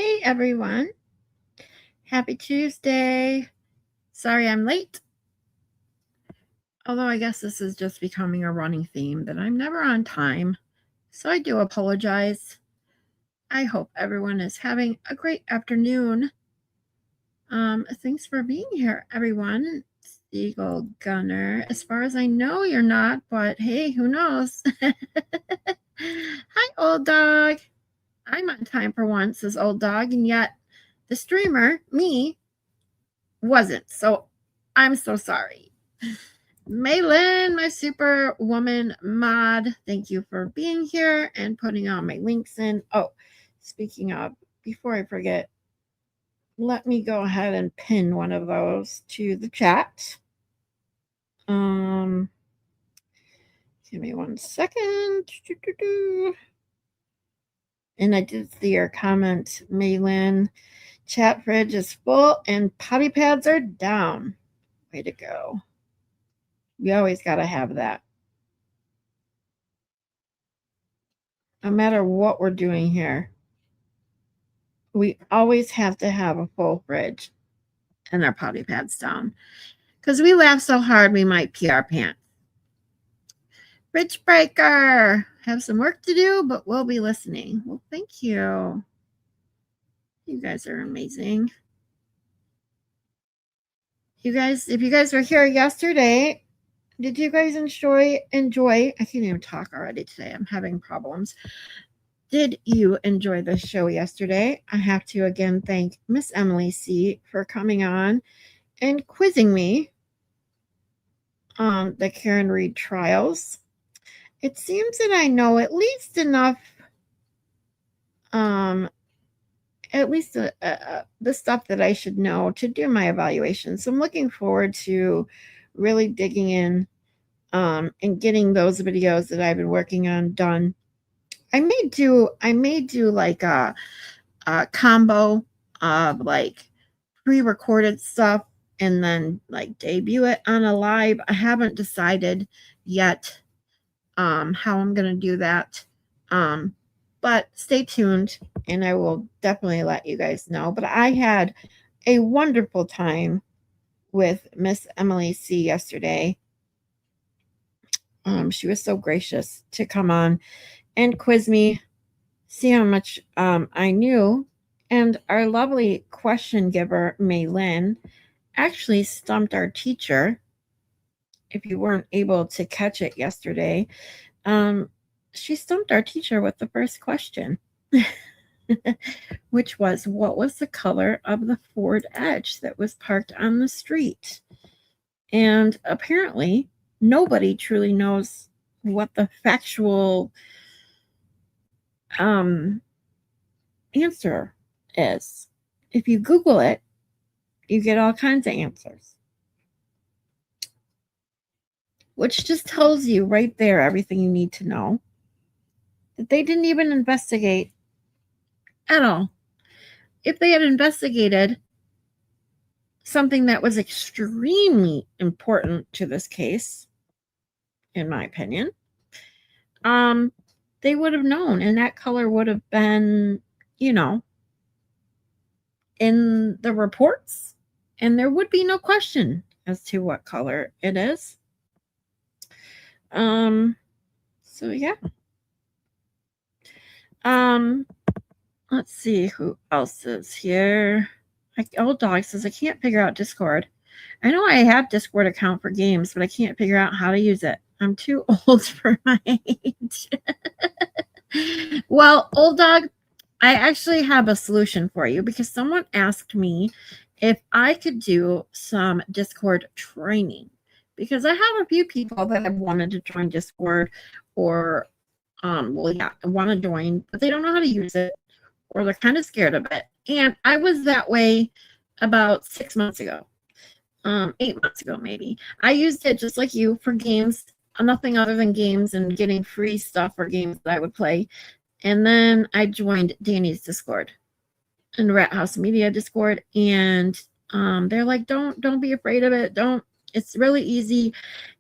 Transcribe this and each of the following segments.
Hey everyone, happy Tuesday. Sorry I'm late. Although I guess this is just becoming a running theme that I'm never on time. So I do apologize. I hope everyone is having a great afternoon. Thanks for being here, everyone. Eagle Gunner. As far as I know, you're not, but hey, who knows? Hi, old dog. I'm on time for once, says old dog, and yet the streamer, me, wasn't. So I'm so sorry. Maylin, my superwoman mod, thank you for being here and putting all my links in. Oh, speaking of, before I forget, let me go ahead and pin one of those to the chat. Give me 1 second. And I did see your comment, Maylin. Chat fridge is full and potty pads are down. Way to go. We always got to have that. No matter what we're doing here, we always have to have a full fridge and our potty pads down. Because we laugh so hard we might pee our pants. Fridge breaker. Have some work to do, but we'll be listening. Well, thank you. You guys are amazing. You guys, if you guys were here yesterday, did you guys enjoy? I can't even talk already today. I'm having problems. Did you enjoy the show yesterday? I have to again thank Miss Emily C. for coming on and quizzing me on the Karen Reed trials. It seems that I know at least enough, at least the stuff that I should know to do my evaluation. So I'm looking forward to really digging in and getting those videos that I've been working on done. I may do like a combo of like pre-recorded stuff and then like debut it on a live. I haven't decided yet how I'm going to do that. But stay tuned and I will definitely let you guys know. But I had a wonderful time with Miss Emily C yesterday. She was so gracious to come on and quiz me, see how much I knew. And our lovely question giver, Maylin, actually stumped our teacher. If you weren't able to catch it yesterday, she stumped our teacher with the first question, which was, what was the color of the Ford Edge that was parked on the street? And apparently, nobody truly knows what the factual answer is. If you Google it, you get all kinds of answers, which just tells you right there everything you need to know. That they didn't even investigate at all. If they had investigated something that was extremely important to this case, in my opinion, they would have known, and that color would have been, in the reports, and there would be no question as to what color it is. So yeah. Let's see who else is here. Old dog says, I can't figure out Discord. I know I have Discord account for games, but I can't figure out how to use it. I'm too old for my age. Well, old dog, I actually have a solution for you because someone asked me if I could do some Discord training because I have a few people that have wanted to join Discord or want to join, but they don't know how to use it or they're kind of scared of it. And I was that way about 6 months ago, 8 months ago, maybe. I used it just like you for games, nothing other than games and getting free stuff for games that I would play. And then I joined Danny's Discord and Rat House Media Discord. And they're like, don't be afraid of it. It's really easy.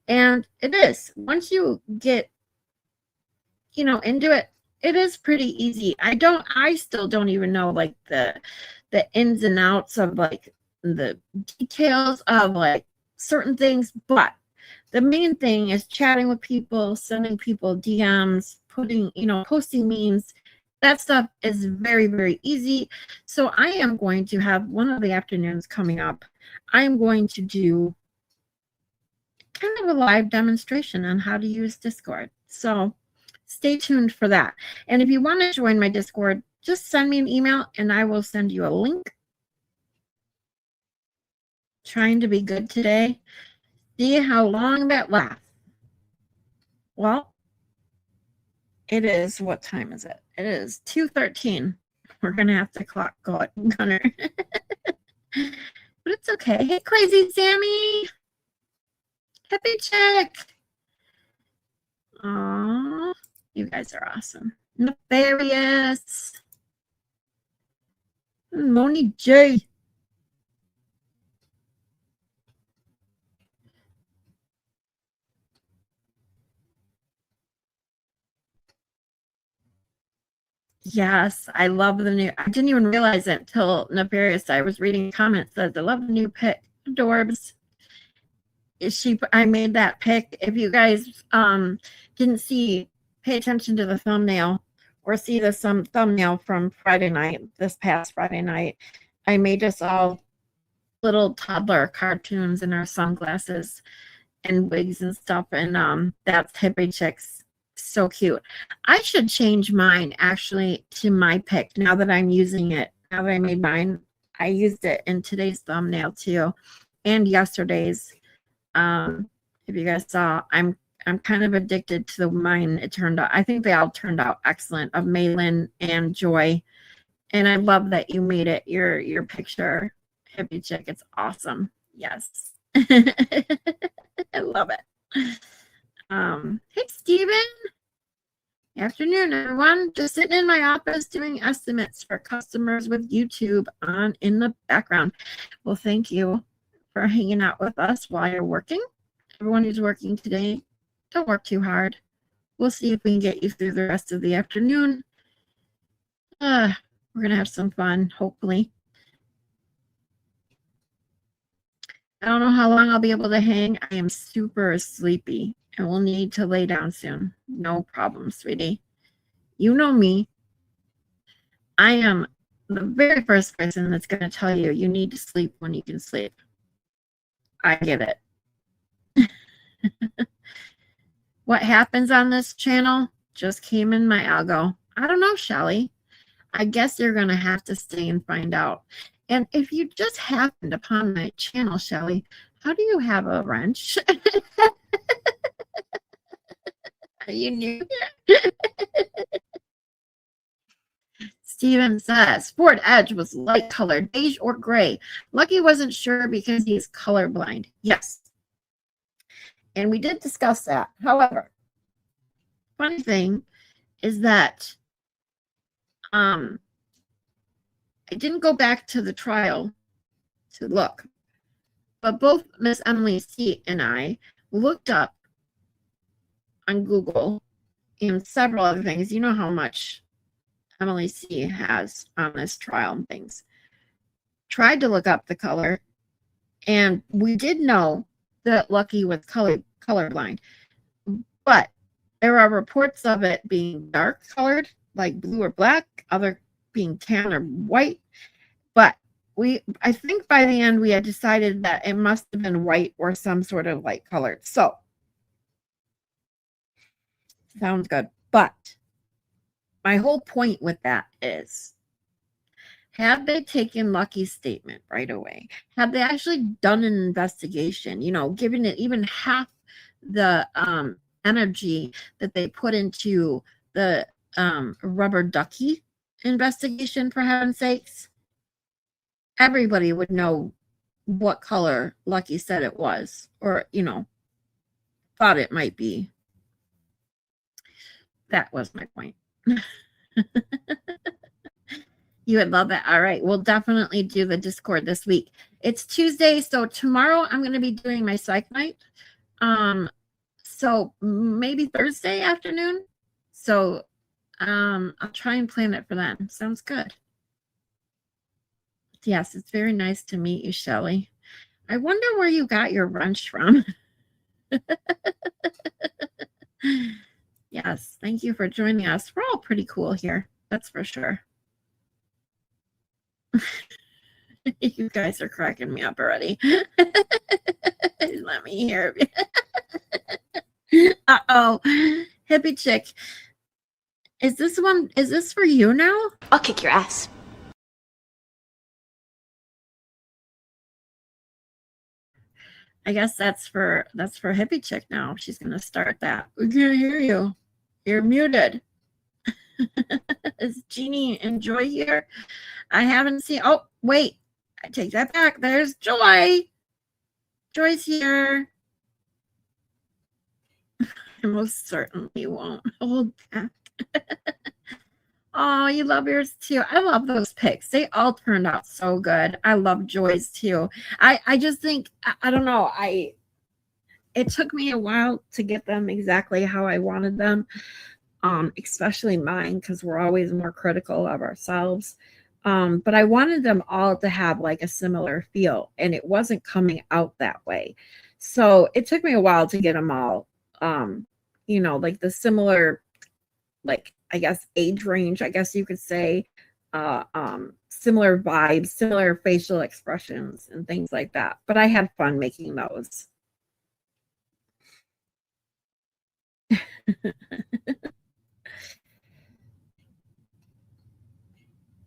And it is. Once you get, into it, It is pretty easy. I still don't even know like the ins and outs of like the details of like certain things, but the main thing is chatting with people, sending people DMs, posting memes. That stuff is very, very easy. So I am going to have one of the afternoons coming up. I am going to do kind of a live demonstration on how to use Discord. So stay tuned for that. And if you want to join my Discord, just send me an email and I will send you a link. Trying to be good today. See how long that lasts. Well, it is, what time is it? It is 2:13. We're going to have to clock go it, Gunner. But it's okay. Hey, Crazy Sammy. Happy check. Aww. You guys are awesome. Nefarious. Moni J. Yes, I love the new. I didn't even realize it until Nefarious. I was reading comments that I love the new pic. Adorbs. I made that pic. If you guys didn't see, pay attention to the thumbnail or see the thumbnail from Friday night, this past Friday night. I made us all little toddler cartoons in our sunglasses and wigs and stuff, and that's Hippie Chicks. So cute. I should change mine actually to my pic now that I'm using it. Now that I made mine, I used it in today's thumbnail too, and yesterday's. If you guys saw, I'm kind of addicted to the mine. It turned out, I think they all turned out excellent, of Maylin and Joy, and I love that you made it your picture, Hippie Chick. It's awesome. Yes. I love it. Hey, Steven. Afternoon, everyone. Just sitting in my office doing estimates for customers with YouTube on in the background. Well, thank you for hanging out with us while you're working. Everyone who's working today, don't work too hard. We'll see if we can get you through the rest of the afternoon. We're going to have some fun, hopefully. I don't know how long I'll be able to hang. I am super sleepy and will need to lay down soon. No problem, sweetie. You know me. I am the very first person that's going to tell you you need to sleep when you can sleep. I get it. What happens on this channel just came in my algo. I don't know, Shelly. I guess you're going to have to stay and find out. And if you just happened upon my channel, Shelly, how do you have a wrench? Are you new? Steven says Ford Edge was light colored, beige or gray. Lucky wasn't sure because he's colorblind. Yes. And we did discuss that. However, funny thing is that I didn't go back to the trial to look, but both Miss Emily C. and I looked up on Google and several other things. You know how much Emily C. has on this trial and things. Tried to look up the color, and we did know that Lucky was colorblind, but there are reports of it being dark colored, like blue or black, other being tan or white. But I think by the end we had decided that it must have been white or some sort of light colored. So sounds good. But my whole point with that is, have they taken Lucky's statement right away? Have they actually done an investigation, given it even half the energy that they put into the rubber ducky investigation, for heaven's sakes? Everybody would know what color Lucky said it was, or, thought it might be. That was my point. You would love it. All right. We'll definitely do the Discord this week. It's Tuesday, so tomorrow I'm going to be doing my psych night. So maybe Thursday afternoon. So I'll try and plan it for then. Sounds good. Yes, it's very nice to meet you, Shelley. I wonder where you got your wrench from. Yes, thank you for joining us. We're all pretty cool here, that's for sure. You guys are cracking me up already. Let me hear. Uh-oh. Hippie chick. Is this for you now? I'll kick your ass. I guess that's for hippie chick now. She's gonna start that. We can't hear you. You're muted. Is Jeannie and Joy here? I haven't seen. Oh, wait. I take that back. There's Joy. Joy's here. I most certainly won't hold back. Oh, you love yours too. I love those pics. They all turned out so good. I love Joy's too. I just think I don't know. It took me a while to get them exactly how I wanted them. Especially mine, because we're always more critical of ourselves. But I wanted them all to have like a similar feel, and it wasn't coming out that way. So it took me a while to get them all, like the similar, like I guess age range, I guess you could say, similar vibes, similar facial expressions, and things like that. But I had fun making those.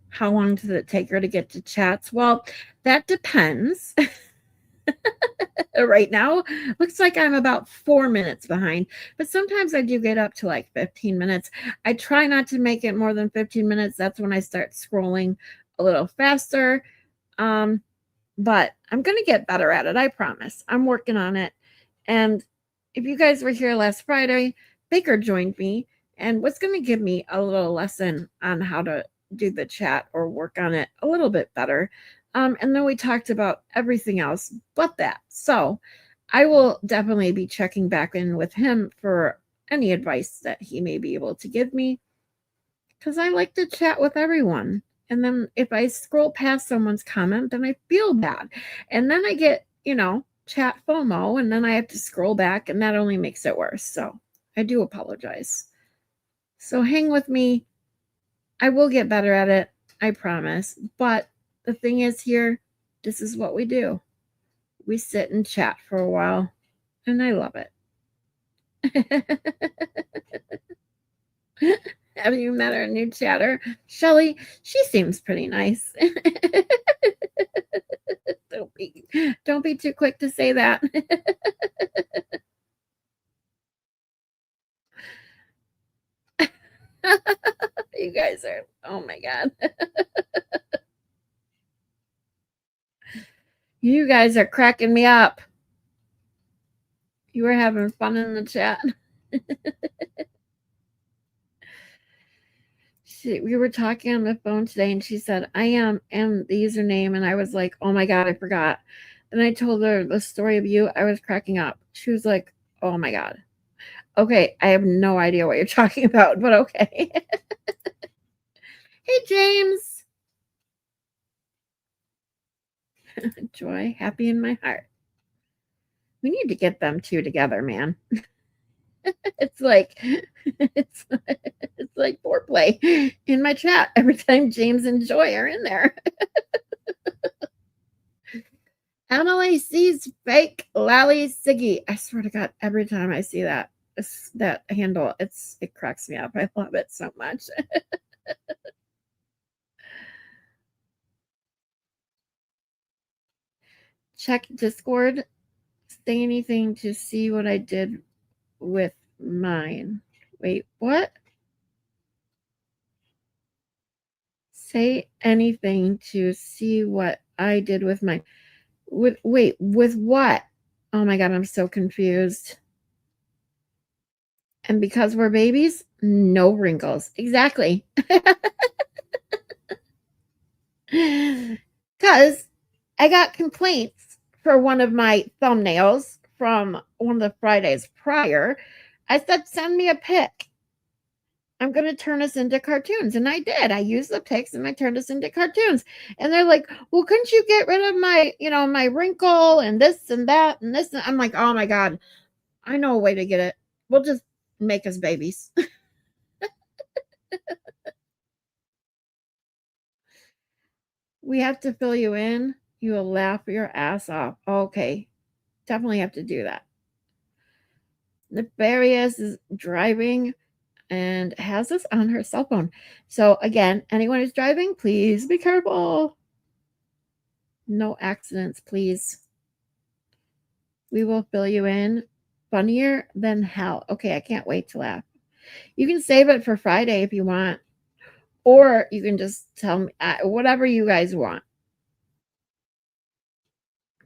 How long does it take her to get to chats? Well, that depends. Right now, looks like I'm about 4 minutes behind, but sometimes I do get up to like 15 minutes. I try not to make it more than 15 minutes. That's when I start scrolling a little faster. But I'm going to get better at it. I promise. I'm working on it. And if you guys were here last Friday, Baker joined me and was going to give me a little lesson on how to do the chat or work on it a little bit better. And then we talked about everything else but that. So I will definitely be checking back in with him for any advice that he may be able to give me, because I like to chat with everyone. And then if I scroll past someone's comment, then I feel bad. And then I get, chat FOMO, and then I have to scroll back, and that only makes it worse. So I do apologize. So hang with me. I will get better at it. I promise. But the thing is here, this is what we do. We sit and chat for a while, and I love it. Have you met our new chatter? Shelley, she seems pretty nice. Don't be too quick to say that. You guys are, oh my God. You guys are cracking me up. You were having fun in the chat. We were talking on the phone today, and she said, I am the username. And I was like, oh my God, I forgot. And I told her the story of you. I was cracking up. She was like, oh my God. Okay, I have no idea what you're talking about, but okay. Hey, James. Joy, happy in my heart. We need to get them two together, man. It's like foreplay in my chat every time James and Joy are in there. Emily sees fake Lally Siggy. I swear to God, every time I see that handle, it cracks me up. I love it so much. Check Discord. Say anything to see what I did with mine. Wait, what? Say anything to see what I did with mine. With what? Oh my God, I'm so confused. And because we're babies, no wrinkles. Exactly. Because I got complaints for one of my thumbnails from one of the Fridays prior. I said, send me a pic. I'm going to turn us into cartoons. And I did. I used the pics and I turned us into cartoons. And they're like, well, couldn't you get rid of my, my wrinkle and this and that and this? And I'm like, oh my God, I know a way to get it. We'll just make us babies. We have to fill you in. You will laugh your ass off. Okay. Definitely have to do that. Nefarious is driving and has this on her cell phone. So again, anyone who's driving, please be careful. No accidents, please. We will fill you in. Funnier than hell. Okay, I can't wait to laugh. You can save it for Friday if you want, or you can just tell me whatever you guys want.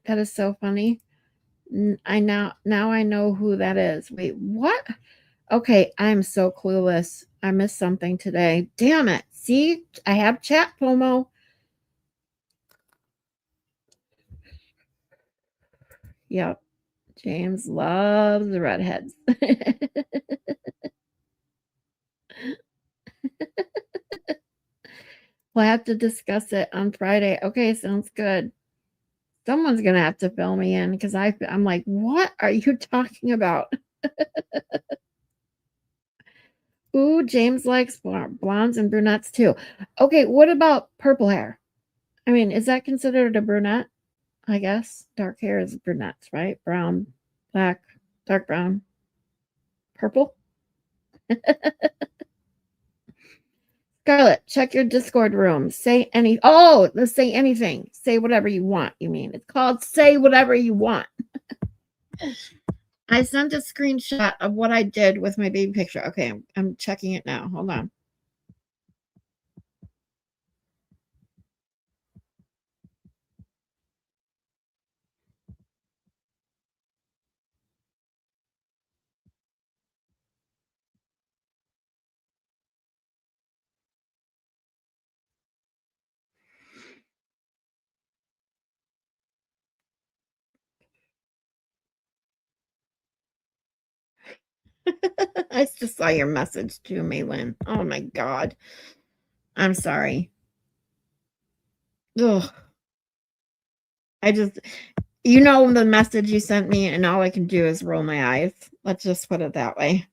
That is so funny. Now I know who that is. Wait, what? Okay, I'm so clueless. I missed something today. Damn it. See, I have chat FOMO. Yep. James loves the redheads. We'll have to discuss it on Friday. Okay, sounds good. Someone's gonna have to fill me in because I'm like, what are you talking about? Ooh, James likes blondes and brunettes too. Okay, what about purple hair? I mean, is that considered a brunette? I guess dark hair is brunettes, right? Brown, black, dark brown, purple. Scarlett, check your Discord room. Say let's say anything. Say whatever you want, you mean. It's called say whatever you want. I sent a screenshot of what I did with my baby picture. Okay, I'm checking it now. Hold on. I just saw your message too, Maylin. Oh my God. I'm sorry. Ugh. The message you sent me, and all I can do is roll my eyes. Let's just put it that way.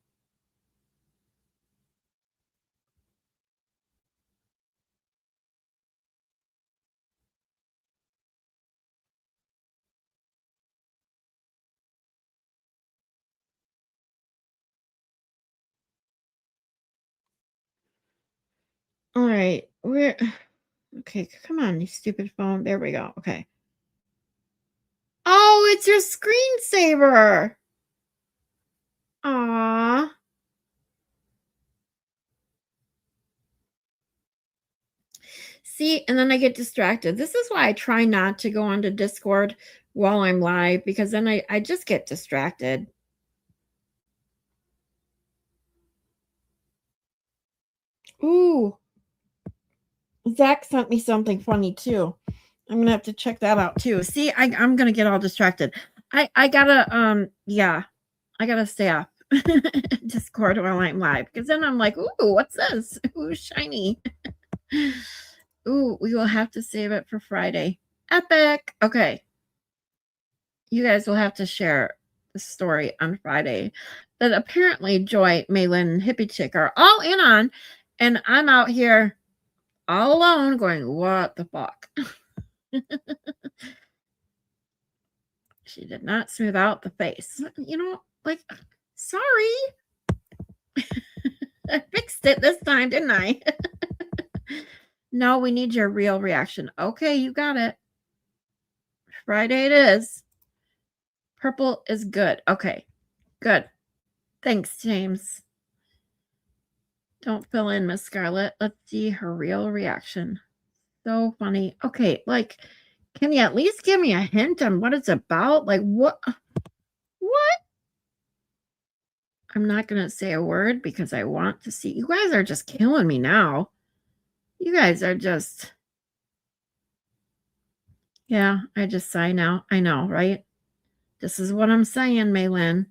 All right. Okay, come on, you stupid phone. There we go. Okay. Oh, it's your screensaver. Aw. See, and then I get distracted. This is why I try not to go onto Discord while I'm live, because then I just get distracted. Ooh. Zach sent me something funny too. I'm gonna have to check that out too. See, I'm gonna get all distracted. I gotta I gotta stay off Discord while I'm live, because then I'm like, ooh, what's this? Ooh, shiny. Ooh, we will have to save it for Friday. Epic. Okay. You guys will have to share the story on Friday that apparently Joy, Malin, and Hippie Chick are all in on, and I'm out here all alone going, what the fuck? She did not smooth out the face. Sorry. I fixed it this time, didn't I? No, we need your real reaction. Okay, you got it. Friday it is. Purple is good. Okay, good. Thanks, James. Don't fill in, Miss Scarlett. Let's see her real reaction. So funny. Okay, can you at least give me a hint on what it's about? What? What? I'm not going to say a word because I want to see. You guys are just killing me now. You guys are just. Yeah, I just sigh now. I know, right? This is what I'm saying, Maylin.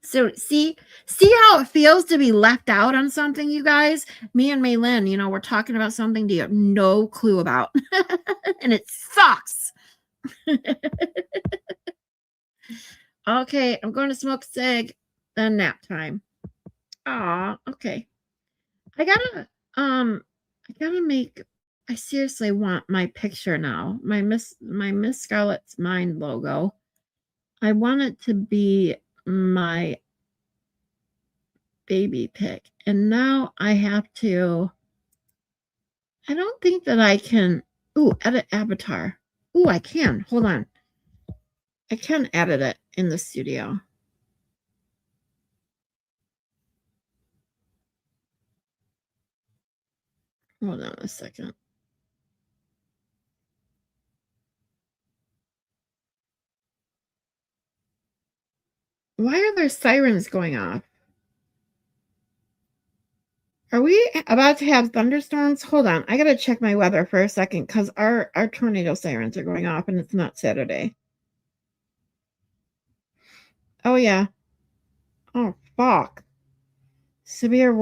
So see how it feels to be left out on something, you guys? Me and Maylin, we're talking about something you have no clue about. And it sucks. Okay, I'm going to smoke a cig, then nap time. Aw, okay. I gotta make. I seriously want my picture now. My Miss Scarlett's Mind logo. I want it to be my baby pic. And now I have to. I don't think that I can. Ooh, edit avatar. Ooh, I can. Hold on. I can edit it in the studio. Hold on a second. Why are there sirens going off? Are we about to have thunderstorms? Hold on. I gotta check my weather for a second because our tornado sirens are going off and it's not Saturday. Oh yeah. Oh fuck. Severe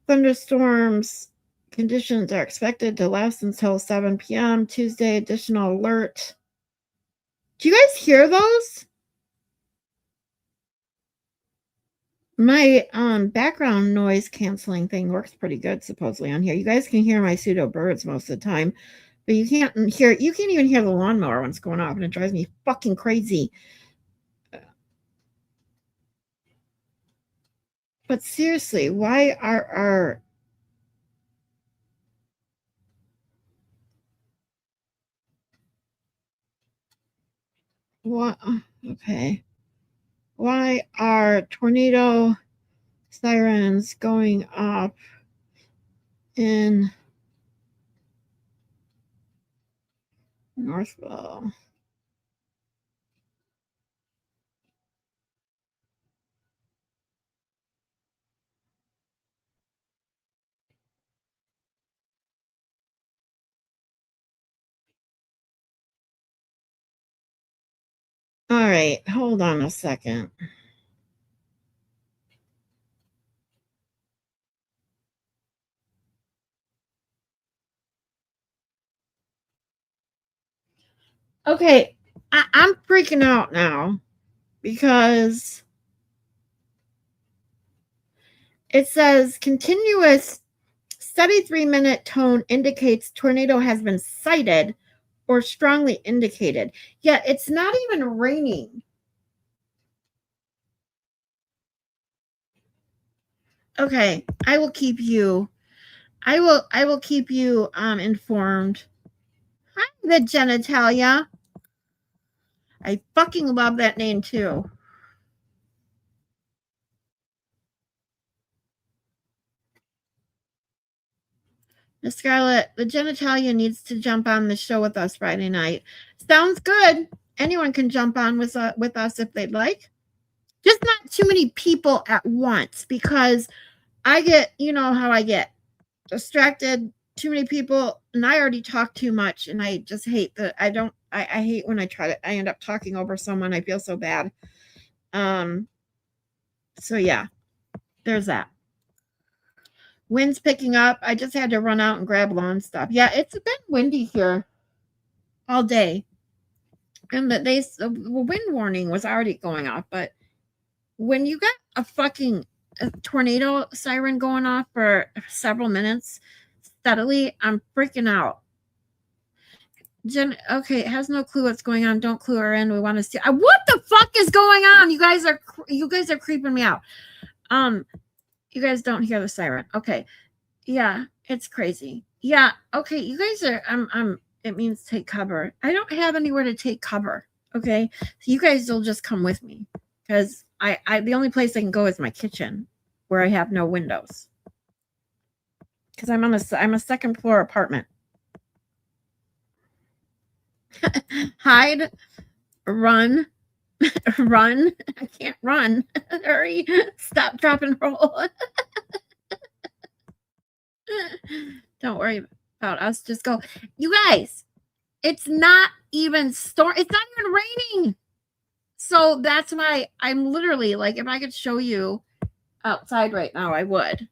thunderstorms conditions are expected to last until 7 p.m. Tuesday. Additional alert. Do you guys hear those? My background noise canceling thing works pretty good supposedly on here. You guys can hear my pseudo birds most of the time, but you can't even hear the lawnmower when it's going off, and it drives me fucking crazy. But seriously, why are what okay. Why are tornado sirens going off in Northville? All right, hold on a second. Okay, I'm freaking out now because it says continuous steady 3-minute tone indicates tornado has been sighted or strongly indicated. Yet it's not even raining. Okay, I will keep you informed. Hi, the genitalia. I fucking love that name too. Miss Scarlett, the genitalia needs to jump on the show with us Friday night. Sounds good. Anyone can jump on with us if they'd like. Just not too many people at once because I get, you know how I get distracted, too many people, and I already talk too much, and I just hate that. I hate when I end up talking over someone. I feel so bad. So yeah, there's that. Wind's picking up. I just had to run out and grab lawn stuff. Yeah, it's been windy here all day. And the wind warning was already going off, but when you got a tornado siren going off for several minutes steadily, I'm freaking out. Okay, it has no clue what's going on. Don't clue her in. We want to see. What the fuck is going on? You guys are creeping me out. You guys don't hear the siren. Okay, yeah, it's crazy. Yeah, okay, you guys are. It means take cover. I don't have anywhere to take cover. Okay, so you guys will just come with me because I the only place I can go is my kitchen, where I have no windows. Because I'm a second floor apartment. Hide, run, run. I can't run. Hurry, stop, drop, and roll. Don't worry about us. Just go. You guys, it's not even it's not even raining. So that's why I'm literally like, if I could show you outside right now, I would.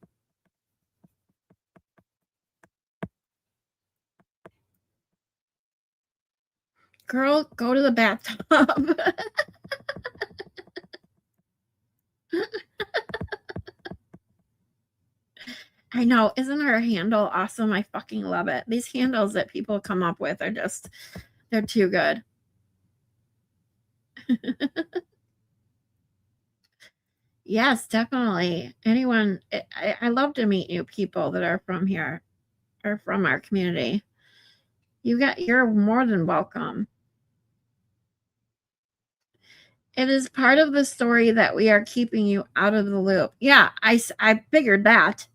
Girl, go to the bathtub. I know. Isn't her handle awesome? I fucking love it. These handles that people come up with are just, they're too good. Yes, definitely. Anyone, I love to meet new people that are from here or from our community. You're more than welcome. It is part of the story that we are keeping you out of the loop. Yeah, I figured that.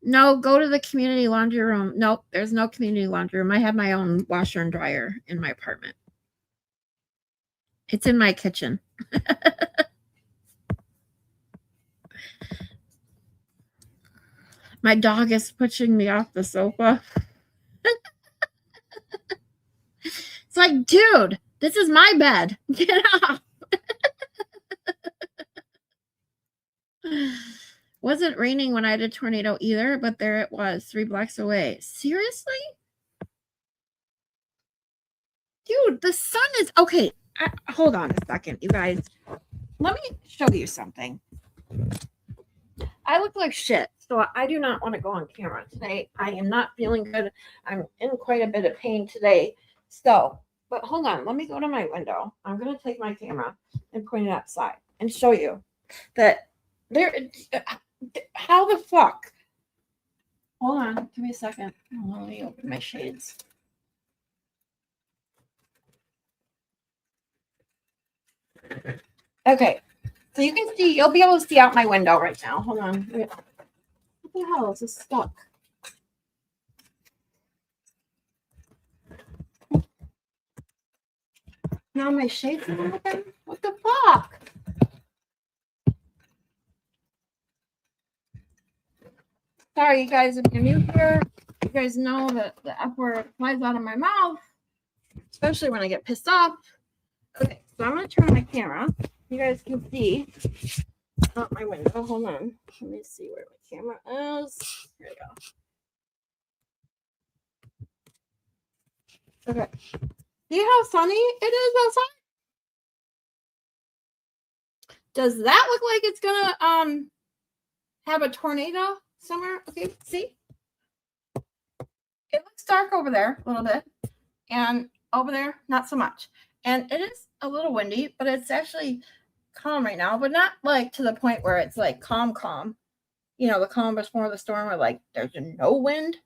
No, go to the community laundry room. Nope, there's no community laundry room. I have my own washer and dryer in my apartment. It's in my kitchen. My dog is pushing me off the sofa. It's like, dude, this is my bed. Get off. Wasn't raining when I had a tornado either, but there it was, 3 blocks away. Seriously? Dude, the sun is okay. Hold on a second, you guys. Let me show you something. I look like shit, so I do not want to go on camera today. I am not feeling good. I'm in quite a bit of pain today. So, but hold on. Let me go to my window. I'm going to take my camera and point it outside and show you that there. How the fuck? Hold on. Give me a second. Let me open my shades. Okay. So you can see, you'll be able to see out my window right now. Hold on. What the hell is this stuck? Now my shades are open? What the fuck? Sorry, you guys, if you're new here, you guys know that the F word flies out of my mouth, especially when I get pissed off. Okay, so I'm going to turn my camera. You guys can see out my window. Hold on. Let me see where my camera is. Here we go. Okay. See how sunny it is outside? Does that look like it's going to have a tornado somewhere? Okay, see? It looks dark over there a little bit. And over there, not so much. And it is a little windy, but it's actually calm right now, but not like to the point where it's like calm. You know, the calm before the storm where like there's no wind.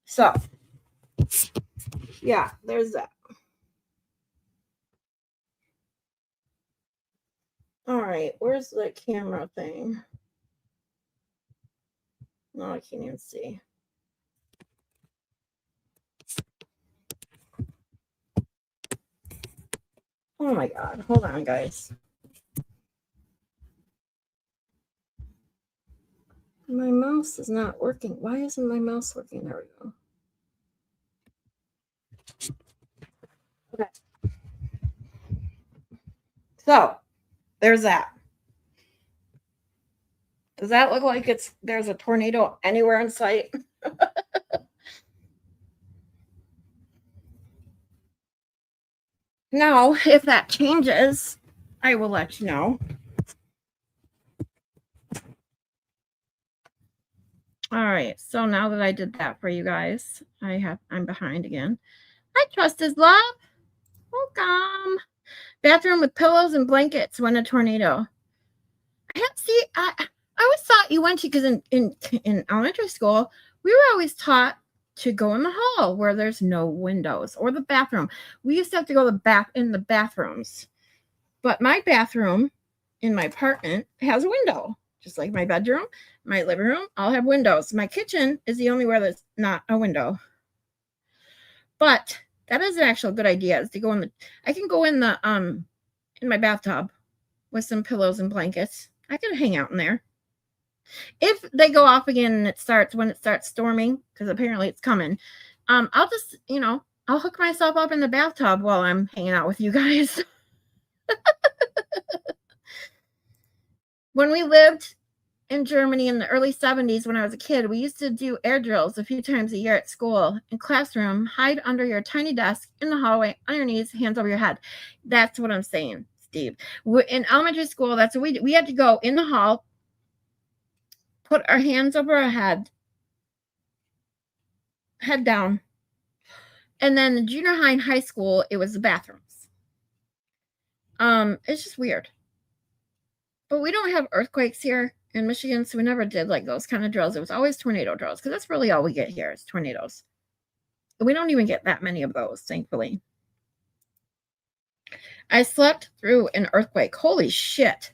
So, yeah, there's that. All right, where's the camera thing? No, I can't even see. Oh my God, hold on, guys. My mouse is not working. Why isn't my mouse working? There we go. Okay. So, there's that. Does that look like there's a tornado anywhere in sight? Now, if that changes, I will let you know. All right, so now that I did that for you guys, I'm behind again. I trust his love. Welcome. Bathroom with pillows and blankets when a tornado. I always thought you went to, because in elementary school, we were always taught to go in the hall where there's no windows, or the bathroom. We used to have to go in the bathrooms. But my bathroom in my apartment has a window, just like my bedroom, my living room, all have windows. My kitchen is the only where there's not a window. But that is an actual good idea, is to go I can go in my bathtub with some pillows and blankets. I can hang out in there. If they go off again and when it starts storming, because apparently it's coming, I'll just, I'll hook myself up in the bathtub while I'm hanging out with you guys. When we lived in Germany in the early 70s when I was a kid, we used to do air drills a few times a year at school. In classroom, hide under your tiny desk in the hallway, on your knees, hands over your head. That's what I'm saying, Steve. In elementary school, that's what we had to go in the hall, put our hands over our head down. And then the junior high and high school, it was the bathrooms. It's just weird. But we don't have earthquakes here in Michigan, so we never did like those kind of drills. It was always tornado drills because that's really all we get here is tornadoes. We don't even get that many of those, thankfully. I slept through an earthquake. Holy shit.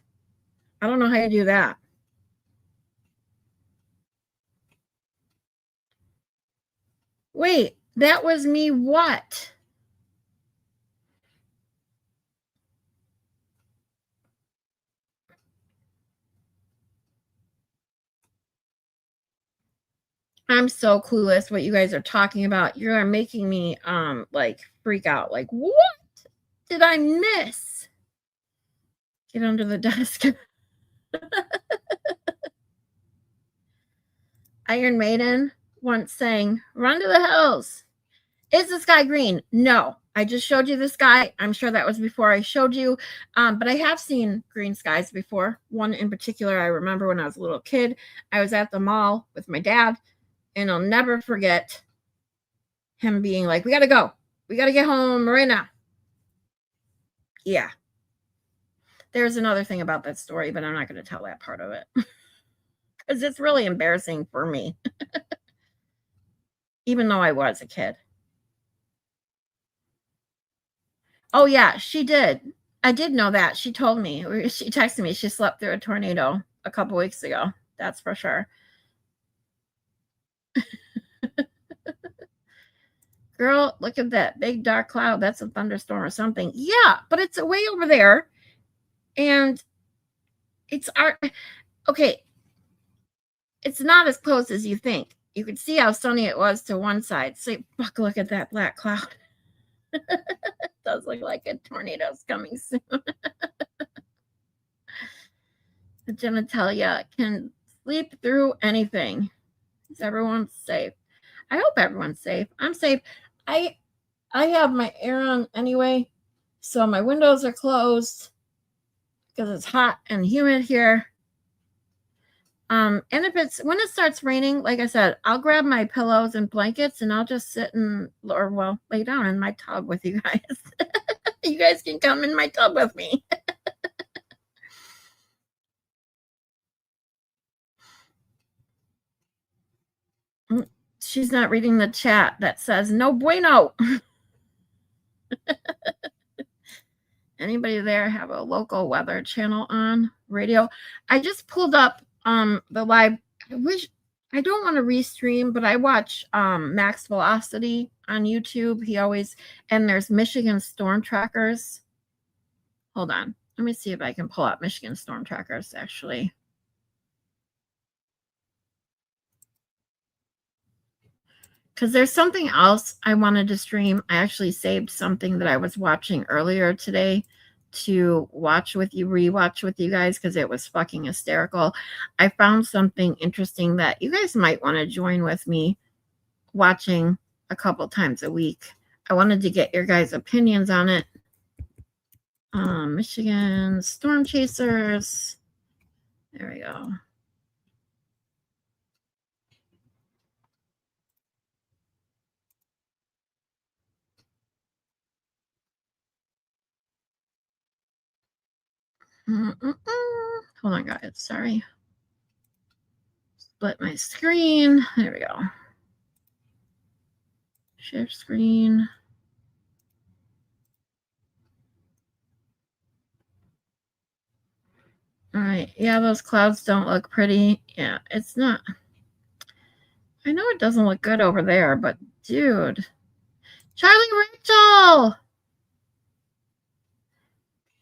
I don't know how you do that. Wait, that was me what? I'm so clueless what you guys are talking about. You are making me like freak out. Like, what did I miss? Get under the desk. Iron Maiden once sang, "Run to the hills." Is the sky green? No. I just showed you the sky. I'm sure that was before I showed you. But I have seen green skies before. One in particular, I remember when I was a little kid. I was at the mall with my dad, and I'll never forget him being like, "We got to go. We got to get home right now." Yeah. There's another thing about that story, but I'm not going to tell that part of it because it's really embarrassing for me, even though I was a kid. Oh, yeah, she did. I did know that. She told me. She texted me. She slept through a tornado a couple weeks ago. That's for sure. Girl, look at that big dark cloud. That's a thunderstorm or something. Yeah, but it's way over there. And it's our okay. It's not as close as you think. You could see how sunny it was to one side. So, fuck, look at that black cloud. It does look like a tornado's coming soon. The genitalia can sleep through anything. Is everyone safe? I hope everyone's safe. I'm safe. I have my air on anyway, so my windows are closed because it's hot and humid here. And if it's when it starts raining, like I said, I'll grab my pillows and blankets and I'll just sit lay down in my tub with you guys. You guys can come in my tub with me. She's not reading the chat that says no bueno. Anybody there have a local weather channel on radio? I just pulled up the live. I don't want to restream, but I watch Max Velocity on YouTube. And there's Michigan Storm Trackers. Hold on. Let me see if I can pull up Michigan Storm Trackers actually. Because there's something else I wanted to stream. I actually saved something that I was watching earlier today to rewatch with you guys because it was fucking hysterical. I found something interesting that you guys might want to join with me watching a couple times a week. I wanted to get your guys' opinions on it. Michigan Storm Chasers. There we go. Hold on, guys. Sorry. Split my screen. There we go. Share screen. All right. Yeah, those clouds don't look pretty. Yeah, it's not. I know it doesn't look good over there, but dude. Charlie Rachel!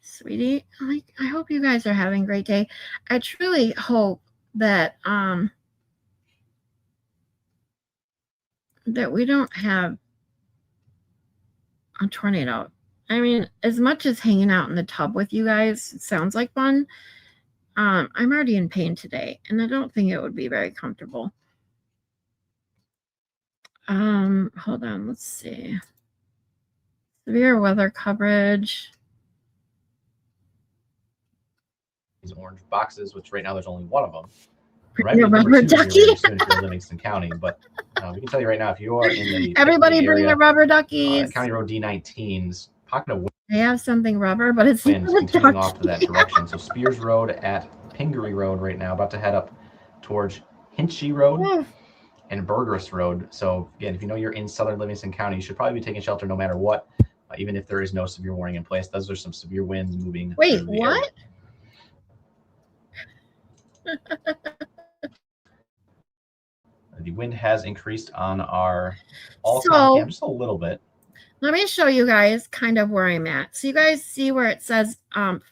Sweetie, I hope you guys are having a great day. I truly hope that that we don't have a tornado. I mean, as much as hanging out in the tub with you guys sounds like fun, I'm already in pain today, and I don't think it would be very comfortable. Hold on, let's see. Severe weather coverage. These orange boxes, which right now there's only one of them. Your rubber ducky. Soon if you're in Livingston County, but we can tell you right now, if you are in the everybody bring their rubber duckies. County Road D19's pocket of wind. They have something rubber, but it's winds continuing off to that direction. So Spears Road at Pingree Road right now, about to head up towards Hinchy Road and Burgess Road. So again, if you know you're in southern Livingston County, you should probably be taking shelter no matter what, even if there is no severe warning in place. Those are some severe winds moving. Wait, what? The wind has increased on our all-time cam just a little bit. Let me show you guys kind of where I'm at. So you guys see where it says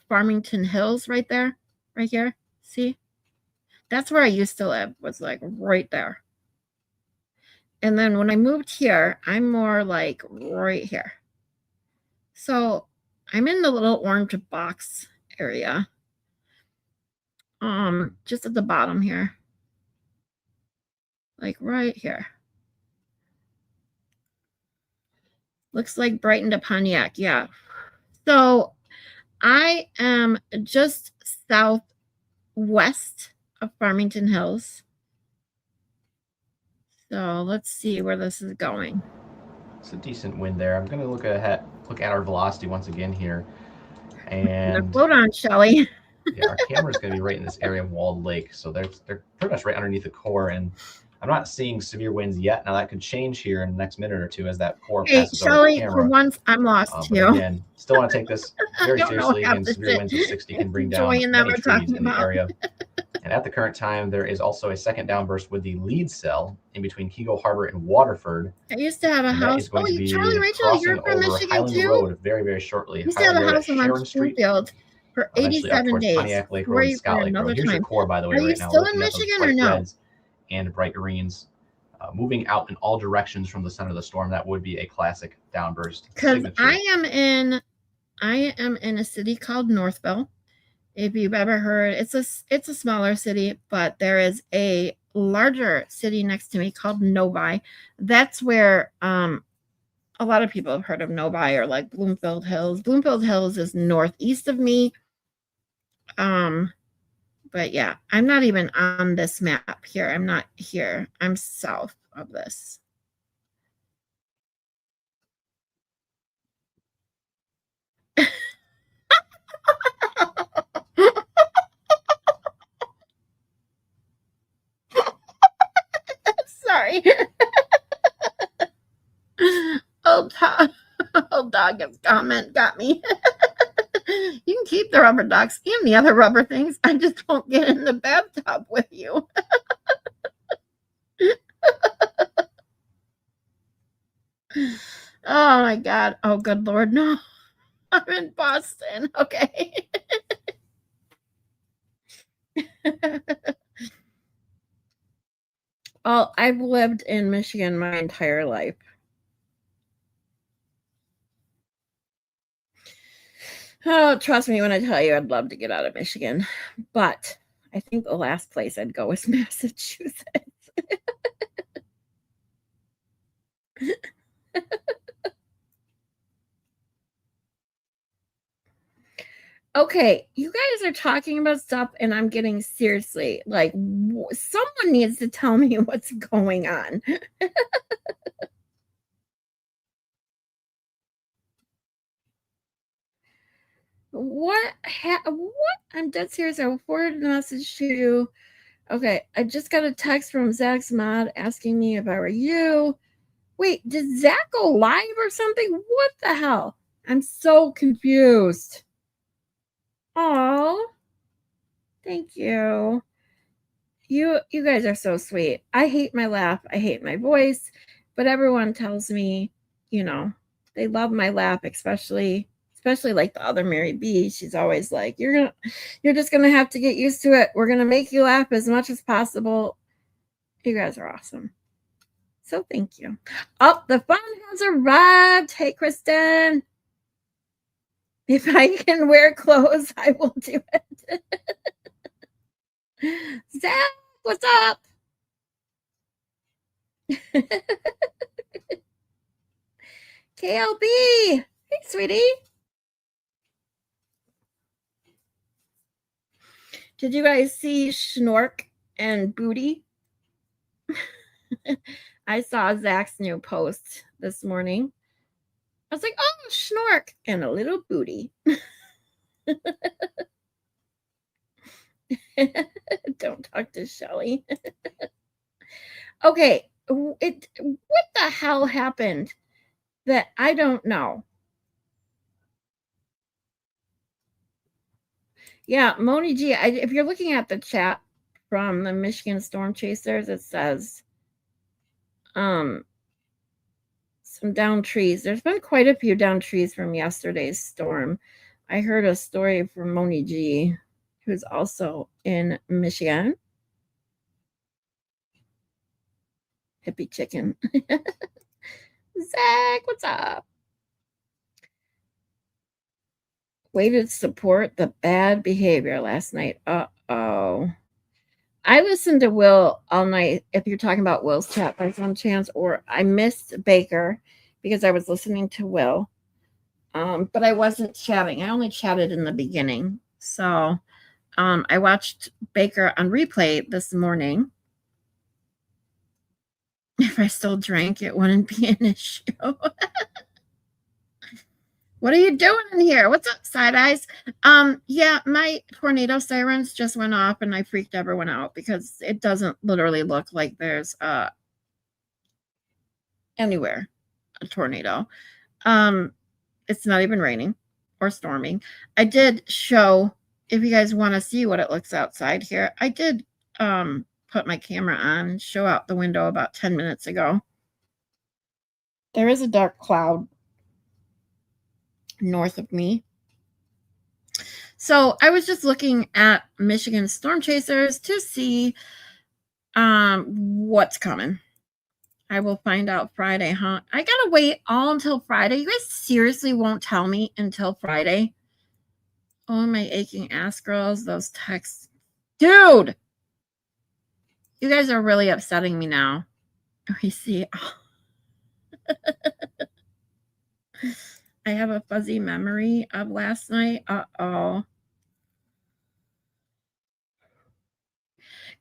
Farmington Hills right there, right here? See? That's where I used to live, was like right there. And then when I moved here, I'm more like right here. So I'm in the little orange box area. Just at the bottom here. Like right here. Looks like Brighton to Pontiac, yeah. So I am just southwest of Farmington Hills. So let's see where this is going. It's a decent wind there. I'm going to look at our velocity once again here. And hold on, Shelly. Yeah, our camera is going to be right in this area of Walled Lake. So they're pretty much right underneath the core. And I'm not seeing severe winds yet. Now that could change here in the next minute or two as that core passes over the camera. For once, I'm lost too. Again, still want to take this very seriously. Again, severe winds of 60 can bring down many trees in the area. And at the current time, there is also a second downburst with the lead cell in between Keego Harbor and Waterford. I used to have a house. Oh, Charlie Rachel, you're from Michigan Highland too? Road very, very shortly. I used to have a house on Springfield for 87 days. Pontiac Lake Road and Scott Lake Road. Here's your core, by the way, right now. Are you still in Michigan or no? And bright greens. Moving out in all directions from the center of the storm, that would be a classic downburst. Because I am in a city called Northville. If you've ever heard, it's a smaller city, but there is a larger city next to me called Novi. That's where a lot of people have heard of Novi, or like Bloomfield Hills. Bloomfield Hills is northeast of me. But yeah, I'm not even on this map here. I'm not here. I'm south of this. Sorry. Old dog comment got me. You can keep the rubber ducks and the other rubber things. I just won't get in the bathtub with you. Oh my God. Oh, good Lord. No, I'm in Boston. Okay. Well, I've lived in Michigan my entire life. Oh, trust me when I tell you I'd love to get out of Michigan. But I think the last place I'd go is Massachusetts. Okay, you guys are talking about stuff and I'm getting seriously, like, someone needs to tell me what's going on. What? I'm dead serious. I will forward the message to you. Okay, I just got a text from Zach's mod asking me if I were you. Wait, did Zach go live or something? What the hell? I'm so confused. Oh, thank you. You guys are so sweet. I hate my laugh. I hate my voice, but everyone tells me, you know, they love my laugh, especially like the other Mary B. She's always like, you're just gonna have to get used to it. We're gonna make you laugh as much as possible. You guys are awesome. So thank you. Oh, the fun has arrived. Hey, Kristen. If I can wear clothes, I will do it. Zach, what's up? KLB. Hey, sweetie. Did you guys see Schnork and Booty? I saw Zach's new post this morning. I was like, oh, Schnork and a little booty. Don't talk to Shelly. Okay, what the hell happened that I don't know? Yeah, Moni G, if you're looking at the chat from the Michigan Storm Chasers, it says some downed trees. There's been quite a few downed trees from yesterday's storm. I heard a story from Moni G, who's also in Michigan. Hippie chicken. Zach, what's up? Way to support the bad behavior last night. Uh-oh. I listened to Will all night, if you're talking about Will's chat by some chance, or I missed Baker because I was listening to Will. But I wasn't chatting. I only chatted in the beginning. So I watched Baker on replay this morning. If I still drank, it wouldn't be an issue. What are you doing in here? What's up, Side Eyes? Yeah, my tornado sirens just went off and I freaked everyone out because it doesn't literally look like there's anywhere a tornado. It's not even raining or storming. I did show, if you guys want to see what it looks outside here, I did put my camera on and show out the window about 10 minutes ago. There is a dark cloud north of me. So I was just looking at Michigan Storm Chasers to see what's coming. I will find out Friday, huh? I gotta wait all until Friday. You guys seriously won't tell me until Friday? Oh, my aching ass girls, those texts. Dude! You guys are really upsetting me now. I see. I have a fuzzy memory of last night. Uh-oh.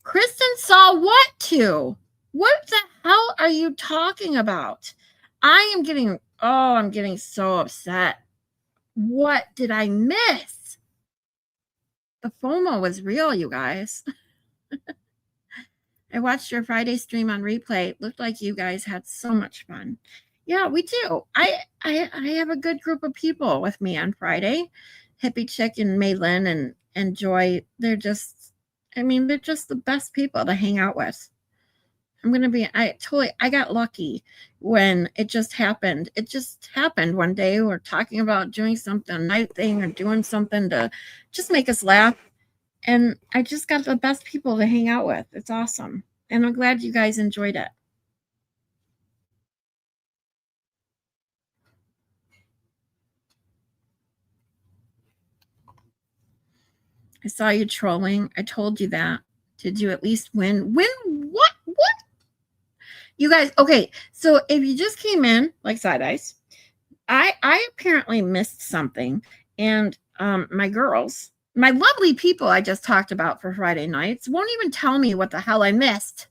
Kristen saw what too? What the hell are you talking about? I'm getting so upset. What did I miss? The FOMO was real, you guys. I watched your Friday stream on replay. It looked like you guys had so much fun. Yeah, we do. I have a good group of people with me on Friday. Hippie Chick and Maylin and Joy. They're just the best people to hang out with. I got lucky when it just happened. It just happened one day. We're talking about doing something, a night thing, or doing something to just make us laugh. And I just got the best people to hang out with. It's awesome. And I'm glad you guys enjoyed it. I saw you trolling. I told you that. Did you at least win? Win what? What? You guys, okay. So if you just came in, like Side Eyes, I apparently missed something. And my girls, my lovely people I just talked about for Friday nights, won't even tell me what the hell I missed.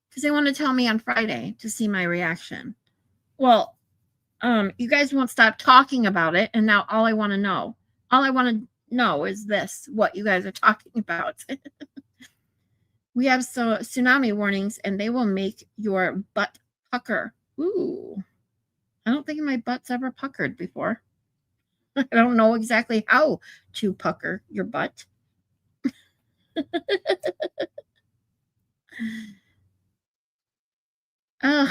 Because they want to tell me on Friday to see my reaction. Well, you guys won't stop talking about it. And now all I want to know is this, what you guys are talking about. We have tsunami warnings and they will make your butt pucker. Ooh, I don't think my butt's ever puckered before. I don't know exactly how to pucker your butt. Ugh.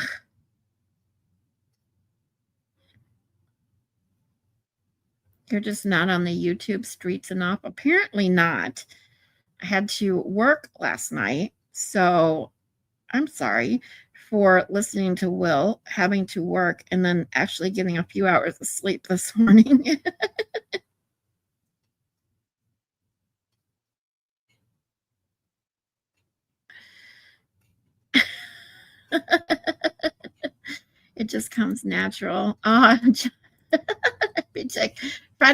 You're just not on the YouTube streets enough. Apparently not. I had to work last night, so I'm sorry for listening to Will having to work and then actually getting a few hours of sleep this morning. It just comes natural. Friday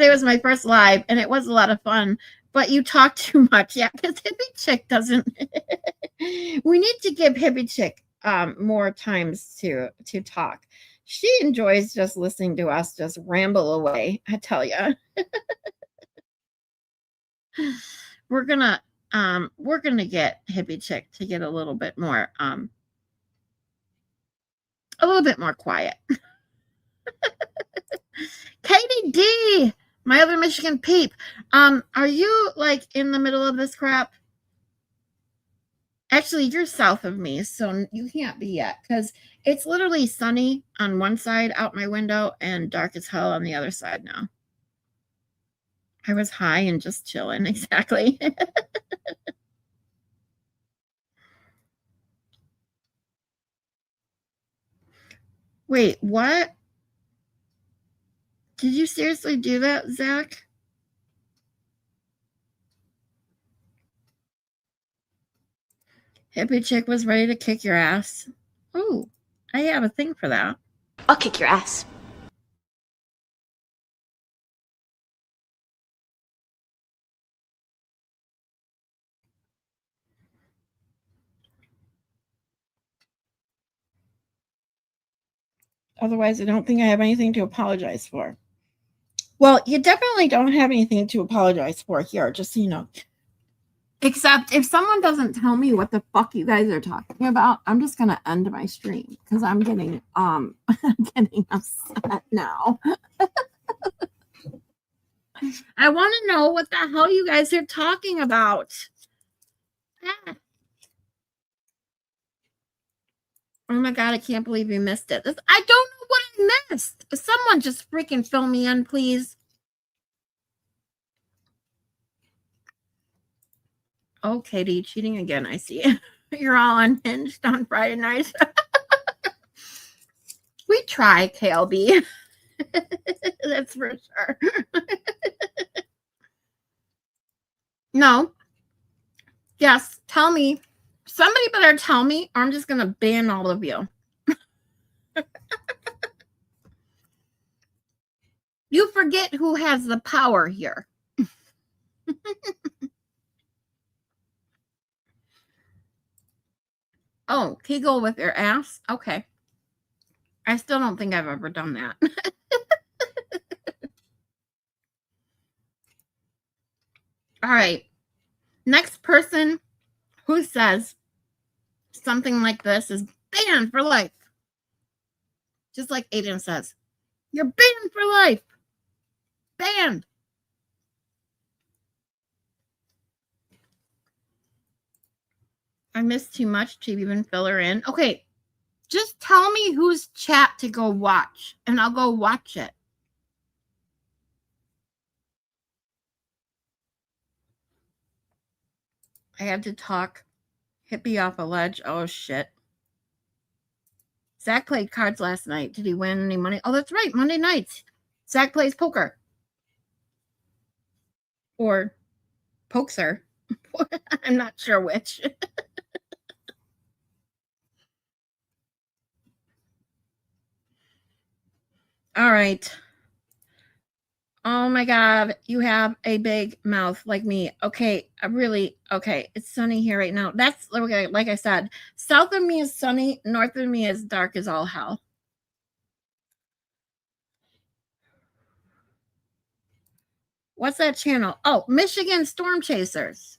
was my first live, and it was a lot of fun. But you talk too much, yeah. Because Hippie Chick doesn't. We need to give Hippie Chick more times to talk. She enjoys just listening to us just ramble away. I tell you, we're gonna get Hippie Chick to get a little bit more quiet. Katie D, my other Michigan peep. Are you like in the middle of this crap? Actually, you're south of me, so you can't be yet because it's literally sunny on one side out my window and dark as hell on the other side now. I was high and just chilling, exactly. Wait, what? Did you seriously do that, Zach? Hippie Chick was ready to kick your ass. Ooh, I have a thing for that. I'll kick your ass. Otherwise, I don't think I have anything to apologize for. Well, you definitely don't have anything to apologize for here, just so you know. Except if someone doesn't tell me what the fuck you guys are talking about, I'm just gonna end my stream because I'm getting I'm getting upset now. I want to know what the hell you guys are talking about. Ah. Oh my god, I can't believe you missed it. I don't know what I missed. Someone just freaking fill me in, please. Oh, Katie, cheating again. I see it. You're all unhinged on Friday nights. We try, KLB. That's for sure. No. Yes, tell me. Somebody better tell me, or I'm just going to ban all of you. You forget who has the power here. Oh, Kegel with your ass? Okay. I still don't think I've ever done that. All right. Next person who says something like this is banned for life. Just like Aiden says, you're banned for life. Banned. I missed too much to even fill her in. Okay. Just tell me whose chat to go watch, and I'll go watch it. I had to talk Hippie off a ledge. Oh, shit. Zach played cards last night. Did he win any money? Oh, that's right. Monday nights. Zach plays poker. Or pokser. I'm not sure which. All right. Oh my God, you have a big mouth like me. Okay, okay. It's sunny here right now. That's okay. Like I said, south of me is sunny, north of me is dark as all hell. What's that channel? Oh, Michigan Storm Chasers.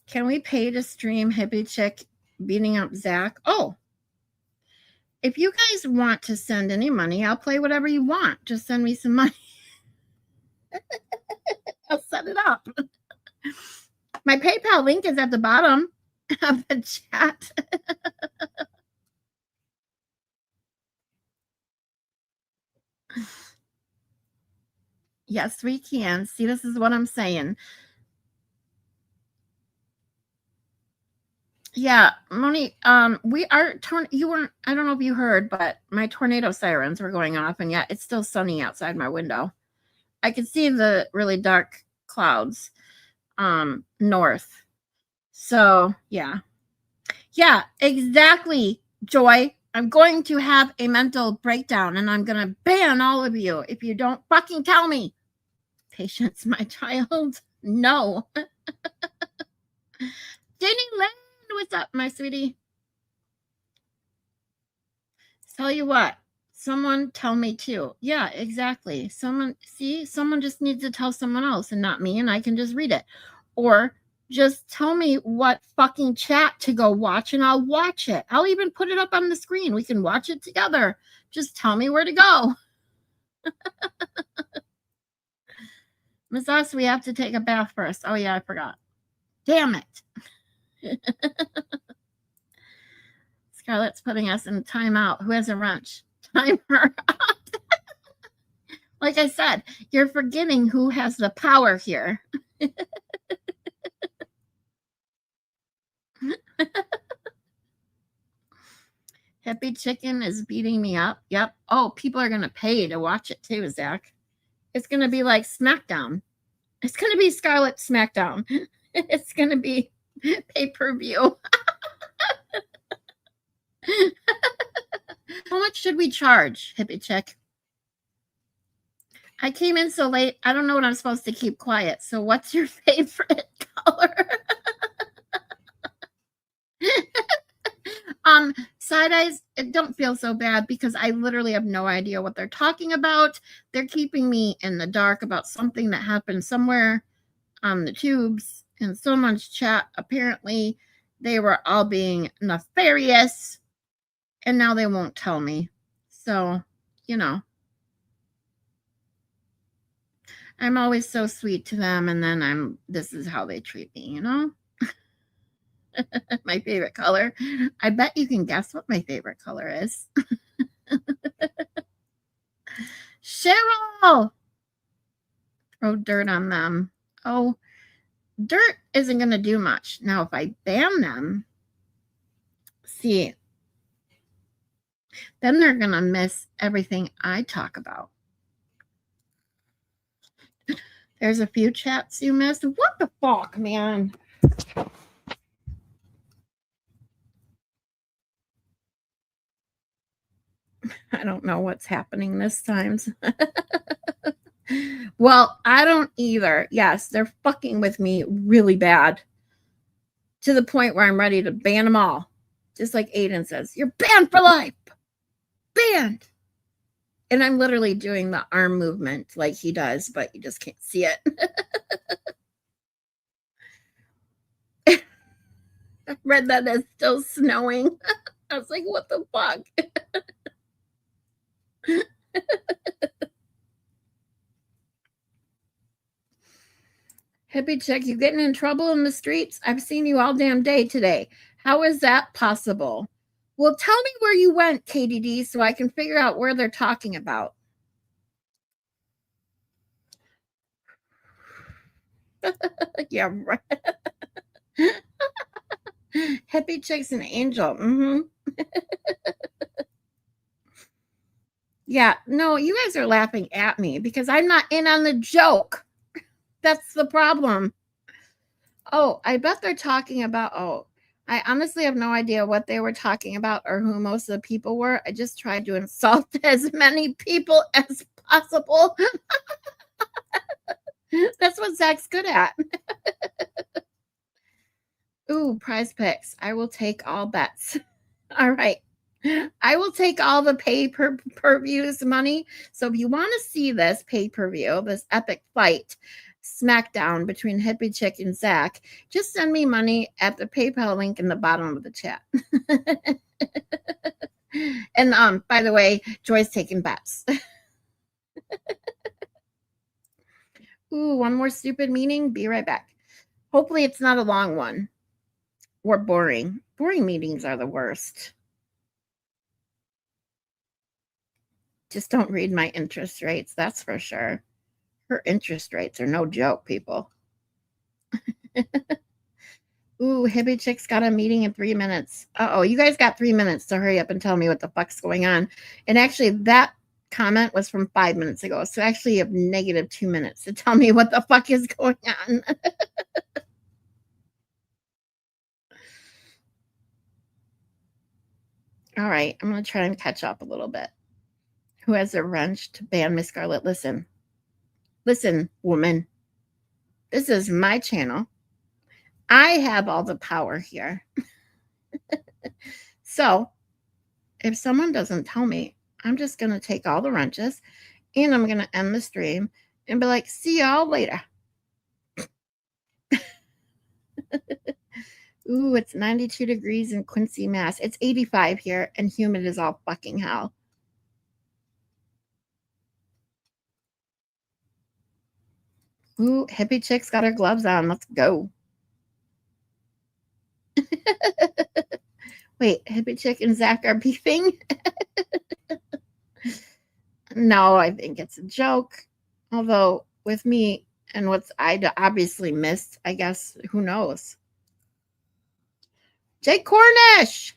Can we pay to stream Hippie Chick beating up Zach? Oh, if you guys want to send any money, I'll play whatever you want. Just send me some money. I'll set it up. My PayPal link is at the bottom of the chat. Yes, we can. See, this is what I'm saying. Yeah, Monique, we are you weren't, I don't know if you heard, but my tornado sirens were going off, and yet it's still sunny outside my window. I can see the really dark clouds north. So, yeah. Yeah, exactly, Joy. I'm going to have a mental breakdown and I'm going to ban all of you if you don't fucking tell me. Patience, my child. No. Jenny Lynn, what's up, my sweetie? Tell you what, someone tell me too. Yeah, exactly. Someone just needs to tell someone else and not me, and I can just read it. Or just tell me what fucking chat to go watch and I'll watch it. I'll even put it up on the screen. We can watch it together. Just tell me where to go. Miss Us, we have to take a bath first. Oh yeah, I forgot. Damn it. Scarlett's putting us in timeout. Who has a wrench? Timer. Like I said, you're forgetting who has the power here. Happy Chicken is beating me up. Yep. Oh, people are going to pay to watch it too, Zach. It's going to be like SmackDown. It's going to be Scarlet SmackDown. It's going to be pay-per-view. How much should we charge, Hippie Chick? I came in so late. I don't know what I'm supposed to keep quiet. So what's your favorite color? Side eyes, don't feel so bad because I literally have no idea what they're talking about. They're keeping me in the dark about something that happened somewhere on the tubes in someone's chat. Apparently, they were all being nefarious, and now they won't tell me. So, you know, I'm always so sweet to them, and then this is how they treat me, you know? My favorite color. I bet you can guess what my favorite color is. Cheryl! Throw dirt on them. Oh, dirt isn't going to do much. Now, if I ban them, see, then they're going to miss everything I talk about. There's a few chats you missed. What the fuck, man? I don't know what's happening this time. Well, I don't either. Yes, they're fucking with me really bad. To the point where I'm ready to ban them all. Just like Aiden says, you're banned for life. Banned. And I'm literally doing the arm movement like he does, but you just can't see it. I read that it's still snowing. I was like, what the fuck? Hippie Chick, you getting in trouble in the streets? I've seen you all damn day today. How is that possible? Well, tell me where you went, KDD, so I can figure out where they're talking about. Yeah, right. Hippie Chick's an angel. Mm-hmm. Yeah, no, you guys are laughing at me because I'm not in on the joke. That's the problem. Oh, I bet they're talking about, I honestly have no idea what they were talking about or who most of the people were. I just tried to insult as many people as possible. That's what Zach's good at. Ooh, prize picks. I will take all bets. All right. I will take all the pay-per-views money. So if you want to see this pay-per-view, this epic fight, SmackDown between Hippie Chick and Zach, just send me money at the PayPal link in the bottom of the chat. And by the way, Joy's taking bets. Ooh, one more stupid meeting. Be right back. Hopefully it's not a long one or boring. Boring meetings are the worst. Just don't read my interest rates, that's for sure. Her interest rates are no joke, people. Ooh, Hippie Chick's got a meeting in 3 minutes. Uh-oh, you guys got 3 minutes to hurry up and tell me what the fuck's going on. And actually, that comment was from 5 minutes ago. So actually, you have negative 2 minutes to tell me what the fuck is going on. All right, I'm going to try and catch up a little bit. Who has a wrench to ban Miss Scarlet? Listen, woman. This is my channel. I have all the power here. So, if someone doesn't tell me, I'm just going to take all the wrenches and I'm going to end the stream and be like, see y'all later. Ooh, it's 92 degrees in Quincy, Mass. It's 85 here and humid as all fucking hell. Ooh, Hippie Chick's got her gloves on. Let's go. Wait, Hippie Chick and Zach are beefing? No, I think it's a joke. Although, with me and what's I obviously missed, I guess, who knows? Jake Cornish!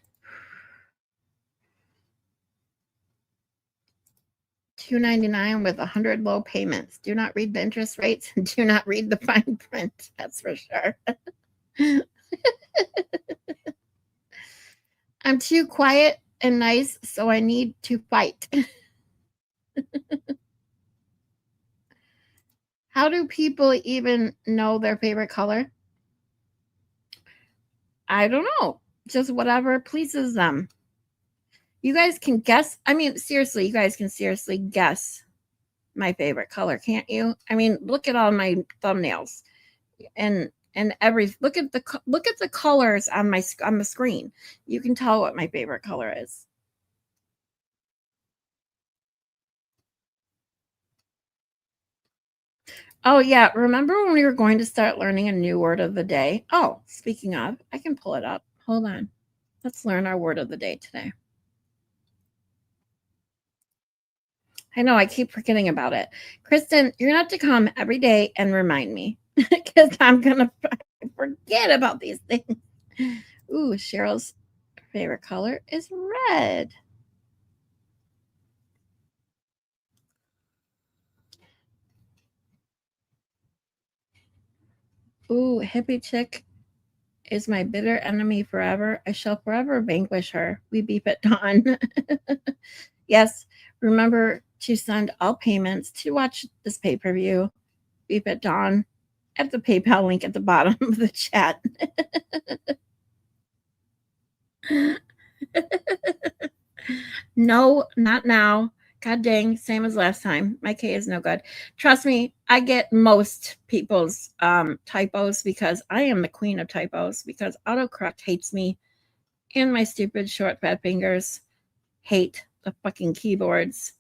$2.99 with 100 low payments. Do not read the interest rates and do not read the fine print. That's for sure. I'm too quiet and nice, so I need to fight. How do people even know their favorite color? I don't know. Just whatever pleases them. You guys can guess. I mean, seriously, you guys can seriously guess my favorite color, can't you? I mean, look at all my thumbnails and every look at the colors on the screen. You can tell what my favorite color is. Oh yeah, remember when we were going to start learning a new word of the day? Oh, speaking of, I can pull it up. Hold on. Let's learn our word of the day today. I know I keep forgetting about it. Kristen, you're going to have to come every day and remind me because I'm going to forget about these things. Ooh, Cheryl's favorite color is red. Ooh, Hippie Chick is my bitter enemy forever. I shall forever vanquish her. We beep at dawn. Yes, remember to send all payments to watch this pay-per-view. Beep at dawn at the PayPal link at the bottom of the chat. No, not now. God dang, same as last time. My K is no good. Trust me, I get most people's typos because I am the queen of typos because autocorrect hates me and my stupid short fat fingers hate the fucking keyboards,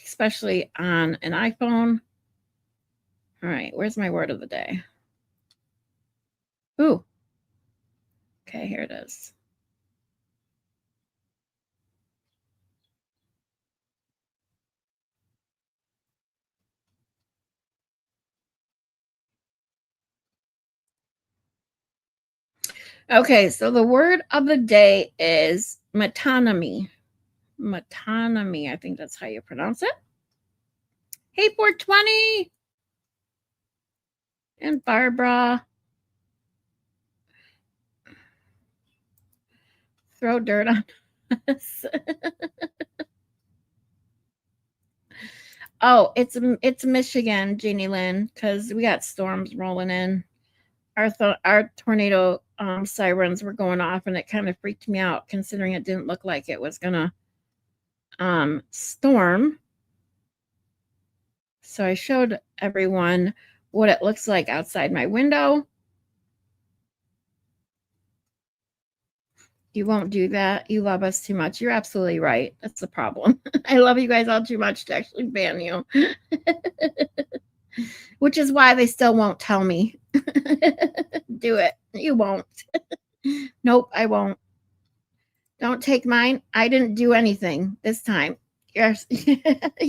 especially on an iPhone. All right, where's my word of the day? Ooh. Okay, here it is. Okay, so the word of the day is metonymy. Metonymy, I think that's how you pronounce it. Hey, 420! And Barbara. Throw dirt on us. Oh, it's Michigan, Jeannie Lynn, because we got storms rolling in. Our tornado sirens were going off, and it kind of freaked me out, considering it didn't look like it was gonna storm. So I showed everyone what it looks like outside my window. You won't do that. You love us too much. You're absolutely right. That's the problem. I love you guys all too much to actually ban you. Which is why they still won't tell me. Do it. You won't. Nope, I won't. Don't take mine. I didn't do anything this time. Yes.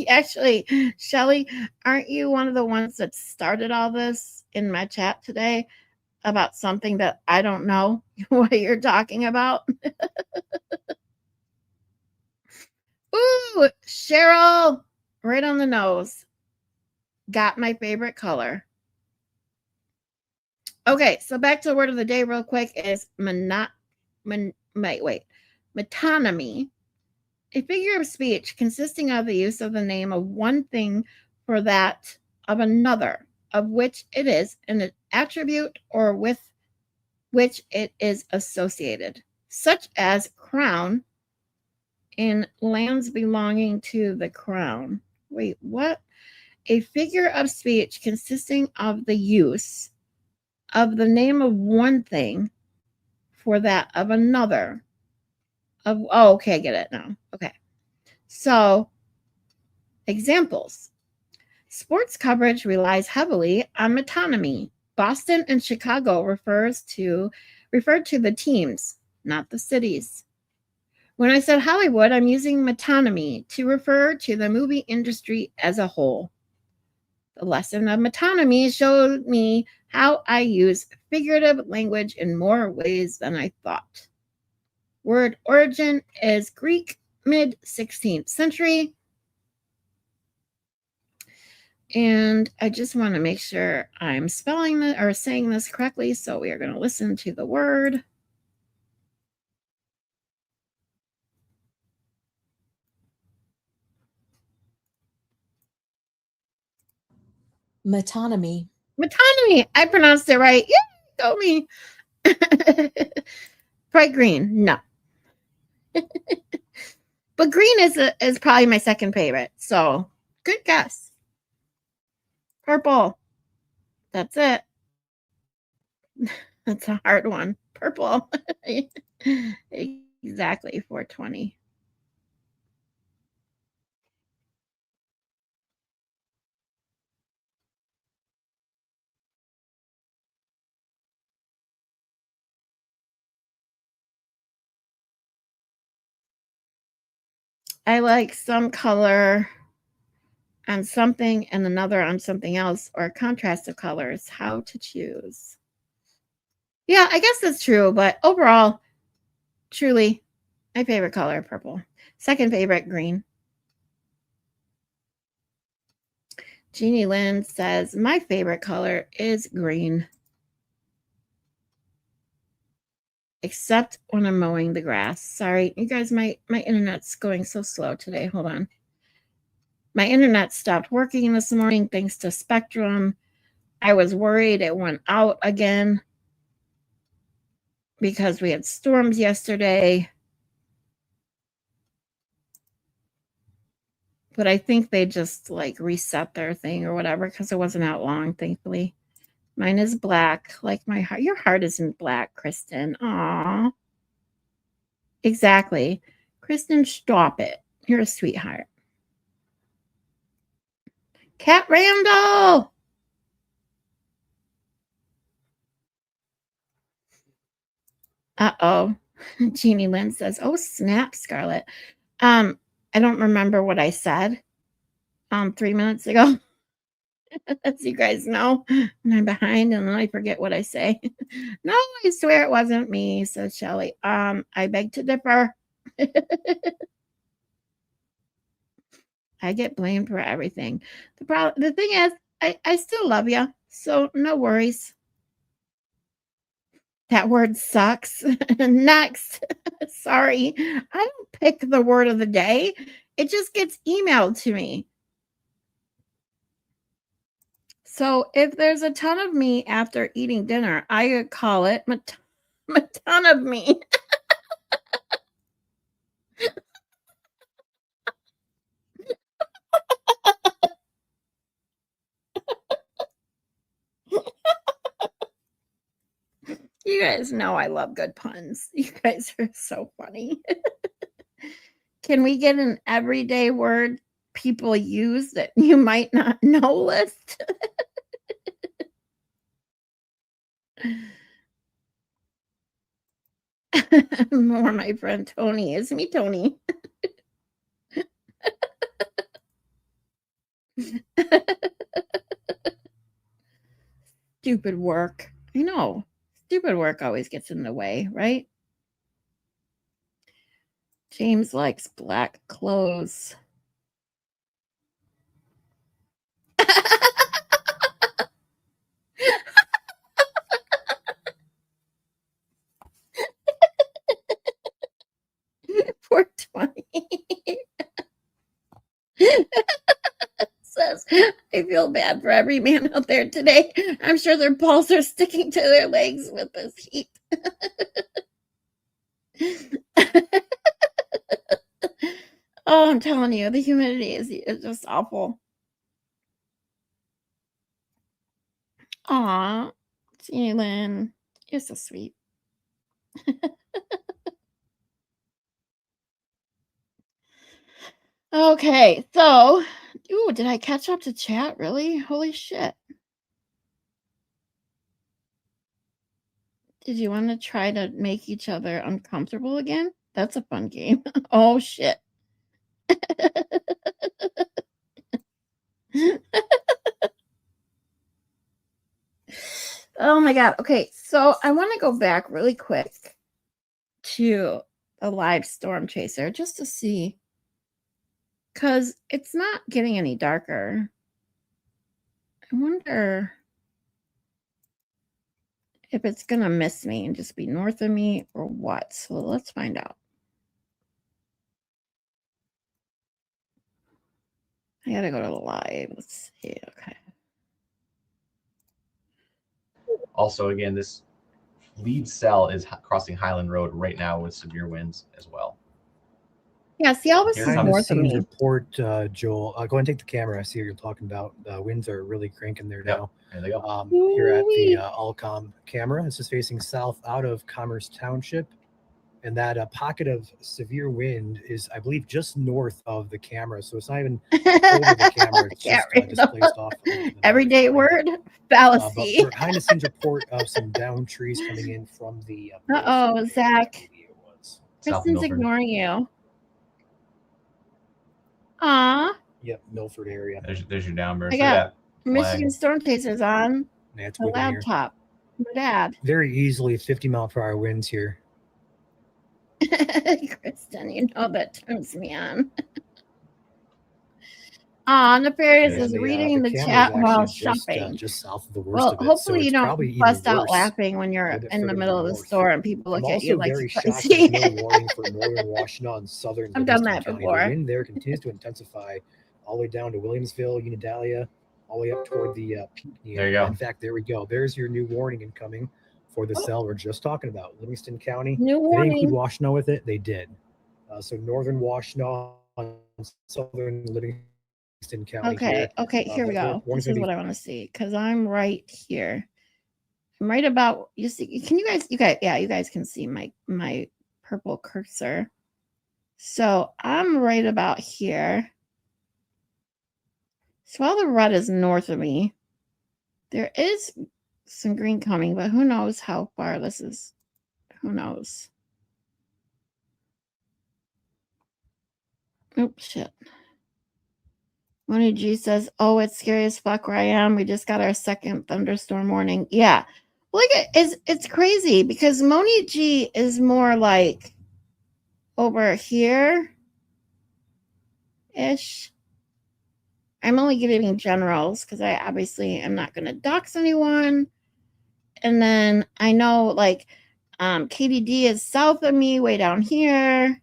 Actually, Shelly, aren't you one of the ones that started all this in my chat today? about something that I don't know what you're talking about. Ooh, Cheryl, right on the nose. Got my favorite color. Okay, so back to the word of the day real quick is metonymy, a figure of speech consisting of the use of the name of one thing for that of another, of which it is an attribute or with which it is associated, such as crown in lands belonging to the crown. Wait, what? A figure of speech consisting of the use of the name of one thing for that of another. Okay, I get it now. Okay. So, examples. Sports coverage relies heavily on metonymy. Boston and Chicago referred to the teams, not the cities. When I said Hollywood, I'm using metonymy to refer to the movie industry as a whole. The lesson of metonymy showed me how I use figurative language in more ways than I thought. Word origin is Greek, mid-16th century. And I just want to make sure I'm spelling it or saying this correctly. So we are going to listen to the word. Metonymy. Metonymy. I pronounced it right. Yeah, go me. Bright green. No. But green is probably my second favorite. So good guess. Purple. That's it. That's a hard one. Purple. Exactly. 420. I like some color on something and another on something else, or a contrast of colors. How to choose. Yeah, I guess that's true, but overall, truly, my favorite color, purple. Second favorite, green. Jeannie Lynn says, my favorite color is green. Except when I'm mowing the grass. Sorry, you guys, my internet's going so slow today. Hold on. My internet stopped working this morning thanks to Spectrum. I was worried it went out again because we had storms yesterday. But I think they just like reset their thing or whatever because it wasn't out long, thankfully. Mine is black, like my heart. Your heart isn't black, Kristen. Aw. Exactly. Kristen, stop it. You're a sweetheart. Cat Randall. Uh-oh. Jeannie Lynn says, oh, snap, Scarlett. I don't remember what I said 3 minutes ago. As you guys know, and I'm behind and then I forget what I say. No, I swear it wasn't me, says Shelly. I beg to differ. I get blamed for everything. The thing is, I still love you, so no worries. That word sucks. Next. Sorry. I don't pick the word of the day. It just gets emailed to me. So if there's a ton of me after eating dinner, I call it a ton of me. You guys know I love good puns. You guys are so funny. Can we get an everyday word people use that you might not know list? More my friend Tony is me, Tony. Stupid work. I know. Stupid work always gets in the way, right? James likes black clothes. For 20. Says, I feel bad for every man out there today. I'm sure their balls are sticking to their legs with this heat. Oh, I'm telling you, the humidity is just awful. Aw, Jalen, you're so sweet. Okay, so, ooh, did I catch up to chat? Really? Holy shit. Did you want to try to make each other uncomfortable again? That's a fun game. Oh, shit. Oh my God. Okay, so I want to go back really quick to the live storm chaser just to see, because it's not getting any darker. I wonder if it's going to miss me and just be north of me or what. So let's find out. I got to go to the live. Let's see. Okay. Also, again, this lead cell is crossing Highland Road right now with severe winds as well. Yeah, see, all this is Behind the north of me. Report, Joel. Go ahead and take the camera. I see what you're talking about. Winds are really cranking there now. There they go. Here at the Allcom camera. This is facing south out of Commerce Township. And that pocket of severe wind is, I believe, just north of the camera. So it's not even over the camera. It's just displaced off. Everyday word fallacy. But behind the scenes report of some down trees coming in from the. Uh-oh, Zach. Kristen's ignoring you. Aw. Yep, Milford area. There's your downburst. I got Michigan storm chasers on the laptop. My dad. Very easily 50-mile-per-hour winds here. Kristen, you know that turns me on. Nefarious is reading the chat while shopping. Just south of the worst of it. Hopefully so you don't bust out laughing when you're in the middle of the store and people look at you like crazy. No warning for northern Washtenaw and southern. I've done that before. The wind there continues to intensify all the way down to Williamsville, Unidalia, all the way up toward the peak. There you go. In fact, there we go. There's your new warning incoming for the cell we're just talking about. Livingston County. New warning. They include Washtenaw with it. They did. So northern Washtenaw, southern Livingston County. Okay, here we go. This is what I want to see because I'm right here. I'm right about, you see, can you guys, you guys can see my purple cursor. So I'm right about here. So while the red is north of me, there is some green coming, but who knows how far this is. Who knows? Oops, shit. Moni G says, oh, it's scary as fuck where I am. We just got our second thunderstorm warning. Yeah. Well, it's crazy because Moni G is more like over here-ish. I'm only giving generals because I obviously am not going to dox anyone. And then I know like KDD is south of me, way down here.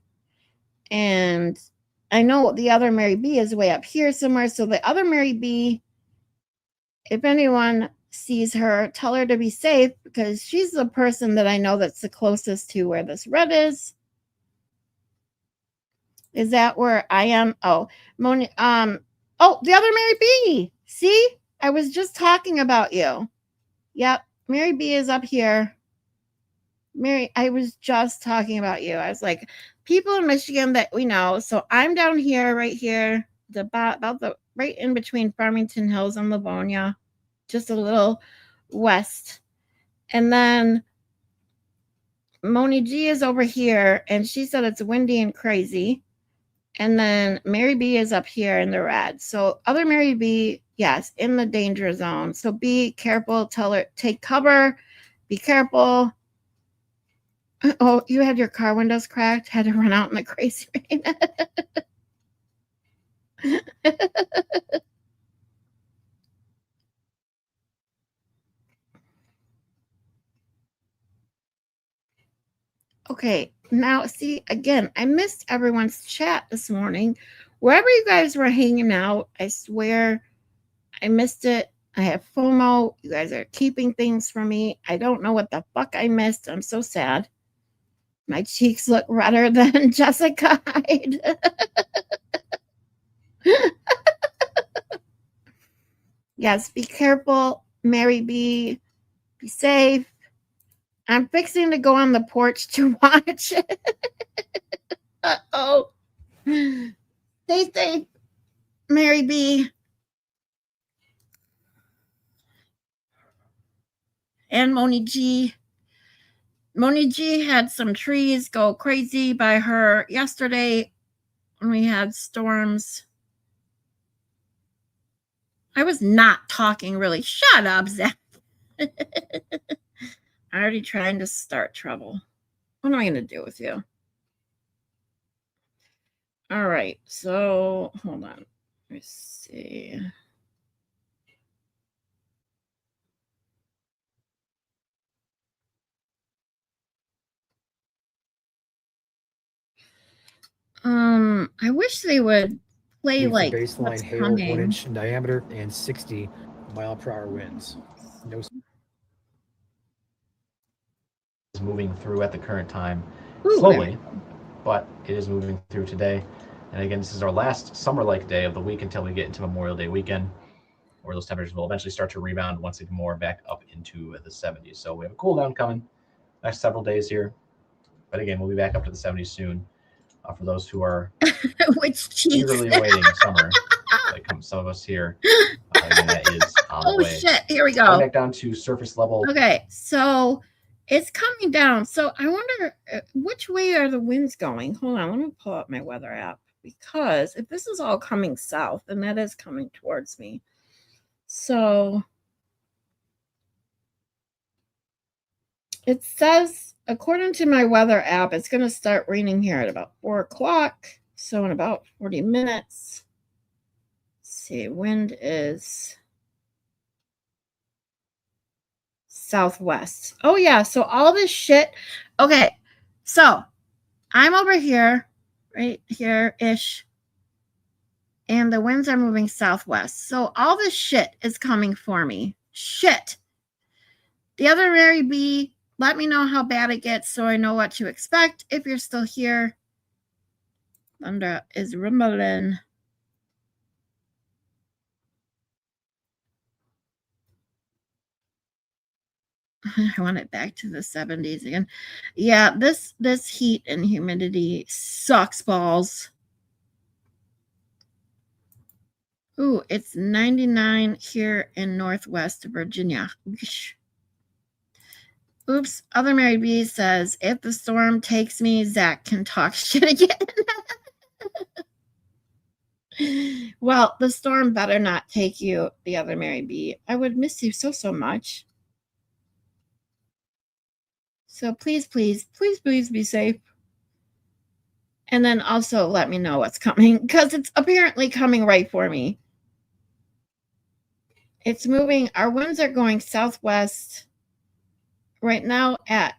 And I know the other Mary B is way up here somewhere. So the other Mary B, if anyone sees her, tell her to be safe because she's the person that I know that's the closest to where this red is. Is that where I am? Oh, Moni, oh, the other Mary B. See? I was just talking about you. Yep. Mary B is up here. Mary, I was just talking about you. I was like, people in Michigan that we know. So I'm down here, right here, about the right in between Farmington Hills and Livonia, just a little west. And then Moni G is over here, and she said it's windy and crazy. And then Mary B is up here in the red. So other Mary B, yes, in the danger zone. So be careful. Tell her, take cover Be careful. Oh, you had your car windows cracked? Had to run out in the crazy rain. Okay, now see, again, I missed everyone's chat this morning. Wherever you guys were hanging out, I swear I missed it. I have FOMO. You guys are keeping things from me. I don't know what the fuck I missed. I'm so sad. My cheeks look redder than Jessica Hyde. Yes, be careful, Mary B. Be safe. I'm fixing to go on the porch to watch. Uh-oh. Stay safe, Mary B. And Moni G. Moni G had some trees go crazy by her yesterday when we had storms. I was not talking really. Shut up, Zach. Already trying to start trouble. What am I going to do with you? All right. So, hold on. Let me see. I wish they would play like baseline hail, coming. 1 inch in diameter, and 60 mile/hour winds. No. Is moving through at the current time. Ooh, Slowly, but it is moving through today. And again, this is our last summer-like day of the week until we get into Memorial Day weekend, where those temperatures will eventually start to rebound once again more back up into the 70s. So we have a cool down coming next several days here. But again, we'll be back up to the 70s soon. For those who are eagerly awaiting summer, like some of us here, again, that is on the way. Oh shit! Here we go. Going back down to surface level. Okay, so it's coming down. So I wonder which way are the winds going? Hold on, let me pull up my weather app, because if this is all coming south, then that is coming towards me. So it says, according to my weather app, it's going to start raining here at about 4 o'clock. So in about 40 minutes. Let's see, wind is southwest. Oh, yeah. So all this shit. Okay. So I'm over here, right here-ish. And the winds are moving southwest. So all this shit is coming for me. Shit. The other Mary B, let me know how bad it gets so I know what to expect. If you're still here, thunder is rumbling. I want it back to the 70s again. Yeah, this heat and humidity sucks balls. Ooh, it's 99 here in Northwest Virginia. Oops, other Mary B says, if the storm takes me, Zach can talk shit again. Well, the storm better not take you, the other Mary B. I would miss you so, so much. So please, please, please, please be safe. And then also let me know what's coming, because it's apparently coming right for me. It's moving. Our winds are going southwest right now at,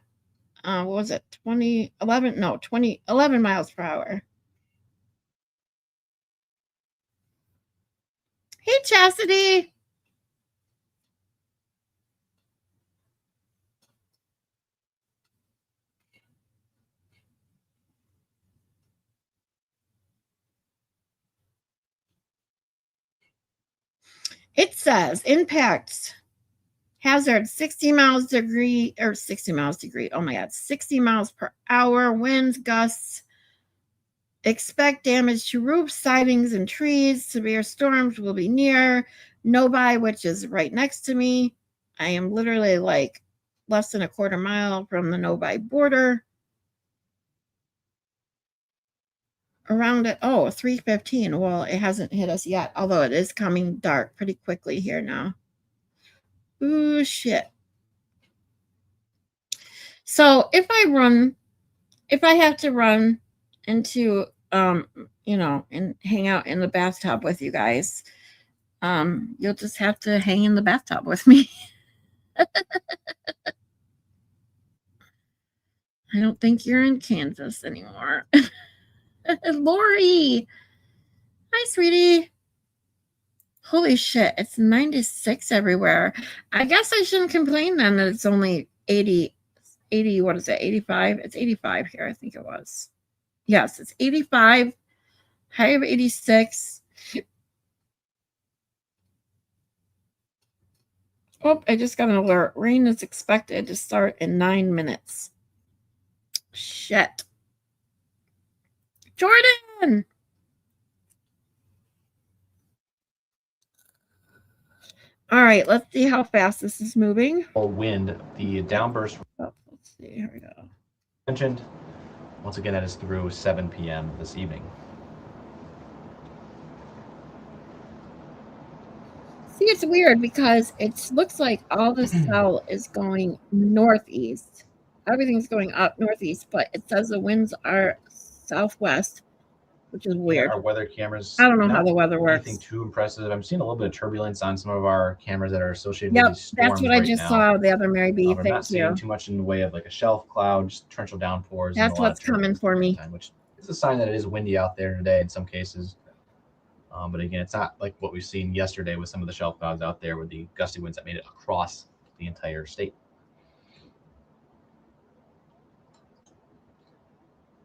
what was it, 11 miles per hour. Hey, Chastity. It says impacts hazard 60 miles degree. Oh my God, 60 miles per hour, winds, gusts. Expect damage to roofs, sidings, and trees. Severe storms will be near Novi, which is right next to me. I am literally like less than a quarter mile from the Novi border. Around it, 3:15. Well, it hasn't hit us yet, although it is coming dark pretty quickly here now. Ooh, shit. So if I have to run into, and hang out in the bathtub with you guys, you'll just have to hang in the bathtub with me. I don't think you're in Kansas anymore. Lori. Hi, sweetie. Holy shit, it's 96 everywhere. I guess I shouldn't complain then that it's only 80, what is it, 85? It's 85 here, I think it was. Yes, it's 85, high of 86. Oh, I just got an alert. Rain is expected to start in 9 minutes. Shit. Jordan! All right, let's see how fast this is moving. Wind, the downburst. Oh, let's see. Here we go. Mentioned. Once again, that is through 7 p.m. this evening. See, it's weird because it looks like all the cell is going northeast. Everything's going up northeast, but it says the winds are southwest, which is weird. Our weather cameras. I don't know how the weather works. Anything too impressive. I'm seeing a little bit of turbulence on some of our cameras that are associated Yep, with these storms. that's what I just saw the other Mary B. I'm not Thank seeing you. too much in the way of like a shelf cloud, just torrential downpours. That's what's coming for me. Which is a sign that it is windy out there today in some cases. But again, it's not like what we've seen yesterday with some of the shelf clouds out there with the gusty winds that made it across the entire state.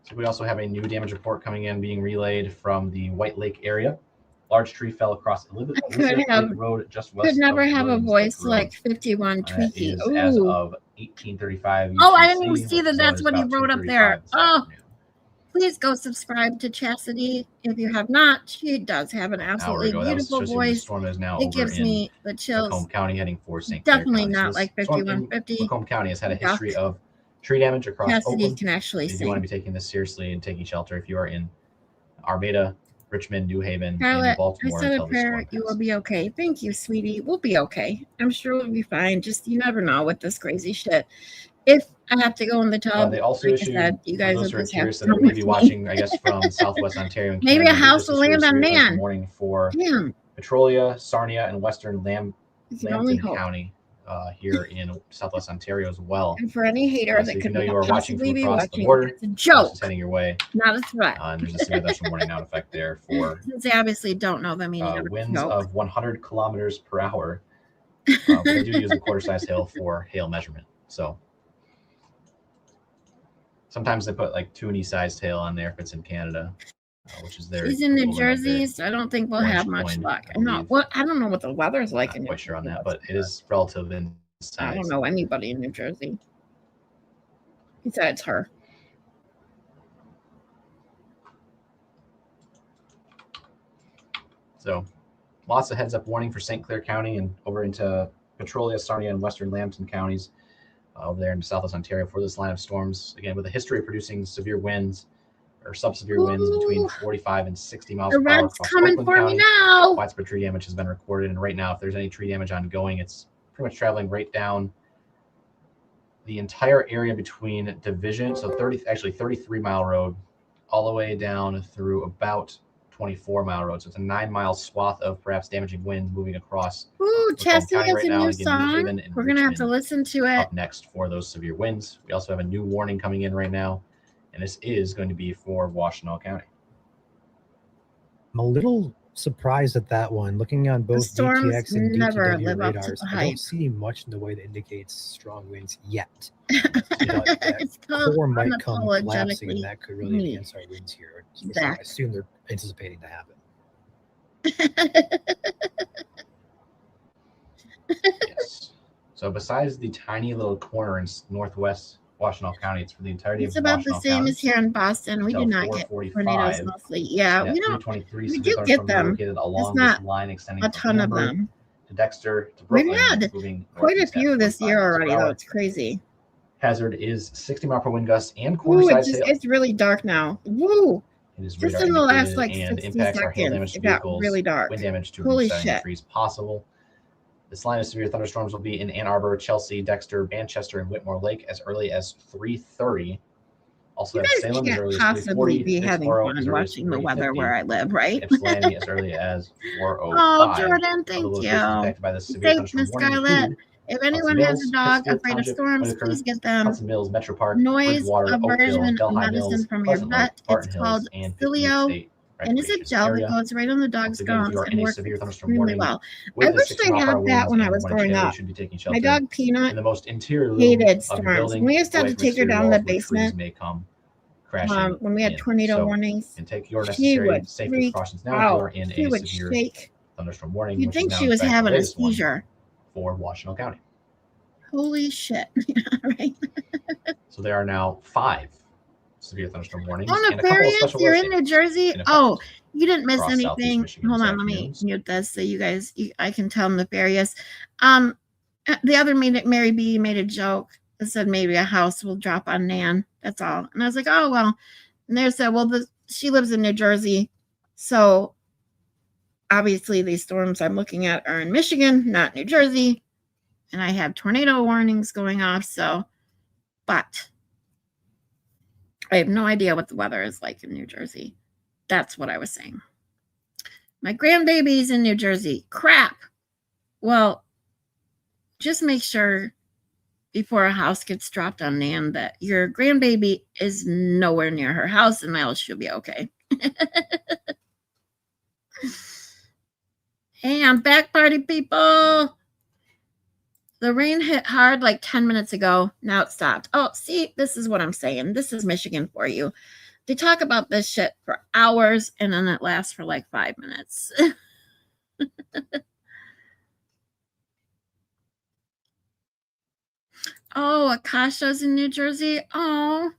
So we also have a new damage report coming in being relayed from the White Lake area. Large tree fell across Elizabeth Lake Road just west could never of have a Williams voice Lake like 51 Tweaky. Is as of 1835. Oh, I UTC, didn't even see that. That's what he wrote up there. this Oh, afternoon. please go subscribe to Chastity if you have not. She does have an absolutely Hour ago, beautiful the voice. storm is now It over gives in me the chills. Macomb County heading for St. Clair Definitely County. not So like this storm in 5150. Macomb County has had a Yuck. history of tree damage across Chastity Oakland. can actually If you want to sing. be taking this seriously and taking shelter, if you are in Armada, Richmond, New Haven, Scarlett, and Baltimore I said a until the prayer. storm You will passes. be okay. Thank you, sweetie. We'll be okay. I'm sure we'll be fine. Just you never know with this crazy shit. If I have to go in the tub, They also like I issued, said, you for guys will those who are just have curious to that are come maybe with me. watching, I guess, from Southwest Ontario and Maybe Canada, a house just will land on issued a man. warning for Damn, Petrolia, Sarnia, and Western we can only Lambton hope. County here in Southwest Ontario as well. And for any hater So that if could you know you are watching possibly from be across the watching, border, it's a this joke, is heading your way. not a threat. And there's a severe thunderstorm warning now in effect there for Since they obviously don't know the meaning of a winds joke. of 100 kilometers per hour. But they do use a quarter-size hail for hail measurement. So sometimes they put like toonie-sized hail on there if it's in Canada, which is their. He's in New equivalent of their- Jersey, so I don't think we'll orange have much coin, luck. I No, believe. well, I don't know what the weather's like in Not New quite sure on Jersey, that, that's but it for is relative in size. I don't know anybody in New Jersey besides her. So lots of heads-up warning for St. Clair County and over into Petrolia, Sarnia, and Western Lambton counties over there in Southwest Ontario for this line of storms. Again, with a history of producing severe winds or sub-severe winds between Ooh. 45 and 60 miles The per hour red's across coming Oakland for County. me now. Widespread tree damage has been recorded, and right now, if there's any tree damage ongoing, it's pretty much traveling right down the entire area between Division, so 33 Mile Road, all the way down through about 24 Mile Road. So it's a 9-mile swath of perhaps damaging wind moving across Ooh, Macomb Chastity County has right a now, new and again, New song. Haven and We're going to have to Richmond listen to it. up next for those severe winds. We also have a new warning coming in right now, and this is going to be for Washtenaw County. I'm a little surprised at that one. Looking on both storms VTX and never DTW live up to radars, the I hype. don't see much in the way that indicates strong winds yet. It's called Core might come collapsing, unapologetically and that could really me. enhance our winds here. I Zach. assume they're anticipating to happen. Yes. So besides the tiny little corner in northwest Washtenaw County, it's for the entirety It's of about the Washtenaw same County. as here in Boston. We do Until not get 4:45. tornadoes mostly. Yeah, And at we don't 323, we severe do get thunderstorms are them. located along not this line extending a from ton of Hamburg them. to Dexter to We've Brooklyn, had moving quite a northeast at few this 45 year miles per already, hour. though. It's crazy. Hazard is 60 mile per wind gusts and Ooh, quarter-size hail. it's really dark now. Woo! It is Just radar in the last indicated, like and 60 impacts are hail seconds, damage to it got vehicles, really dark. wind damage to Holy roof setting shit. trees possible. This line of severe thunderstorms will be in Ann Arbor, Chelsea, Dexter, Manchester, and Whitmore Lake as early as 3:30. Also, You have guys Salem as can't early as possibly 3:40, be having Viceboro fun as early as watching the weather 3:50, where I live, right? Ypsilanti as early as 4:05. Oh, Jordan, Other thank locations you. impacted by the severe Thank thunderstorm Miss warning Scarlett. include If Hudson anyone has Mills, a dog Pittsfield afraid of Township, storms, Whitaker, please get them Hudson Mills, Metro Park, noise Bridgewater, Oakville, aversion Delhi medicine Mills, from your Pleasant Lake, vet. It's Barton Hills, called and Pinckney Cilio, State and it's a Recreation gel that Area. goes right on the dog's Once again, if gums you are and in a works severe thunderstorm extremely warning well. with I the wish 60 I mile per hour had that winds when I and was 1 inch growing daily, you up. should be taking My shelter dog Peanut in the most interior room hated of your storms. building, We used to have away to from take her exterior down walls the where trees basement may come crashing when we had in. tornado So, warnings. and take your She necessary would safety freak precautions now if you are out. in She a would severe shake. thunderstorm warning, You'd which is think now she in was fact the having a latest one seizure. for Washtenaw County. Holy shit. Right? So there are now 5 severe thunderstorm warnings Oh, and a couple of Nefarious, special you're weather in New statements Jersey. in effect. Oh, you didn't miss across Southeast anything. Michigan Hold this on, let me afternoon. mute this so you guys, I can tell Nefarious. The other Mary B made a joke that said maybe a house will drop on Nan. That's all. And I was like, oh, well. And they said, well, she lives in New Jersey. So obviously these storms I'm looking at are in Michigan, not New Jersey. And I have tornado warnings going off. So, but I have no idea what the weather is like in New Jersey. That's what I was saying. My grandbaby's in New Jersey. Crap. Well, just make sure before a house gets dropped on Nan that your grandbaby is nowhere near her house, and else she'll be okay. Hey, I'm back, party people. The rain hit hard like 10 minutes ago. Now it stopped. Oh, see, this is what I'm saying. This is Michigan for you. They talk about this shit for hours, and then it lasts for like 5 minutes. Oh, Akasha's in New Jersey. Oh,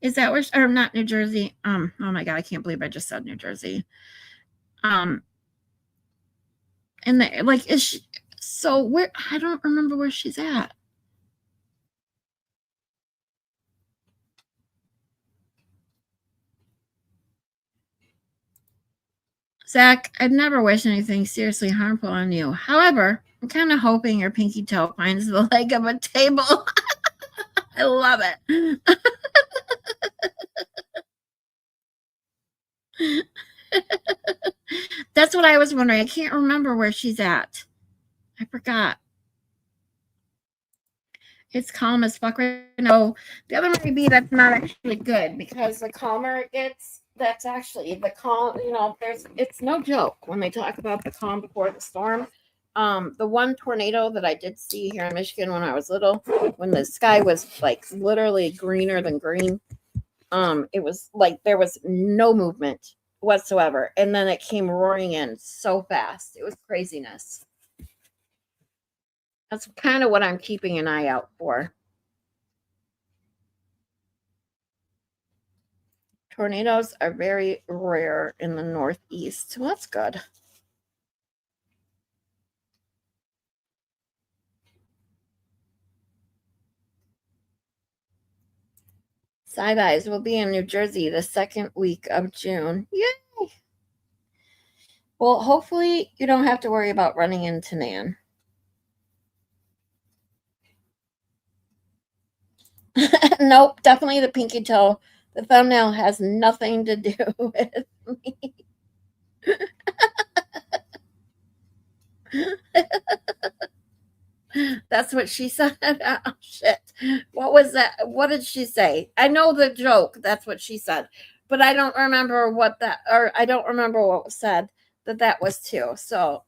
is that where? Or not New Jersey? Oh my god, I can't believe I just said New Jersey. And like, is she? So where? I don't remember where she's at. Zach, I'd never wish anything seriously harmful on you. However, I'm kind of hoping your pinky toe finds the leg of a table. I love it. That's what I was wondering. I can't remember where she's at. I forgot. It's calm as fuck right now. The other might be that's not actually good because the calmer it gets, that's actually the calm, it's no joke when they talk about the calm before the storm. The one tornado that I did see here in Michigan when I was little, when the sky was like literally greener than green, it was like there was no movement whatsoever. And then it came roaring in so fast. It was craziness. That's kind of what I'm keeping an eye out for. Tornadoes are very rare in the Northeast. So that's good. Side-eyes will be in New Jersey the second week of June. Yay! Well, hopefully you don't have to worry about running into Nan. Nope, definitely the pinky toe. The thumbnail has nothing to do with me. That's what she said. Oh, shit. What was that? What did she say? I know the joke. That's what she said. But I don't remember I don't remember what was said that was too. So,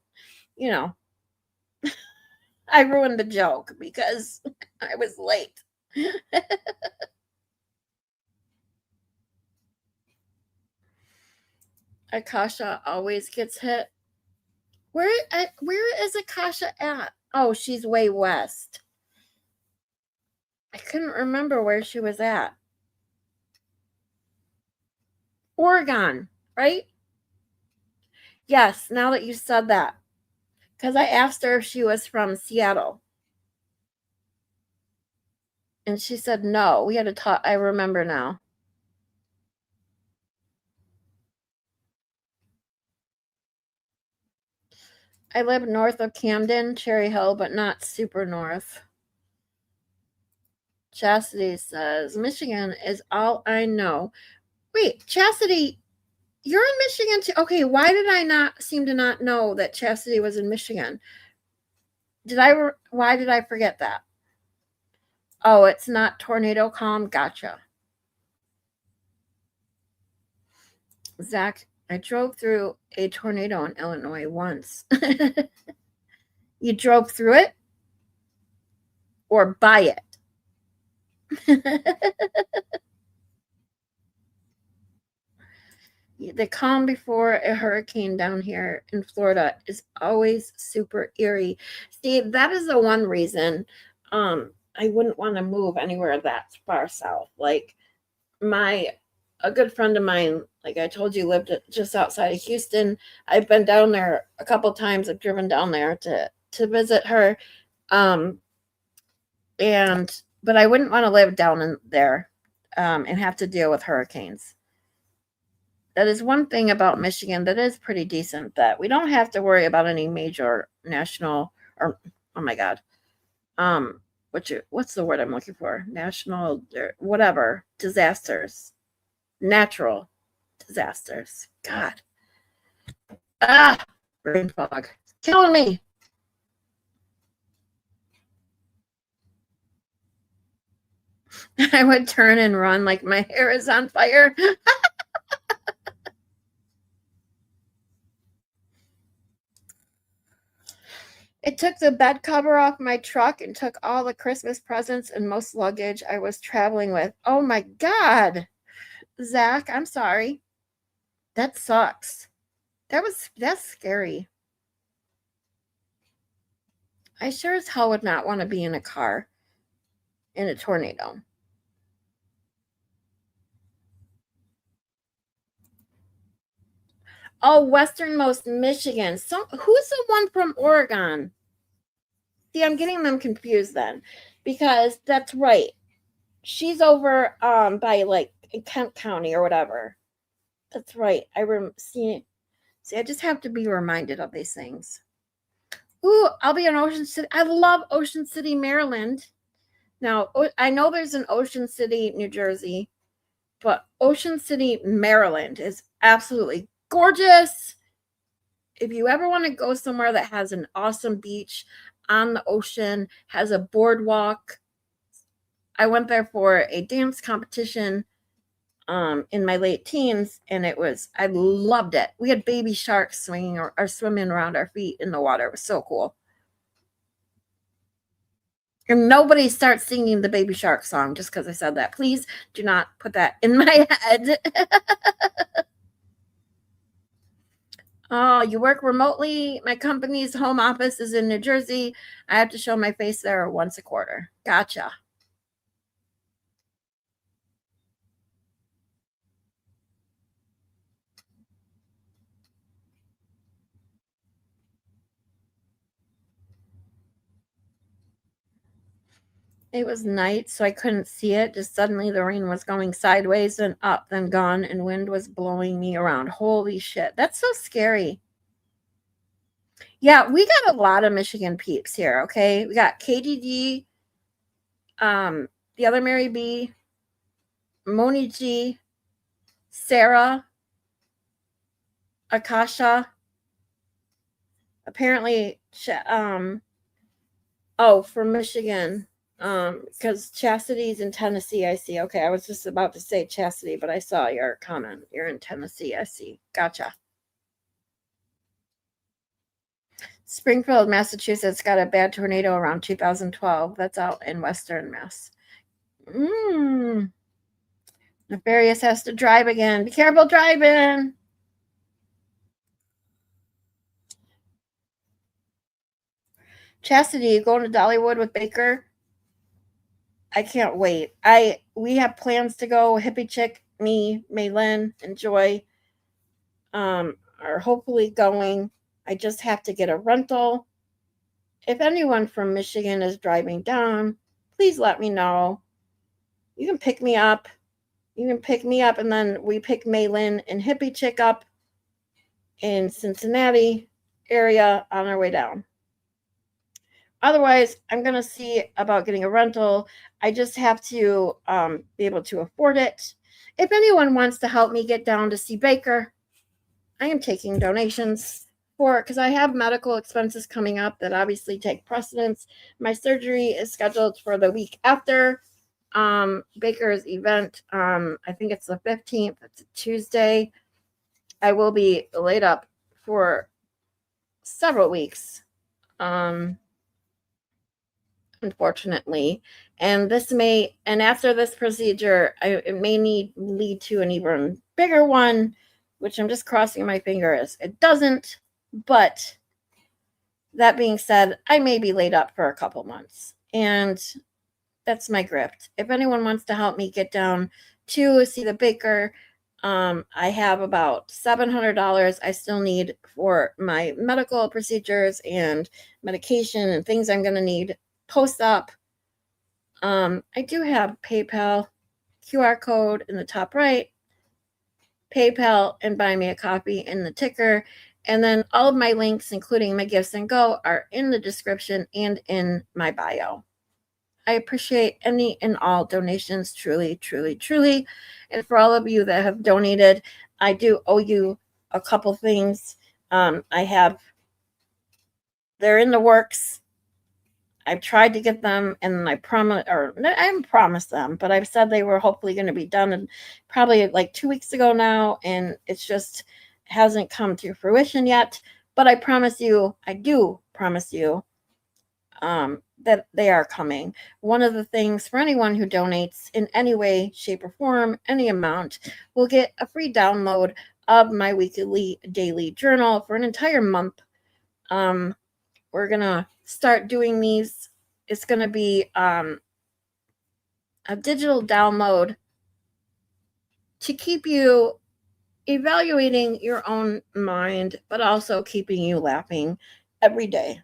I ruined the joke because I was late. Akasha always gets hit. Where is Akasha at? Oh, she's way west. I couldn't remember where she was at. Oregon, right? Yes, now that you said that. Because I asked her if she was from Seattle. And she said no. We had to talk. I remember now. I live north of Camden, Cherry Hill, but not super north. Chastity says, Michigan is all I know. Wait, Chastity, you're in Michigan too? Okay, why did I not seem to not know that Chastity was in Michigan? Why did I forget that? Oh, it's not tornado calm? Gotcha. Zach, I drove through a tornado in Illinois once. You drove through it? Or by it? The calm before a hurricane down here in Florida is always super eerie. See, that is the one reason I wouldn't want to move anywhere that far south. Like a good friend of mine, like I told you, lived just outside of Houston. I've been down there a couple times. I've driven down there to visit her. But I wouldn't want to live down in there and have to deal with hurricanes. That is one thing about Michigan that is pretty decent, that we don't have to worry about any major national or, oh my God, what's the word I'm looking for? National, whatever, disasters, natural disasters. God. Brain fog. It's killing me. I would turn and run like my hair is on fire. It took the bed cover off my truck and took all the Christmas presents and most luggage I was traveling with. Oh my God. Zach, I'm sorry. That sucks. That's scary. I sure as hell would not want to be in a car in a tornado. Oh, westernmost Michigan. So who's the one from Oregon? See, I'm getting them confused then, because that's right. She's over by like in Kent County or whatever. That's right. See, I just have to be reminded of these things. Ooh, I'll be in Ocean City. I love Ocean City, Maryland. Now, I know there's an Ocean City, New Jersey, but Ocean City, Maryland is absolutely gorgeous. If you ever want to go somewhere that has an awesome beach on the ocean, has a boardwalk. I went there for a dance competition in my late teens, and I loved it. We had baby sharks swinging or swimming around our feet in the water. It was so cool. And nobody starts singing the Baby Shark song just because I said that. Please do not put that in my head. Oh, you work remotely? My company's home office is in New Jersey. I have to show my face there once a quarter. Gotcha. It was night, so I couldn't see it. Just suddenly the rain was going sideways and up, then gone, and wind was blowing me around. Holy shit. That's so scary. Yeah, we got a lot of Michigan peeps here, okay? We got KDD, the other Mary B, Moni G, Sarah, Akasha. Apparently, from Michigan. Because Chastity's in Tennessee, I see. Okay, I was just about to say Chastity, but I saw your comment. You're in Tennessee, I see. Gotcha. Springfield, Massachusetts got a bad tornado around 2012. That's out in Western Mass. Nefarious has to drive again. Be careful driving. Chastity, you going to Dollywood with Baker? I can't wait. We have plans to go. Hippie Chick, me, Maylin, and Joy are hopefully going. I just have to get a rental. If anyone from Michigan is driving down, please let me know. You can pick me up. And then we pick Maylin and Hippie Chick up in Cincinnati, area on our way down. Otherwise, I'm going to see about getting a rental. I just have to be able to afford it. If anyone wants to help me get down to see Baker, I am taking donations for it because I have medical expenses coming up that obviously take precedence. My surgery is scheduled for the week after Baker's event. I think it's the 15th. It's a Tuesday. I will be laid up for several weeks. Unfortunately, and after this procedure, it may lead to an even bigger one, which I'm just crossing my fingers it doesn't. But that being said, I may be laid up for a couple months, and that's my grift. If anyone wants to help me get down to see the Baker, I have about $700 I still need for my medical procedures and medication and things I'm going to need post-op. I do have PayPal QR code in the top right, PayPal and Buy Me a Coffee in the ticker, and then all of my links, including my Gifts and Go, are in the description and in my bio. I appreciate any and all donations, truly, truly, truly. And for all of you that have donated, I do owe you a couple things. They're in the works. I've tried to get them, and I haven't promised them, but I've said they were hopefully going to be done and probably like 2 weeks ago now, and it's just hasn't come to fruition yet. But I do promise you, that they are coming. One of the things for anyone who donates in any way, shape, or form, any amount, will get a free download of my weekly daily journal for an entire month. We're gonna start doing these. It's gonna be a digital download to keep you evaluating your own mind, but also keeping you laughing every day.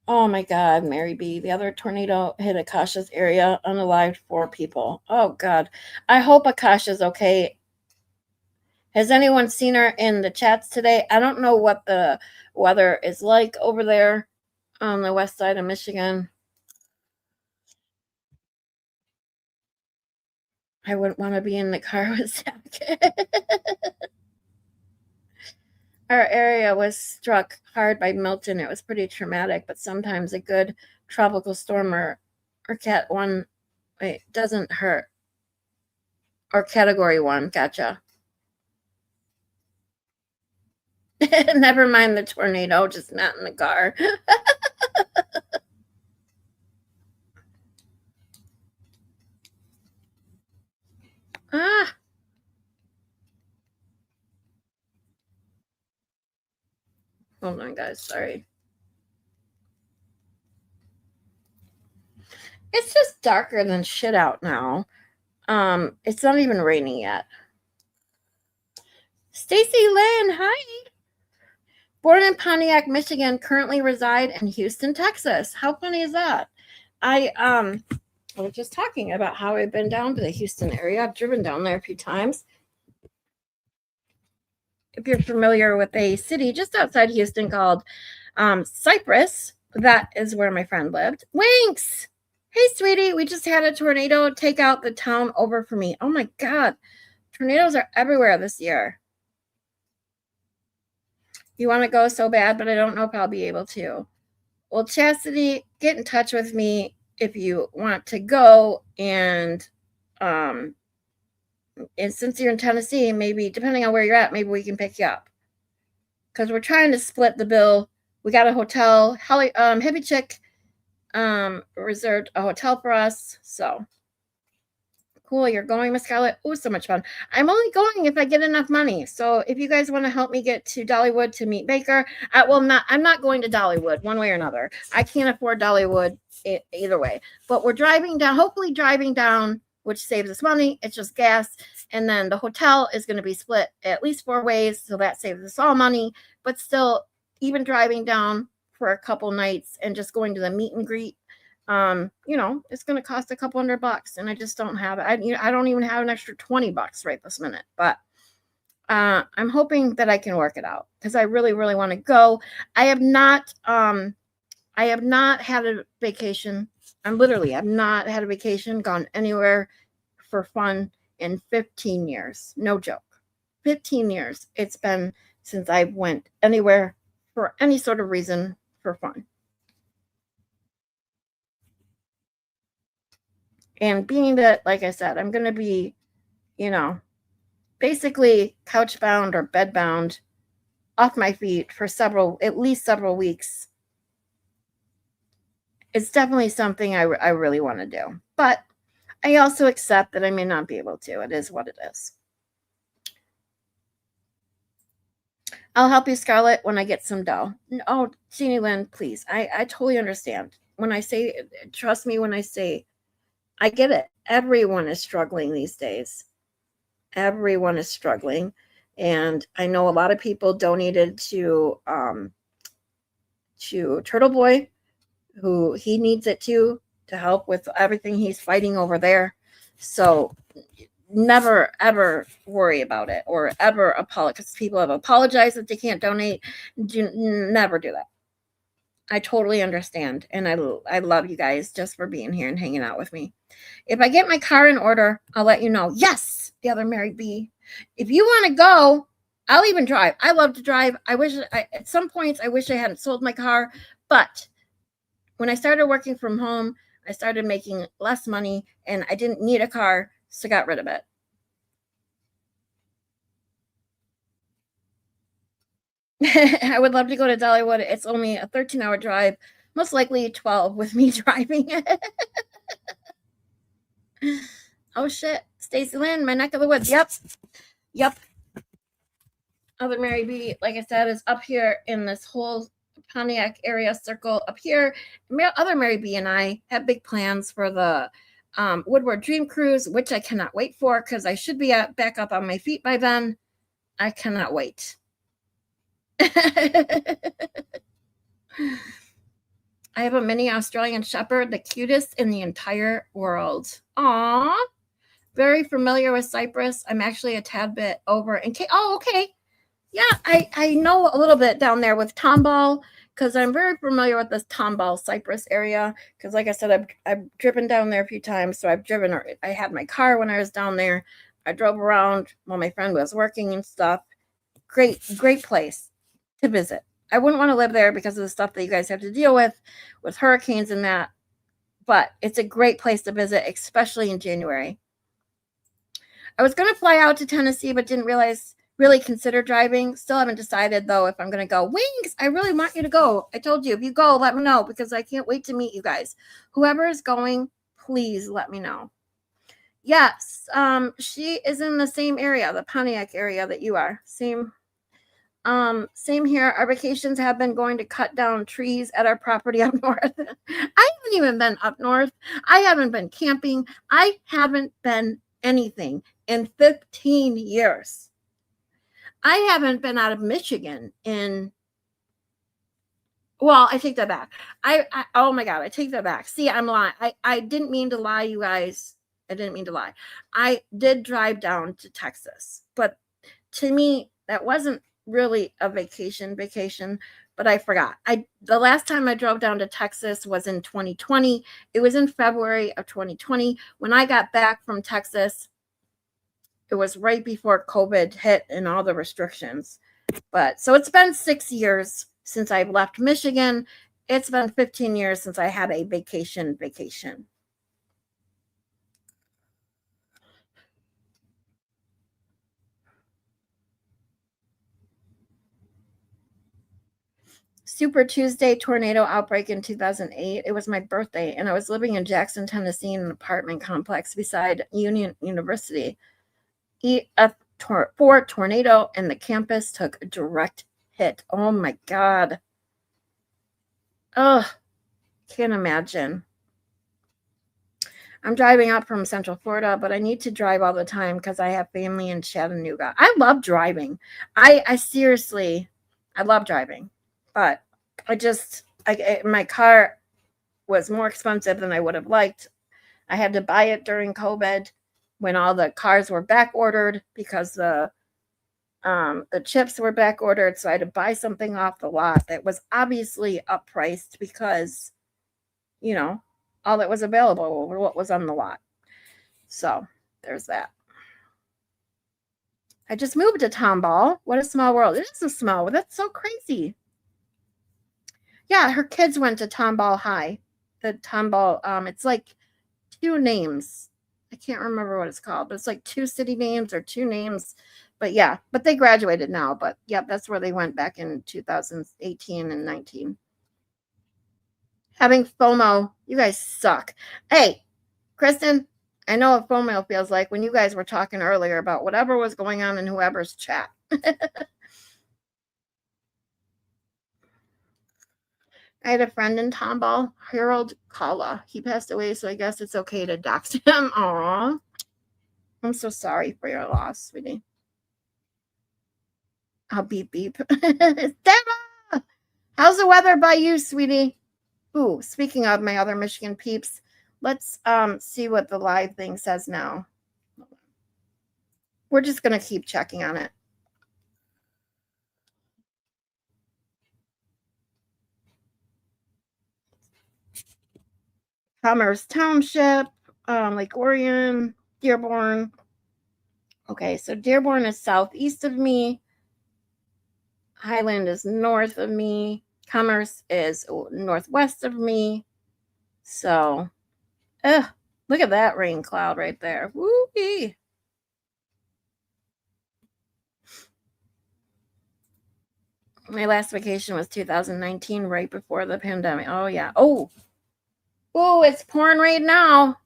Oh my God, Mary B. The other tornado hit Akasha's area, unalived 4 people. Oh God. I hope Akasha's okay. Has anyone seen her in the chats today? I don't know what the weather is like over there on the west side of Michigan. I wouldn't want to be in the car with Zach. Our area was struck hard by Milton. It was pretty traumatic, but sometimes a good tropical storm or Cat 1 doesn't hurt. Or Category 1, gotcha. Never mind the tornado, just not in the car. Hold on, guys. Sorry. It's just darker than shit out now. It's not even raining yet. Stacy Lynn, hi. Born in Pontiac, Michigan, currently reside in Houston, Texas. How funny is that? I was just talking about how I've been down to the Houston area. I've driven down there a few times. If you're familiar with a city just outside Houston called Cypress, that is where my friend lived. Winks! Hey, sweetie, we just had a tornado take out the town over for me. Oh, my God. Tornadoes are everywhere this year. You want to go so bad, but I don't know if I'll be able to. Well, Chastity, get in touch with me if you want to go. And since you're in Tennessee, maybe, depending on where you're at, maybe we can pick you up. Because we're trying to split the bill. We got a hotel. Hippie Chick reserved a hotel for us. So cool. You're going, Miss Scarlett? Oh, so much fun. I'm only going if I get enough money. So if you guys want to help me get to Dollywood to meet Baker, I'm not going to Dollywood one way or another. I can't afford Dollywood either way. But we're driving down, hopefully driving down, which saves us money. It's just gas. And then the hotel is going to be split at least 4 ways. So that saves us all money. But still, even driving down for a couple nights and just going to the meet and greet, it's going to cost a couple $100, and I just don't have it. I don't even have an extra $20 right this minute, but I'm hoping that I can work it out because I really, really want to go. I have not had a vacation. I've not had a vacation, gone anywhere for fun in 15 years. No joke. 15 years. It's been since I went anywhere for any sort of reason for fun. And being that, like I said, I'm going to be, basically couch bound or bed bound off my feet for at least several weeks. It's definitely something I really want to do. But I also accept that I may not be able to. It is what it is. I'll help you, Scarlett, when I get some dough. Oh, Jeannie Lynn, please. I totally understand. When I say, trust me when I say, I get it. Everyone is struggling these days. Everyone is struggling. And I know a lot of people donated to Turtle Boy, who he needs it to help with everything he's fighting over there. So never, ever worry about it or ever apologize. Because people have apologized that they can't donate. Never do that. I totally understand. And I love you guys just for being here and hanging out with me. If I get my car in order, I'll let you know. Yes, the other Mary B. If you want to go, I'll even drive. I love to drive. At some points, I wish I hadn't sold my car. But when I started working from home, I started making less money and I didn't need a car, so I got rid of it. I would love to go to Dollywood. It's only a 13-hour drive, most likely 12 with me driving it. Oh, shit. Stacy Lynn, my neck of the woods. Yep. Other Mary B, like I said, is up here in this whole Pontiac area circle up here. Other Mary B and I have big plans for the Woodward Dream Cruise, which I cannot wait for because I should be back up on my feet by then. I cannot wait. I have a mini Australian Shepherd, the cutest in the entire world. Aww. Very familiar with Cyprus. I'm actually a tad bit over in Oh, okay. Yeah, I know a little bit down there with Tomball because I'm very familiar with this Tomball, Cyprus area. Because like I said, I've driven down there a few times. So I had my car when I was down there. I drove around while my friend was working and stuff. Great place to visit. I wouldn't want to live there because of the stuff that you guys have to deal with hurricanes and that. But it's a great place to visit, especially in January. I was going to fly out to Tennessee, but didn't really consider driving. Still haven't decided, though, if I'm going to go. Wings, I really want you to go. I told you, if you go, let me know because I can't wait to meet you guys. Whoever is going, please let me know. Yes, she is in the same area, the Pontiac area that you are. Same here. Our vacations have been going to cut down trees at our property up north. I haven't even been up north. I haven't been camping. I haven't been anything in 15 years. I haven't been out of Michigan I take that back. Oh my God, I take that back. See, I'm lying. I didn't mean to lie, you guys. I didn't mean to lie. I did drive down to Texas, but to me, that wasn't really a vacation, but I forgot. The last time I drove down to Texas was in 2020. It was in February of 2020. When I got back from Texas, it was right before COVID hit and all the restrictions. But so it's been 6 years since I've left Michigan. It's been 15 years since I had a vacation. Super Tuesday tornado outbreak in 2008. It was my birthday, and I was living in Jackson, Tennessee, in an apartment complex beside Union University. EF4 tornado, and the campus took a direct hit. Oh my God. Oh, can't imagine. I'm driving up from Central Florida, but I need to drive all the time because I have family in Chattanooga. I love driving. I seriously, I love driving, but my car was more expensive than I would have liked. I had to buy it during COVID when all the cars were back ordered because the The chips were back ordered, so I had to buy something off the lot that was obviously uppriced because, you know, all that was available were what was on the lot. So there's that. I just moved to Tomball. What a small world. It is a small world. That's so crazy. Yeah, her kids went to Tomball High. The Tomball, it's like two names. I can't remember what it's called, but it's like two city names or two names. But yeah, but they graduated now. But yeah, that's where they went back in 2018 and 19. Having FOMO, you guys suck. Hey, Kristen, I know what FOMO feels like when you guys were talking earlier about whatever was going on in whoever's chat. I had a friend in Tomball, Harold Kalla. He passed away, so I guess it's okay to dox him. Aw. I'm so sorry for your loss, sweetie. I'll beep beep. Sarah! How's the weather by you, sweetie? Ooh, speaking of my other Michigan peeps, let's see what the live thing says now. We're just going to keep checking on it. Commerce Township, Lake Orion, Dearborn. Okay, so Dearborn is southeast of me. Highland is north of me. Commerce is northwest of me. So, look at that rain cloud right there. Woo-wee. My last vacation was 2019, right before the pandemic. Oh, yeah. Oh, it's pouring right now.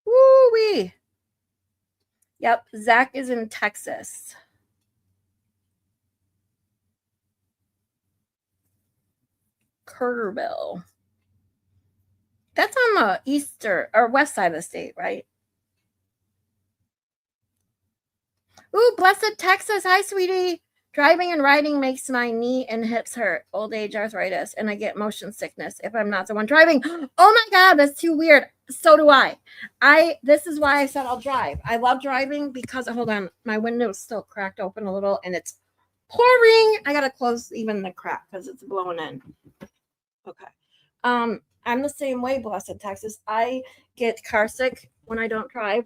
Woo-wee. Yep, Zach is in Texas. Kerrville. That's on the east or west side of the state, right? Ooh, blessed Texas. Hi, sweetie. Driving and riding makes my knee and hips hurt. Old age arthritis, and I get motion sickness if I'm not the one driving. Oh my God, that's too weird. So do I. This is why I said I'll drive. I love driving because, hold on, my window is still cracked open a little and it's pouring. I gotta close even the crack because it's blowing in. Okay. I'm the same way, blessed Texas. I get car sick when I don't drive.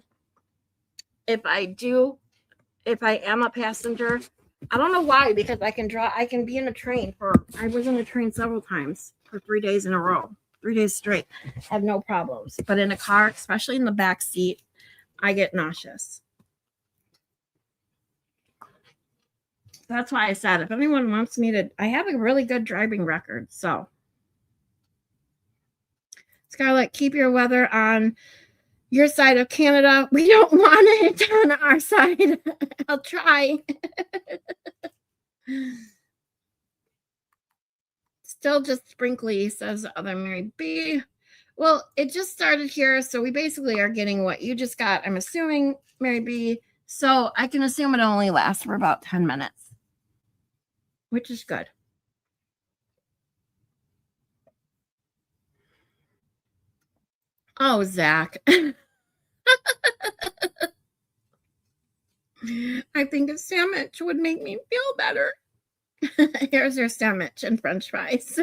If I am a passenger, I don't know why, because I can drive. I can be in a train I was in a train several times for 3 days in a row, 3 days straight. Have no problems. But in a car, especially in the back seat, I get nauseous. That's why I said, if anyone wants me to, I have a really good driving record. So, Scarlett, keep your weather on your side of Canada. We don't want it on our side. I'll try. Still just sprinkly, says the other Mary B. Well, it just started here, so we basically are getting what you just got, I'm assuming, Mary B. So I can assume it only lasts for about 10 minutes, which is good. Oh, Zach. I think a sandwich would make me feel better. Here's your sandwich and french fries.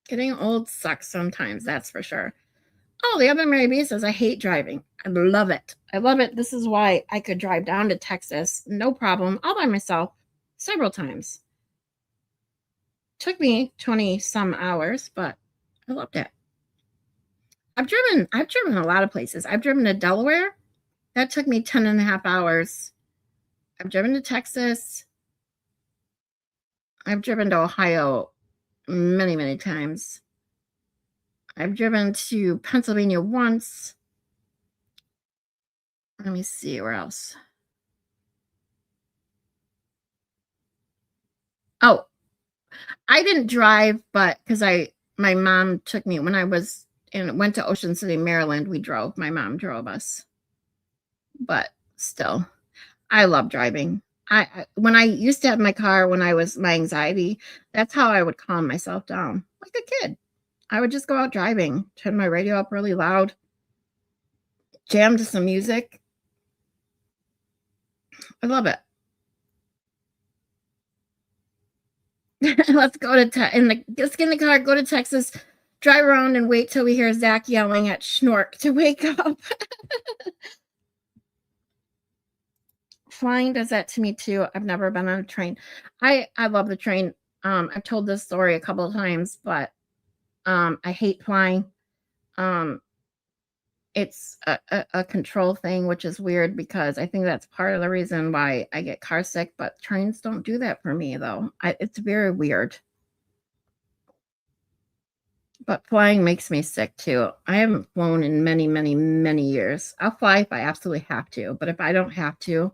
Getting old sucks sometimes, that's for sure. Oh, the other Mary B says, I hate driving. I love it. I love it. This is why I could drive down to Texas, no problem, all by myself, several times. Took me 20 some hours, but I loved it. I've driven a lot of places. I've driven to Delaware. That took me 10 and a half hours. I've driven to Texas. I've driven to Ohio many, many times. I've driven to Pennsylvania once. Let me see where else. Oh, I didn't drive, but because my mom took me when I was went to Ocean City, Maryland. We drove. My mom drove us. But still, I love driving. When I used to have my car when I was my anxiety, that's how I would calm myself down, like a kid. I would just go out driving, turn my radio up really loud, jam to some music. I love it. Let's go to let's get in the car, go to Texas, drive around and wait till we hear Zach yelling at Schnork to wake up. Flying does that to me too. I've never been on a train. I love the train. I've told this story a couple of times, but I hate flying. It's a control thing, which is weird because I think that's part of the reason why I get car sick, but trains don't do that for me though. It's very weird. But flying makes me sick too. I haven't flown in many, many, many years. I'll fly if I absolutely have to, but if I don't have to,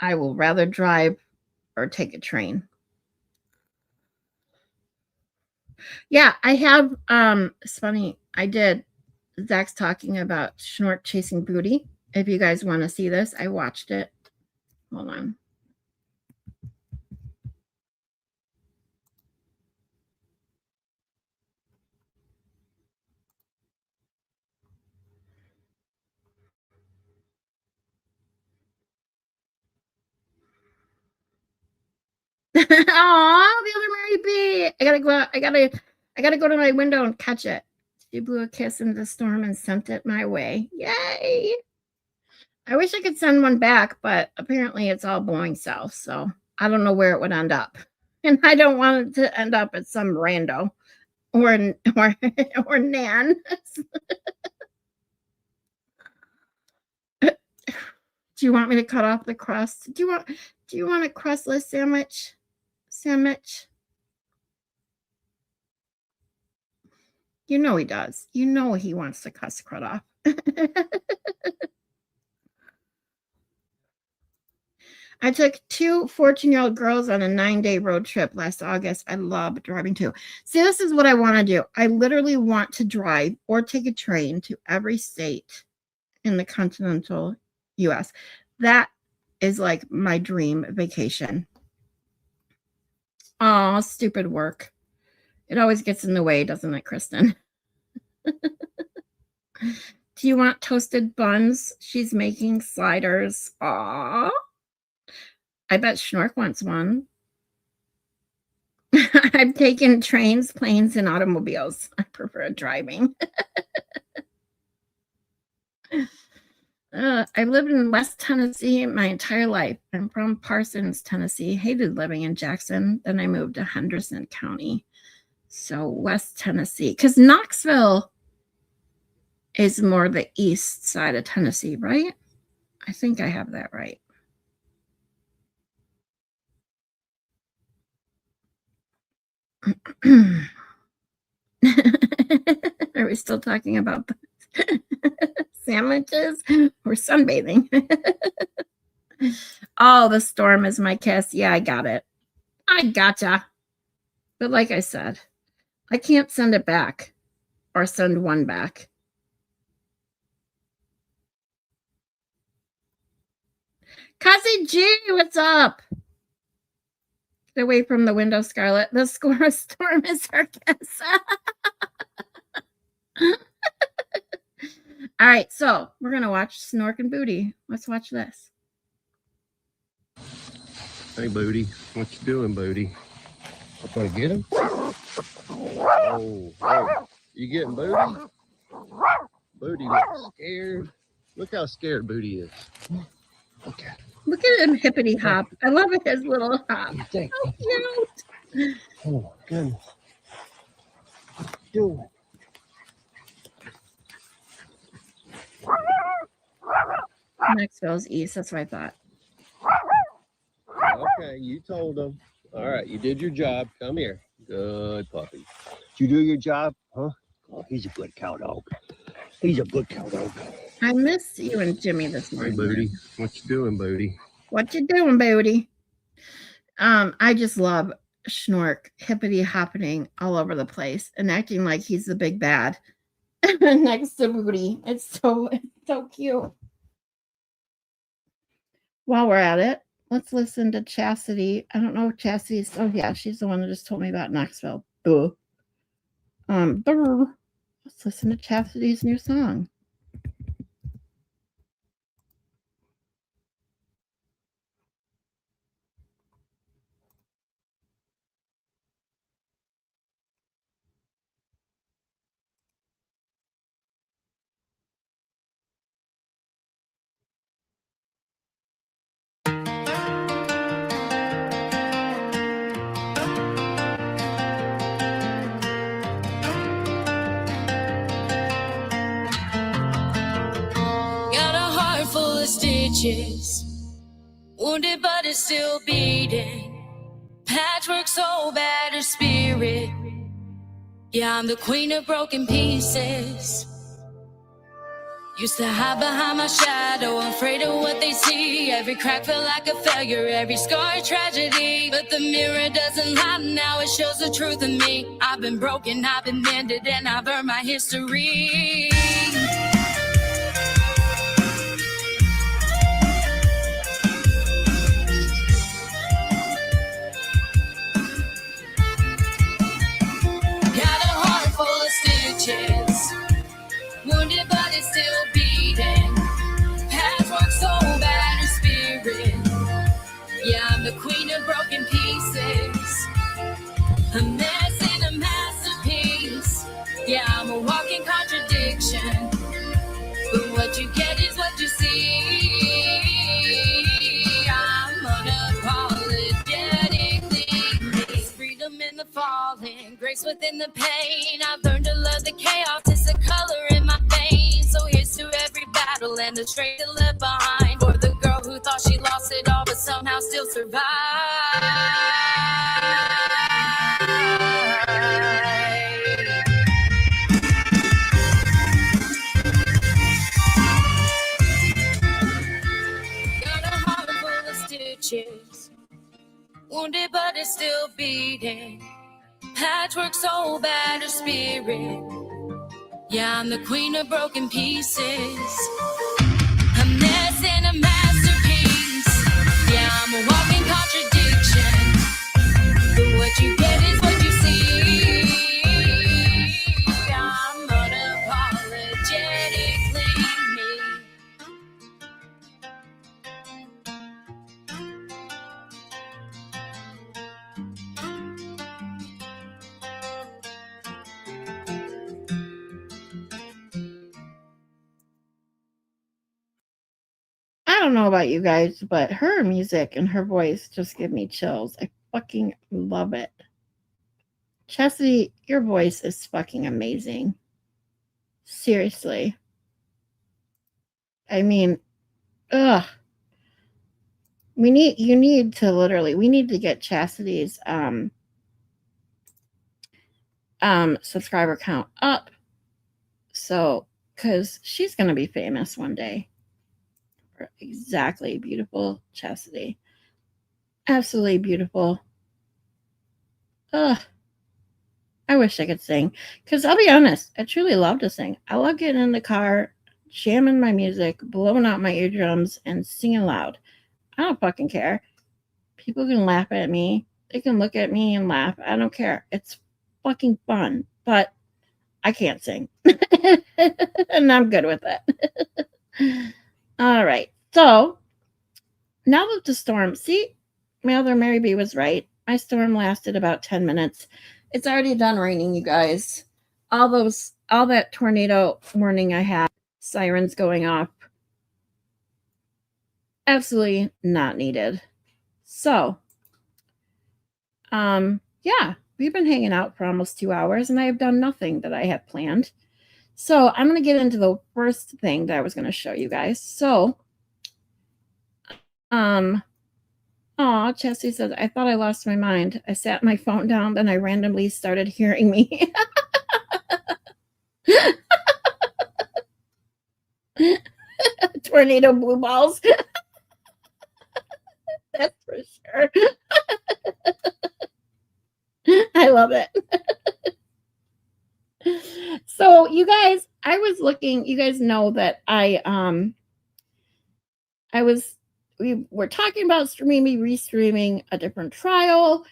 I will rather drive or take a train. Yeah, I have, it's funny, I did. Zach's talking about Schnork chasing booty. If you guys want to see this, I watched it. Hold on. Oh, the other Mary B. I gotta go out. I gotta go to my window and catch it. She blew a kiss in the storm and sent it my way. Yay! I wish I could send one back, but apparently it's all blowing south, so I don't know where it would end up. And I don't want it to end up at some rando or Nan. Do you want me to cut off the crust? Do you want a crustless sandwich? You know he does. You know he wants the crust cut off. I took 2 14-year-old girls on a 9-day road trip last August. I love driving too. See, this is what I want to do. I literally want to drive or take a train to every state in the continental US. That is like my dream vacation. Oh, stupid work. It always gets in the way, doesn't it, Kristen? Do you want toasted buns? She's making sliders. Aw. I bet Schnork wants one. I've taken trains, planes, and automobiles. I prefer driving. I've lived in West Tennessee my entire life. I'm from Parsons, Tennessee. Hated living in Jackson. Then I moved to Henderson County. So West Tennessee. Because Knoxville is more the east side of Tennessee, right? I think I have that right. Are we still talking about the sandwiches? We're sunbathing. Oh, the storm is my kiss. Yeah, I got it. I gotcha. But like I said, I can't send it back or send one back. Cousin G, what's up? Get away from the window, Scarlett. The storm is her kiss. All right, so we're going to watch Schnork and Booty. Let's watch this. Hey, Booty. What you doing, Booty? I'm gonna get him? Oh, you getting Booty? Booty looks scared. Look how scared Booty is. Look at him hippity hop. I love his little hop. So cute. Oh, my goodness. What you doing? Knoxville's east. That's what I thought. Okay, you told him. All right, you did your job. Come here. Good puppy. Did you do your job? Huh? Oh, he's a good cow dog. He's a good cow dog. I missed you and Jimmy this morning. Hey, Booty. What you doing, Booty? What you doing, Booty? I just love Schnork hippity hopping all over the place and acting like he's the big bad next to Booty. It's so cute. While we're at it, let's listen to Chastity. I don't know if Chastity's. Oh yeah, she's the one that just told me about Knoxville. Boo. Let's listen to Chastity's new song. Got a heart full of stitches, wounded but it's still beating. Patchwork so bad her spirit. Yeah, I'm the queen of broken pieces. Used to hide behind my shadow, afraid of what they see. Every crack felt like a failure, every scar a tragedy. But the mirror doesn't lie now, it shows the truth in me. I've been broken, I've been mended, and I've earned my history. Got a heart full of stitches, wounded but it's still beating. Patchwork so bad her spirit. Yeah, I'm the queen of broken pieces. A mess and a masterpiece. Yeah, I'm a walking contradiction. But what you get is what you see. I'm unapologetically me. Freedom in the falling, grace within the pain. I've learned to love the chaos, it's the color in my veins. So here's to every battle and the strength that left behind. For the girl who thought she lost it all but somehow still survived. Got a heart full of stitches, wounded but it's still beating. Patchwork so bad her spirit. Yeah, I'm the queen of broken pieces. A mess and a masterpiece. Yeah, I'm a walking contradiction. But what you get is what you see. I'm unapologetically me. I don't know about you guys, but her music and her voice just give me chills. I fucking love it. Chastity, your voice is fucking amazing. Seriously. I mean, ugh. We need to get Chastity's subscriber count up. So, because she's gonna be famous one day. Exactly, beautiful Chastity. Absolutely beautiful. Ugh. I wish I could sing. Because I'll be honest, I truly love to sing. I love getting in the car, jamming my music, blowing out my eardrums, and singing loud. I don't fucking care. People can laugh at me. They can look at me and laugh. I don't care. It's fucking fun. But I can't sing. And I'm good with it. All right. So now that the storm, see, my other Mary B was right. My storm lasted about 10 minutes. It's already done raining, you guys. All that tornado warning I had, sirens going off, absolutely not needed. So, yeah, we've been hanging out for almost 2 hours and I have done nothing that I had planned. So I'm going to get into the first thing that I was going to show you guys. So, Chastity says, I thought I lost my mind. I sat my phone down, then I randomly started hearing me. Tornado blue balls. That's for sure. I love it. So you guys, I was looking, you guys know that we were talking about restreaming a different trial.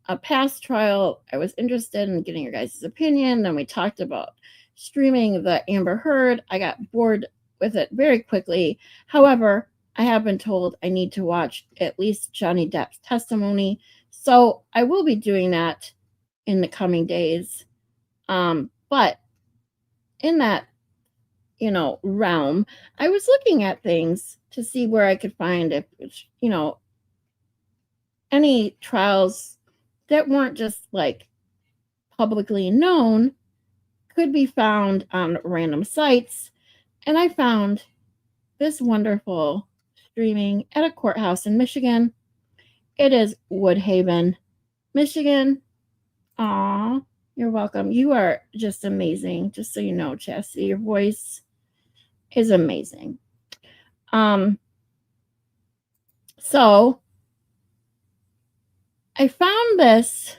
a past trial, I was interested in getting your guys' opinion. Then we talked about streaming the Amber Heard. I got bored with it very quickly. However, I have been told I need to watch at least Johnny Depp's testimony. So I will be doing that in the coming days. But in that, realm, I was looking at things to see where I could find if, any trials that weren't just like publicly known could be found on random sites. And I found this wonderful streaming at a courthouse in Michigan. It is Woodhaven, Michigan. Aw, you're welcome. You are just amazing. Just so you know, Chastity, your voice is amazing. So I found this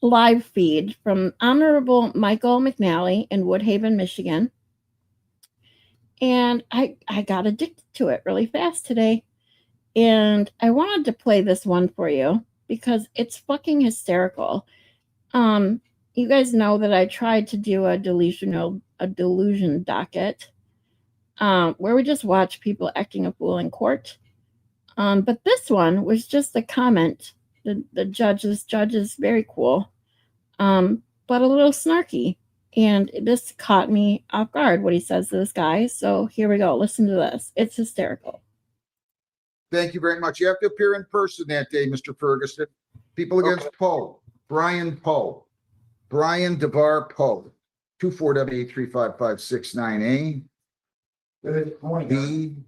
live feed from Honorable Michael McNally in Woodhaven, Michigan. And I got addicted to it really fast today. And I wanted to play this one for you because it's fucking hysterical. You guys know that I tried to do a delusion docket, where we just watch people acting a fool in court. But this one was just a comment. The judge is very cool, but a little snarky. And this caught me off guard, what he says to this guy. So here we go. Listen to this. It's hysterical. Thank you very much. You have to appear in person that day, Mr. Ferguson. People against Poe, Brian Poe, Brian DeVar Poe, 24W8355698. Good morning.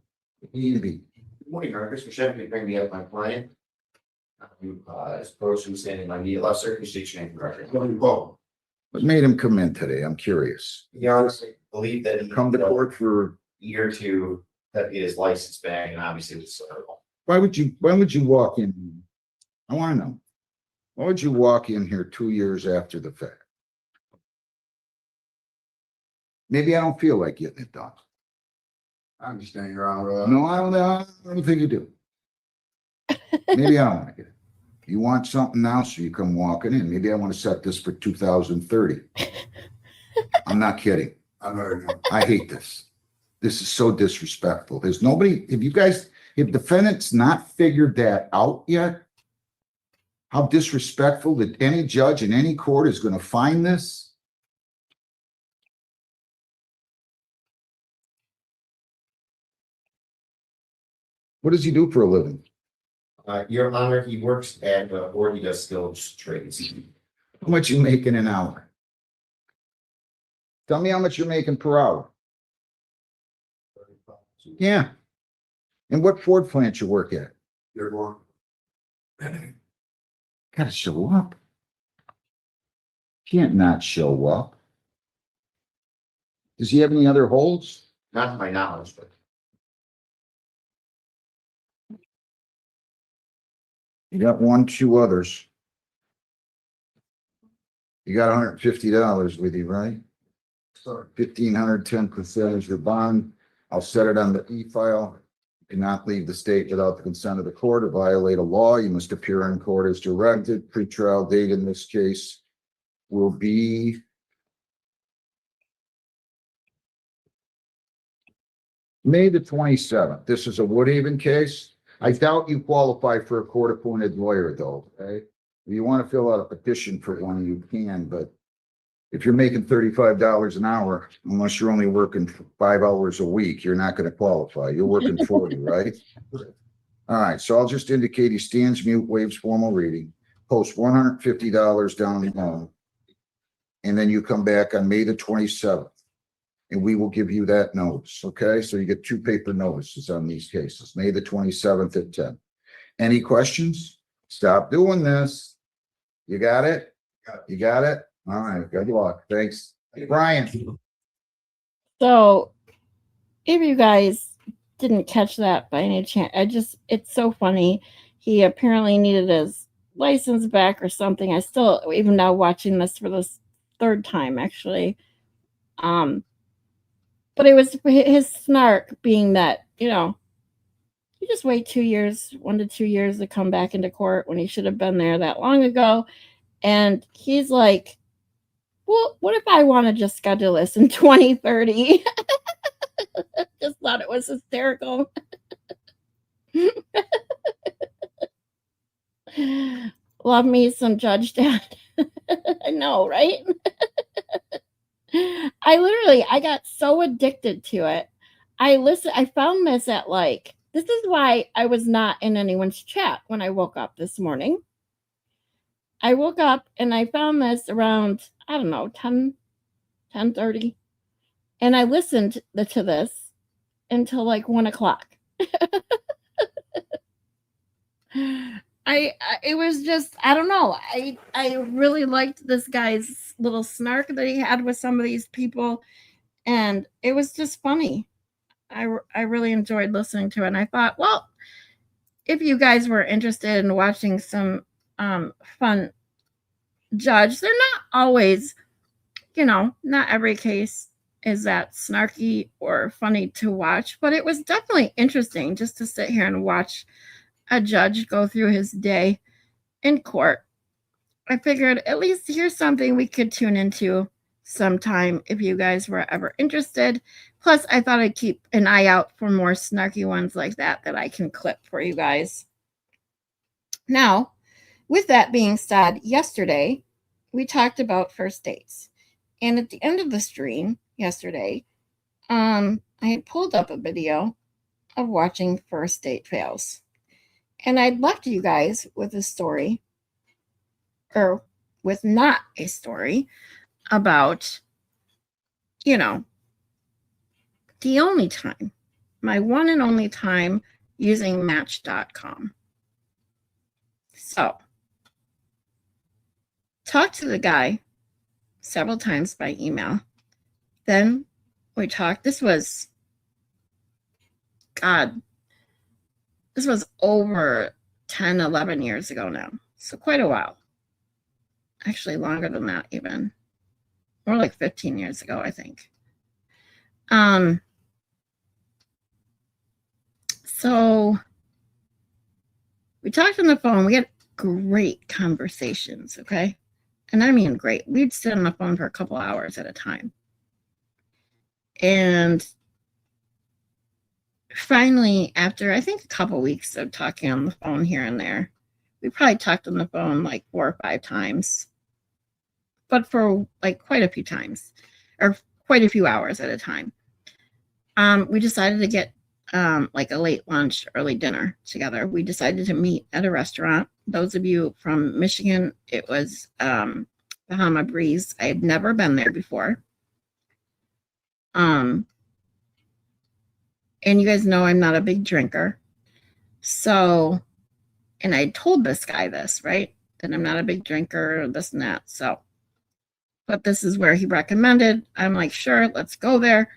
B. Good morning, Marcus. For Chevy, bring me up my client. As opposed to standing my knee left circumcision and correction. What made him come in today? I'm curious. He honestly believed that he Come to court for, a year or two that he his license back, and obviously it was terrible. why would you walk in? I want to know. Why would you walk in here 2 years after the fact? Maybe I don't feel like getting it done. I understand, Your Honor. No, I don't think you do. Maybe I don't want to get it. You want something now, so you come walking in. Maybe I want to set this for 2030. I'm not kidding. I hate this. This is so disrespectful. There's nobody, if defendants not figured that out yet, how disrespectful that any judge in any court is going to find this. What does he do for a living? Your Honor, he works at or he does skilled trades. How much you making an hour? Tell me how much you're making per hour. Yeah. And what Ford plant you work at? Your Honor. Gotta show up. Can't not show up. Does he have any other holes? Not to my knowledge, but You got 1, 2 others. You got $150 with you, right? sorry. 1,500, 10% is your bond. I'll set it on the e-file. You cannot leave the state without the consent of the court or violate a law. You must appear in court as directed. Pretrial date in this case will be May the 27th. This is a Woodhaven case. I doubt you qualify for a court-appointed lawyer, though, okay? If you want to fill out a petition for one, you can, but if you're making $35 an hour, unless you're only working 5 hours a week, you're not going to qualify. You're working 40, right? All right, so I'll just indicate he stands mute, waives formal reading, posts $150 down the loan, and then you come back on May the 27th. And we will give you that notice, okay? So you get 2 paper notices on these cases, May the 27th at 10. Any questions? Stop doing this. You got it? You got it? All right, good luck. Thanks. Brian. So if you guys didn't catch that by any chance, it's so funny. He apparently needed his license back or something. I still, even now watching this for this 3rd time, actually, but it was his snark being that, you just wait 2 years, 1 to 2 years to come back into court when he should have been there that long ago? And he's like, well, what if I want to just schedule this in 2030? Just thought it was hysterical. Love me some Judge Dad. I know, right? I got so addicted to it. I found this at this is why I was not in anyone's chat when I woke up this morning. I woke up and I found this around, I don't know, 10:30. And I listened to this until 1 o'clock. It was just, I don't know. I really liked this guy's little snark that he had with some of these people. And it was just funny. I really enjoyed listening to it. And I thought, well, if you guys were interested in watching some fun judge, they're not always, not every case is that snarky or funny to watch, but it was definitely interesting just to sit here and watch a judge go through his day in court. I figured at least here's something we could tune into sometime if you guys were ever interested. Plus, I thought I'd keep an eye out for more snarky ones like that I can clip for you guys. Now, with that being said, yesterday we talked about first dates. And at the end of the stream yesterday, I had pulled up a video of watching first date fails. And I'd left you guys with a story, or with not a story, about, the only time, my one and only time using Match.com. So, talked to the guy several times by email. Then we talked. This was over 10, 11 years ago now. So quite a while. Actually, longer than that even. More like 15 years ago, I think. So we talked on the phone. We had great conversations, okay? And I mean great. We'd sit on the phone for a couple hours at a time. And finally, after I think a couple weeks of talking on the phone here and there, we probably talked on the phone 4 or 5 times, but for quite a few times, or quite a few hours at a time. We decided to get a late lunch, early dinner together. We decided to meet at a restaurant. Those of you from Michigan, it was Bahama Breeze. I had never been there before. And you guys know I'm not a big drinker. So, and I told this guy this, right? That I'm not a big drinker, this and that. So, but this is where he recommended. I'm like, sure, let's go there.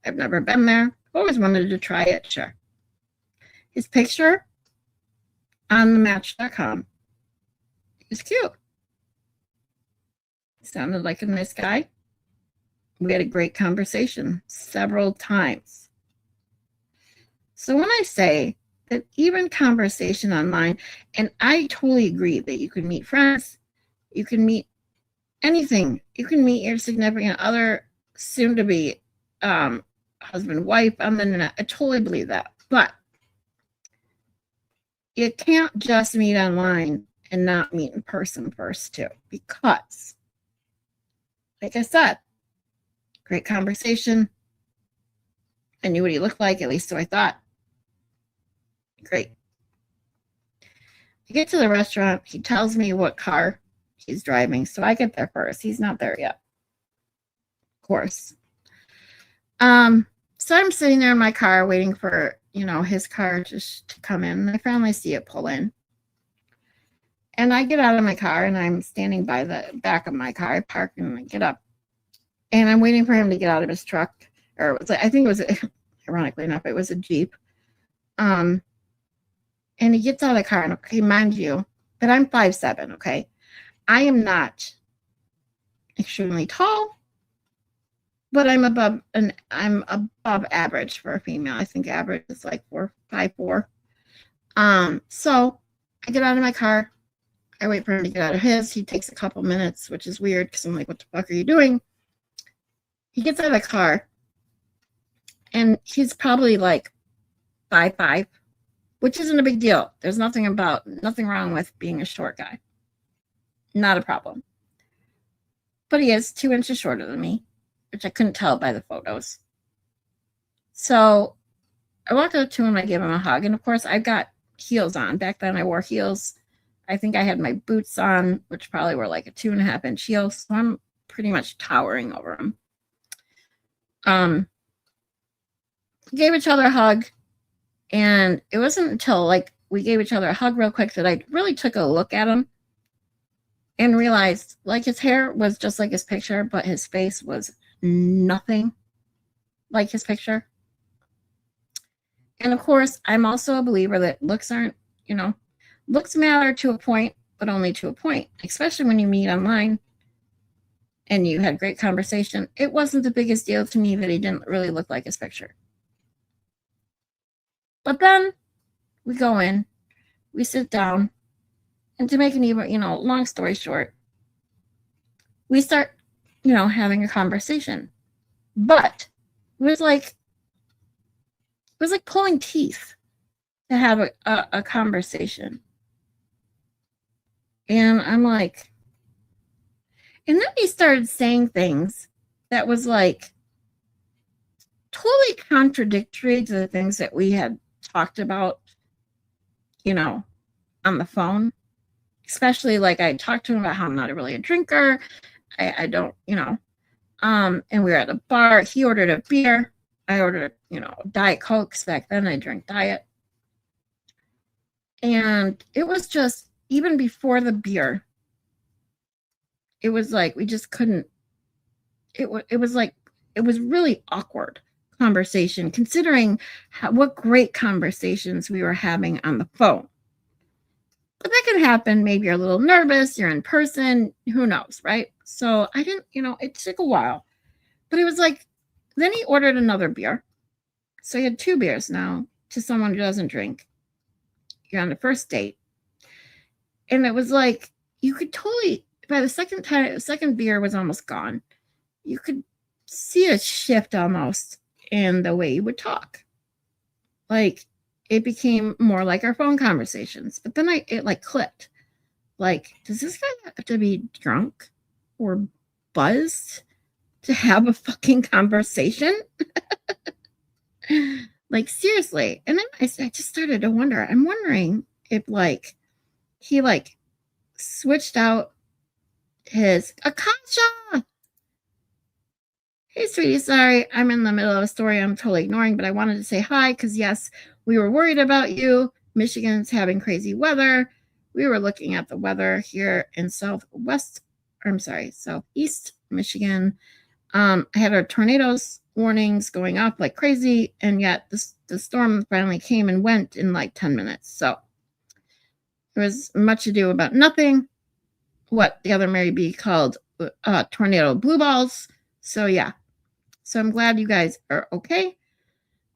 I've never been there. Always wanted to try it, sure. His picture on the Match.com. He was cute. He sounded like a nice guy. We had a great conversation several times. So when I say that even conversation online, and I totally agree that you can meet friends, you can meet anything. You can meet your significant other, soon to be husband, wife on the internet. I totally believe that. But you can't just meet online and not meet in person first too, because like I said, great conversation. I knew what he looked like, at least so I thought. Great. I get to the restaurant. He tells me what car he's driving, so I get there first. He's not there yet, of course. So I'm sitting there in my car waiting for, his car just to come in. I finally see it pull in. And I get out of my car and I'm standing by the back of my car. I park and I get up. And I'm waiting for him to get out of his truck. Or I think it was, ironically enough, it was a Jeep. And he gets out of the car, and okay, mind you, that I'm 5'7", okay? I am not extremely tall, but I'm above average for a female. I think average is 5'4". So I get out of my car. I wait for him to get out of his. He takes a couple minutes, which is weird because I'm like, what the fuck are you doing? He gets out of the car and he's probably like 5'5", which isn't a big deal. There's nothing wrong with being a short guy. Not a problem. But he is 2 inches shorter than me, which I couldn't tell by the photos. So I walked up to him, I gave him a hug, and of course I've got heels on. Back then I wore heels. I think I had my boots on, which probably were like a 2.5-inch heel, so I'm pretty much towering over him. Gave each other a hug, and it wasn't until like we gave each other a hug real quick that I really took a look at him and realized like his hair was just like his picture, but his face was nothing like his picture. And of course, I'm also a believer that looks matter to a point, but only to a point, especially when you meet online and you had great conversation. It wasn't the biggest deal to me that he didn't really look like his picture. But then we go in, we sit down, and to make an even, long story short, we start, having a conversation. But it was like pulling teeth to have a conversation. And I'm like, and then he started saying things that was like totally contradictory to the things that we had talked about, on the phone. Especially like I talked to him about how I'm not really a drinker. I don't, and we were at a bar. He ordered a beer. I ordered, Diet Coke. Back then I drank Diet. And it was just, even before the beer, it was like, we just couldn't, it was really awkward conversation, considering what great conversations we were having on the phone. But that can happen. Maybe you're a little nervous, you're in person, who knows, right? So I didn't, it took a while. But it was like, then he ordered another beer. So he had 2 beers now to someone who doesn't drink. You're on the first date. And it was like, you could totally, by the second beer was almost gone. You could see a shift almost in the way he would talk. Like, it became more like our phone conversations. But then it like clicked. Like, does this guy have to be drunk or buzzed to have a fucking conversation? Like, seriously. And then I just started to wonder. I'm wondering if like he like switched out his Akasha. Hey, sweetie, sorry. I'm in the middle of a story I'm totally ignoring, but I wanted to say hi because, yes, we were worried about you. Michigan's having crazy weather. We were looking at the weather here in southeast Michigan. I had our tornadoes warnings going up like crazy, and yet the storm finally came and went in like 10 minutes. So it was much ado about nothing. What the other Mary B called tornado blue balls. So yeah. So I'm glad you guys are okay.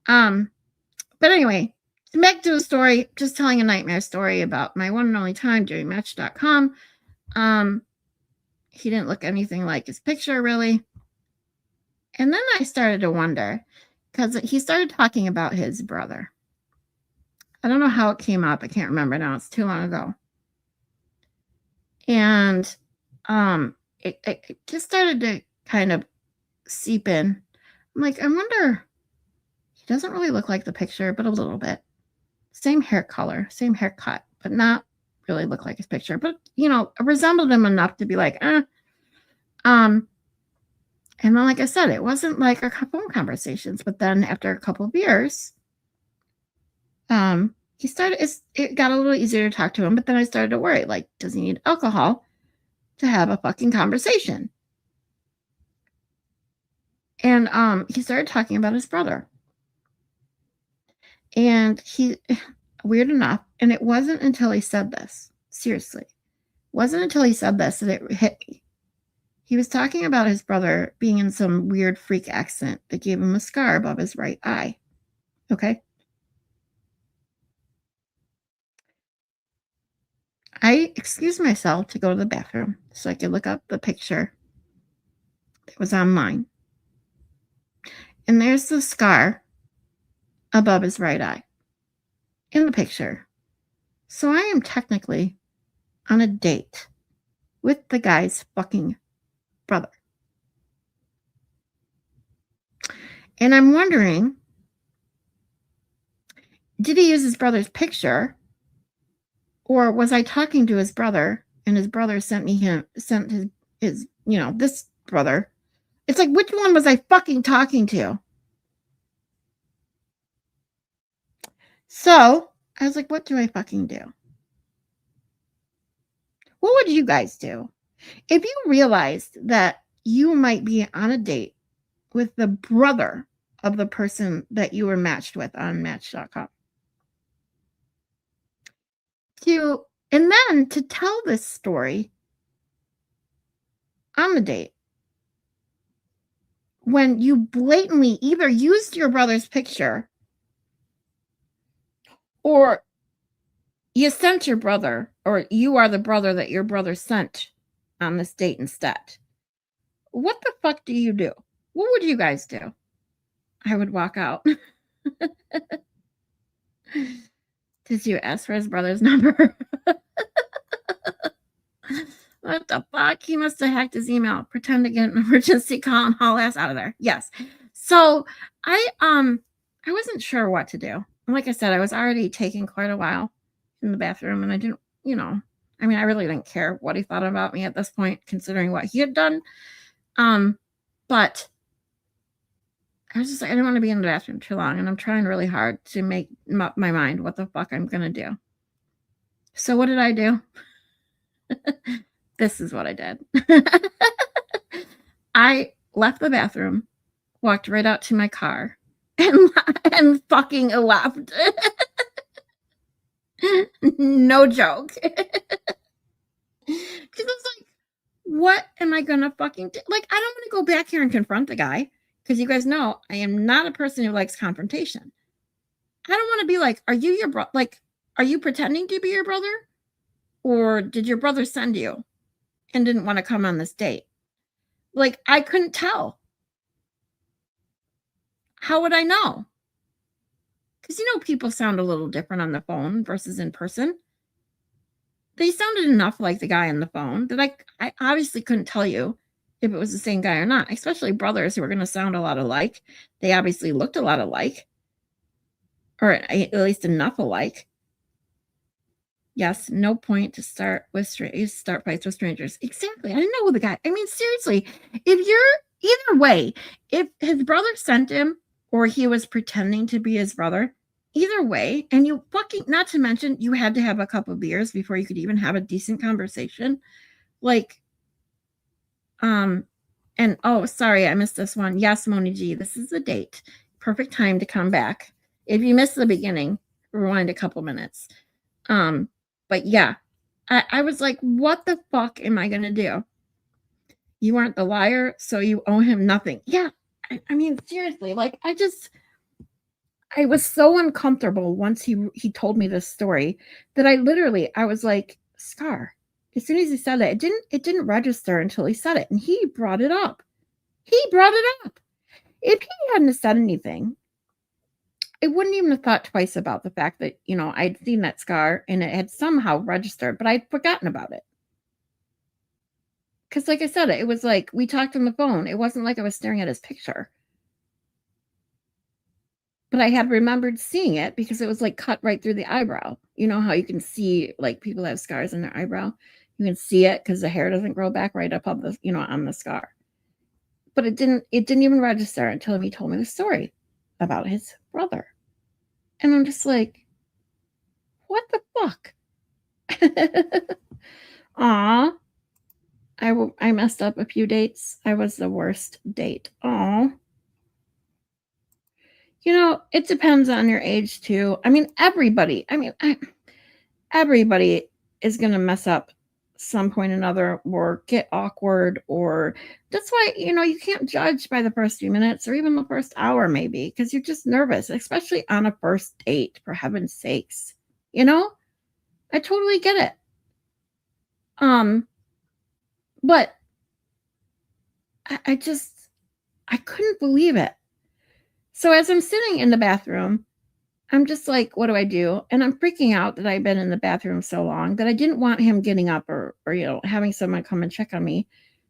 But anyway, back to the story, just telling a nightmare story about my one and only time doing Match.com. He didn't look anything like his picture, really. And then I started to wonder, because he started talking about his brother. I don't know how it came up. I can't remember now. It's too long ago. And it just started to kind of seep in. I'm like, I wonder, he doesn't really look like the picture, but a little bit. Same hair color, same haircut, but not really look like his picture. But, resembled him enough to be like, And then, like I said, it wasn't like our phone conversations. But then after a couple of beers, it got a little easier to talk to him. But then I started to worry, like, does he need alcohol to have a fucking conversation? And he started talking about his brother. And weird enough, and it wasn't until he said this, seriously, wasn't until he said this that it hit me. He was talking about his brother being in some weird freak accent that gave him a scar above his right eye. Okay? I excused myself to go to the bathroom so I could look up the picture that was on mine. And there's the scar above his right eye in the picture. So I am technically on a date with the guy's fucking brother. And I'm wondering, did he use his brother's picture? Or was I talking to his brother and his brother sent his this brother? It's like, which one was I fucking talking to? So I was like, what do I fucking do? What would you guys do if you realized that you might be on a date with the brother of the person that you were matched with on Match.com? And then to tell this story on the date when you blatantly either used your brother's picture or you sent your brother, or you are the brother that your brother sent on this date instead. What the fuck do you do? What would you guys do? I would walk out. Did you ask for his brother's number? What the fuck? He must have hacked his email. Pretend to get an emergency call and haul ass out of there. Yes. So I wasn't sure what to do. Like I said, I was already taking quite a while in the bathroom, and I didn't, I really didn't care what he thought about me at this point, considering what he had done. But I was just like, I didn't want to be in the bathroom too long, and I'm trying really hard to make up my mind what the fuck I'm gonna do. So what did I do? This is what I did. I left the bathroom, walked right out to my car, and fucking left. No joke. Because I was like, what am I gonna fucking do? Like, I don't want to go back here and confront the guy, because you guys know I am not a person who likes confrontation. I don't want to be like, are you your brother? Like, are you pretending to be your brother? Or did your brother send you and didn't want to come on this date? Like, I couldn't tell. How would I know? Because people sound a little different on the phone versus in person. They sounded enough like the guy on the phone that I obviously couldn't tell you if it was the same guy or not, especially brothers who are going to sound a lot alike. They obviously looked a lot alike, or at least enough alike. Yes, no point to start fights with strangers. Exactly. I didn't know the guy. Seriously, if you're either way, if his brother sent him or he was pretending to be his brother, either way, and you fucking, not to mention, you had to have a couple of beers before you could even have a decent conversation. Like, and oh, sorry, I missed this one. Yes, Moni G, this is a date. Perfect time to come back. If you missed the beginning, rewind a couple minutes. But yeah, I was like, what the fuck am I going to do? You aren't the liar, so you owe him nothing. Yeah. Seriously, like, I was so uncomfortable once he told me this story that I was like, Scar. As soon as he said it, it didn't register until he said it. And he brought it up. If he hadn't said anything, I wouldn't even have thought twice about the fact that, I'd seen that scar and it had somehow registered, but I'd forgotten about it. Because like I said, it was like we talked on the phone. It wasn't like I was staring at his picture. But I had remembered seeing it because it was like cut right through the eyebrow. You know how you can see, like, people have scars in their eyebrow? You can see it because the hair doesn't grow back right up on the, on the scar. But it didn't even register until he told me the story about his brother. And I'm just like, what the fuck? Aw. I messed up a few dates. I was the worst date. Aw. It depends on your age too. Everybody is going to mess up some point or another, or get awkward, or that's why, you can't judge by the first few minutes or even the first hour, maybe, because you're just nervous, especially on a first date, for heaven's sakes. I totally get it. But I couldn't believe it. So as I'm sitting in the bathroom, I'm just like, what do I do? And I'm freaking out that I've been in the bathroom so long that I didn't want him getting up or having someone come and check on me.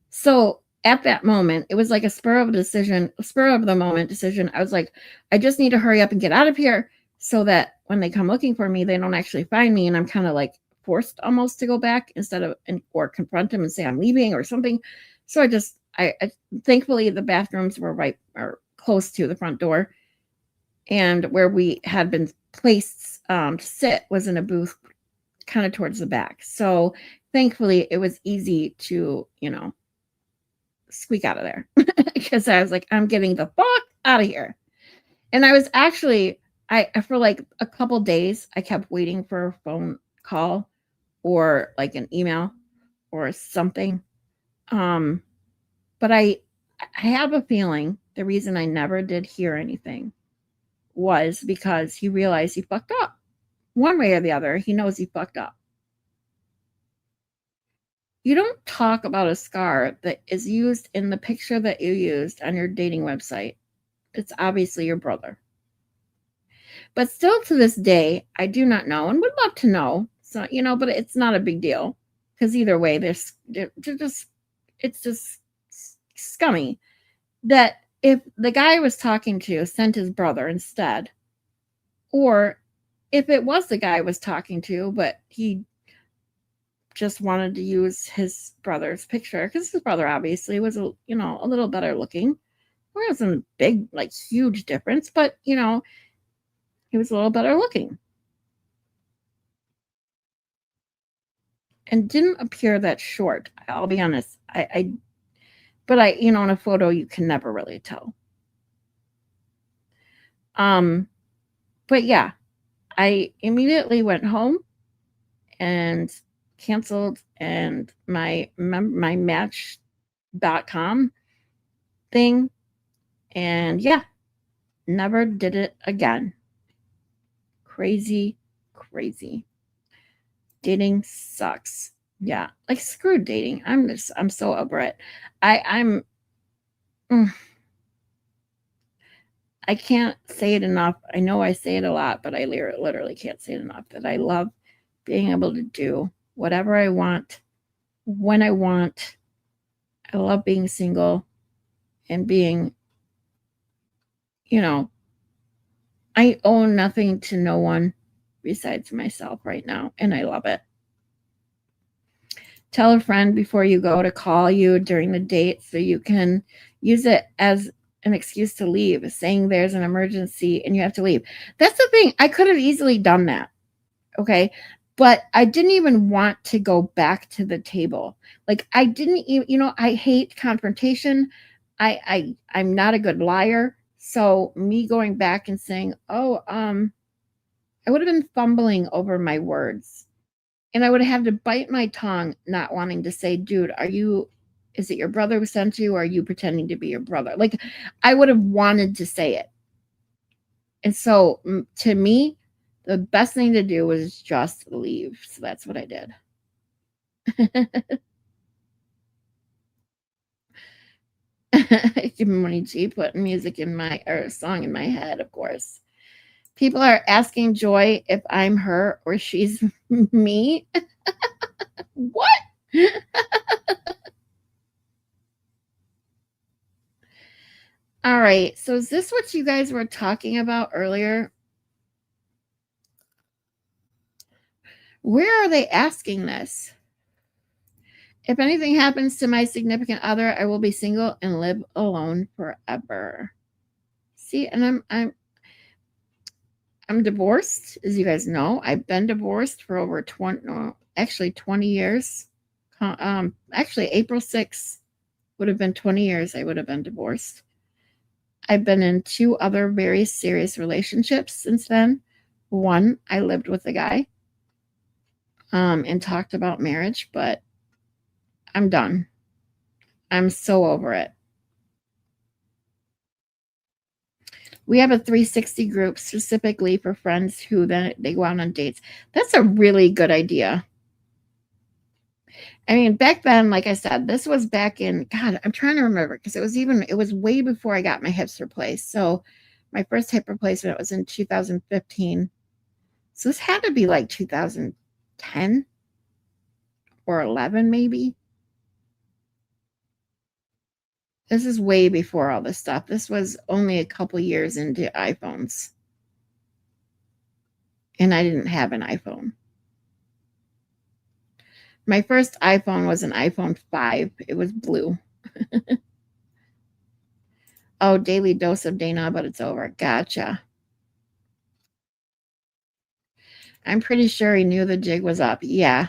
So at that moment, it was like a spur of the moment decision. I was like, I just need to hurry up and get out of here so that when they come looking for me, they don't actually find me. And I'm kind of like forced almost to go back instead of or confront them and say I'm leaving or something. So I thankfully the bathrooms were right or close to the front door, and where we had been placed to sit was in a booth kind of towards the back. So thankfully it was easy to squeak out of there because I was like, I'm getting the fuck out of here. And I was actually for like a couple days I kept waiting for a phone call or like an email or something. But I have a feeling the reason I never did hear anything was because he realized he fucked up. One way or the other, he knows he fucked up. You don't talk about a scar that is used in the picture that you used on your dating website. It's obviously your brother. But still to this day, I do not know and would love to know. So, but it's not a big deal because either way, it's just scummy that if the guy I was talking to sent his brother instead, or if it was the guy I was talking to, but he just wanted to use his brother's picture because his brother obviously was a little better looking. There wasn't a big, like, huge difference, but he was a little better looking and didn't appear that short. I'll be honest. But in a photo you can never really tell. But yeah, I immediately went home and canceled and my Match.com thing, and yeah, never did it again. Crazy. Dating sucks. Yeah, like screw dating. I'm so over it. I can't say it enough. I know I say it a lot, but I literally can't say it enough that I love being able to do whatever I want, when I want. I love being single and being, I owe nothing to no one besides myself right now, and I love it. Tell a friend before you go to call you during the date so you can use it as an excuse to leave, saying there's an emergency and you have to leave. That's the thing. I could have easily done that. Okay. But I didn't even want to go back to the table. Like I didn't even, I hate confrontation. I'm not a good liar. So me going back and saying, I would have been fumbling over my words. And I would have had to bite my tongue, not wanting to say, dude, is it your brother who sent you? Or are you pretending to be your brother? Like, I would have wanted to say it. And so to me, the best thing to do was just leave. So that's what I did. Give me money, G, putting music in a song in my head, of course. People are asking Joy if I'm her or she's me. What? All right. So is this what you guys were talking about earlier? Where are they asking this? If anything happens to my significant other, I will be single and live alone forever. See, and I'm divorced, as you guys know. I've been divorced for over 20 years. Actually, April 6th would have been 20 years I would have been divorced. I've been in 2 other very serious relationships since then. One, I lived with a guy and talked about marriage, but I'm done. I'm so over it. We have a 360 group specifically for friends who then they go out on dates. That's a really good idea. I mean, back then, like I said, this was back in, God, I'm trying to remember because it was way before I got my hips replaced. So my first hip replacement was in 2015. So this had to be like 2010 or 11, maybe. This is way before all this stuff. This was only a couple years into iPhones. And I didn't have an iPhone. My first iPhone was an iPhone 5. It was blue. Oh, daily dose of Dana, but it's over. Gotcha. I'm pretty sure he knew the jig was up. Yeah.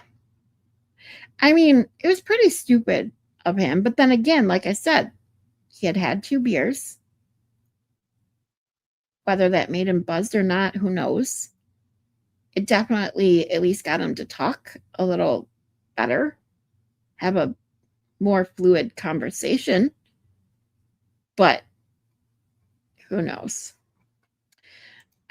I mean, it was pretty stupid of him. But then again, like I said, he had had 2 beers. Whether that made him buzzed or not, who knows? It definitely at least got him to talk a little better, have a more fluid conversation. But who knows?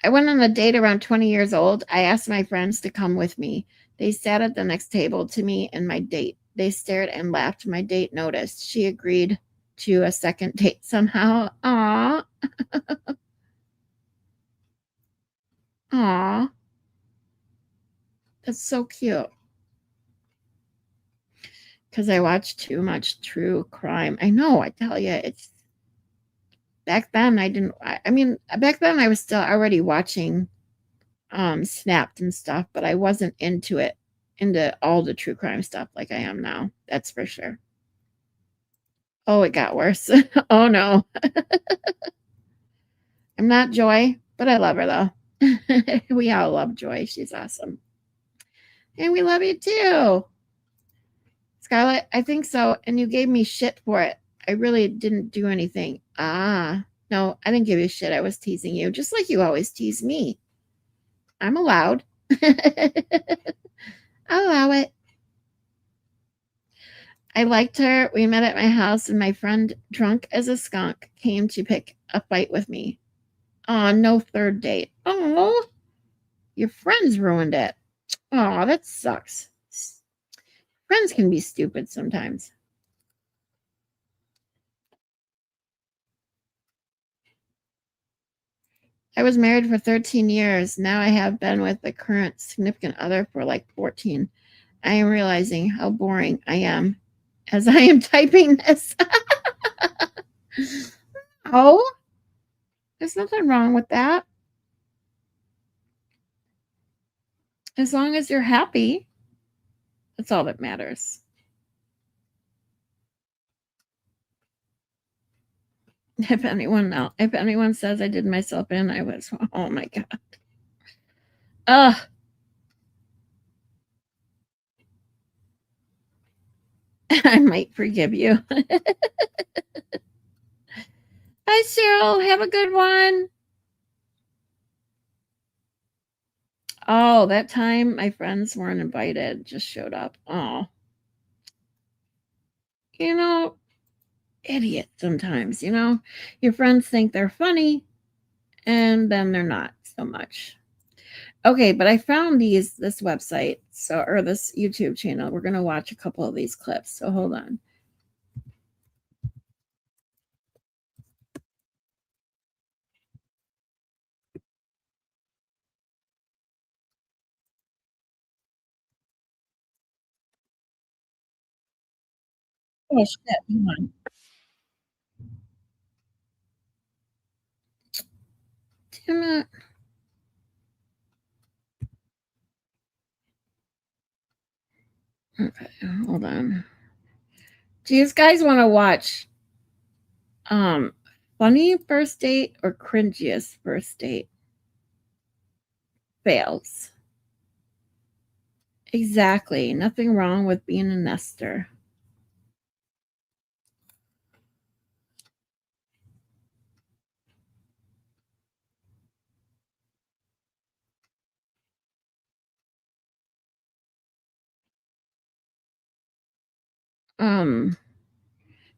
I went on a date around 20 years old. I asked my friends to come with me. They sat at the next table to me and my date. They stared and laughed. My date noticed. She agreed to a second date somehow. Aw. Aw. That's so cute. Because I watch too much true crime. I know, I tell you, it's back then back then I was still already watching Snapped and stuff, but I wasn't into all the true crime stuff like I am now. That's for sure. Oh, it got worse. Oh no. I'm not Joy, but I love her though. We all love Joy. She's awesome. And we love you too. Scarlett, I think so. And you gave me shit for it. I really didn't do anything. Ah, no, I didn't give you shit. I was teasing you, just like you always tease me. I'm allowed. I'll allow it. I liked her. We met at my house, and my friend, drunk as a skunk, came to pick a fight with me. Oh, no third date. Oh, your friends ruined it. Oh, that sucks. Friends can be stupid sometimes. I was married for 13 years. Now I have been with the current significant other for like 14. I am realizing how boring I am as I am typing this. Oh, there's nothing wrong with that. As long as you're happy, that's all that matters. If anyone says I did myself in, I was, oh my God. I might forgive you. Hi, Cheryl. Have a good one. Oh, that time my friends weren't invited, just showed up. Oh. Idiot sometimes, Your friends think they're funny, and then they're not so much. Okay, but I found this website, or this YouTube channel. We're going to watch a couple of these clips, so hold on. Oh, shit. Come on. Damn it. Okay, hold on. Do you guys want to watch funny first date or cringiest first date fails? Exactly. Nothing wrong with being a nester.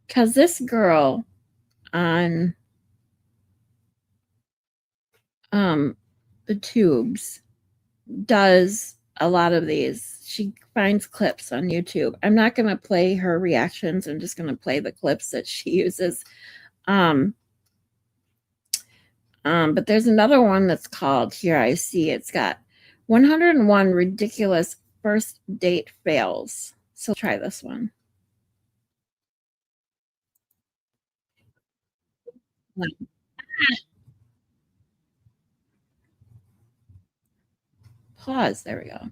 Because this girl on the tubes does a lot of these. she finds clips on YouTube. I'm not going to play her reactions. I'm just going to play the clips that she uses. But there's another one that's called, here I see it's got 101 ridiculous first date fails. So try this one. Pause. There we go.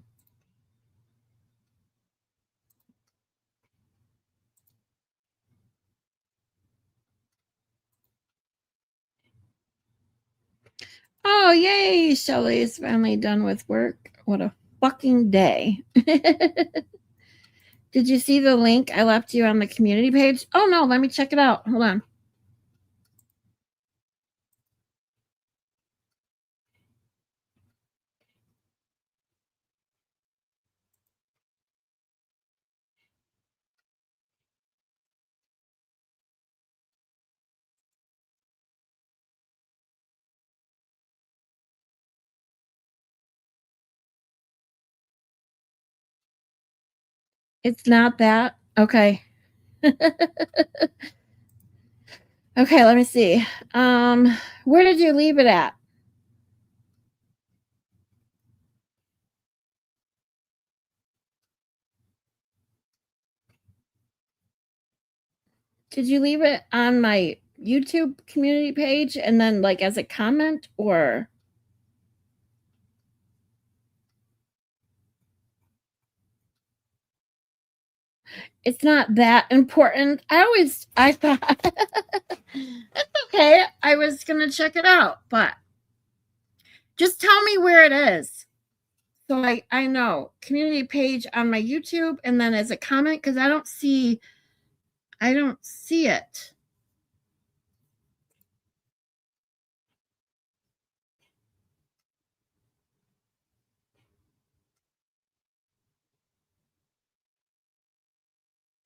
Oh, yay. Shelly is finally done with work. What a fucking day. Did you see the link I left you on the community page? Oh, no. Let me check it out. Hold on. It's not that. Okay. Okay, let me see. Where did you leave it at? Did you leave it on my YouTube community page and then like as a comment, or? It's not that important. I thought it's okay. I was going to check it out, but just tell me where it is. So I know community page on my YouTube and then as a comment, because I don't see it.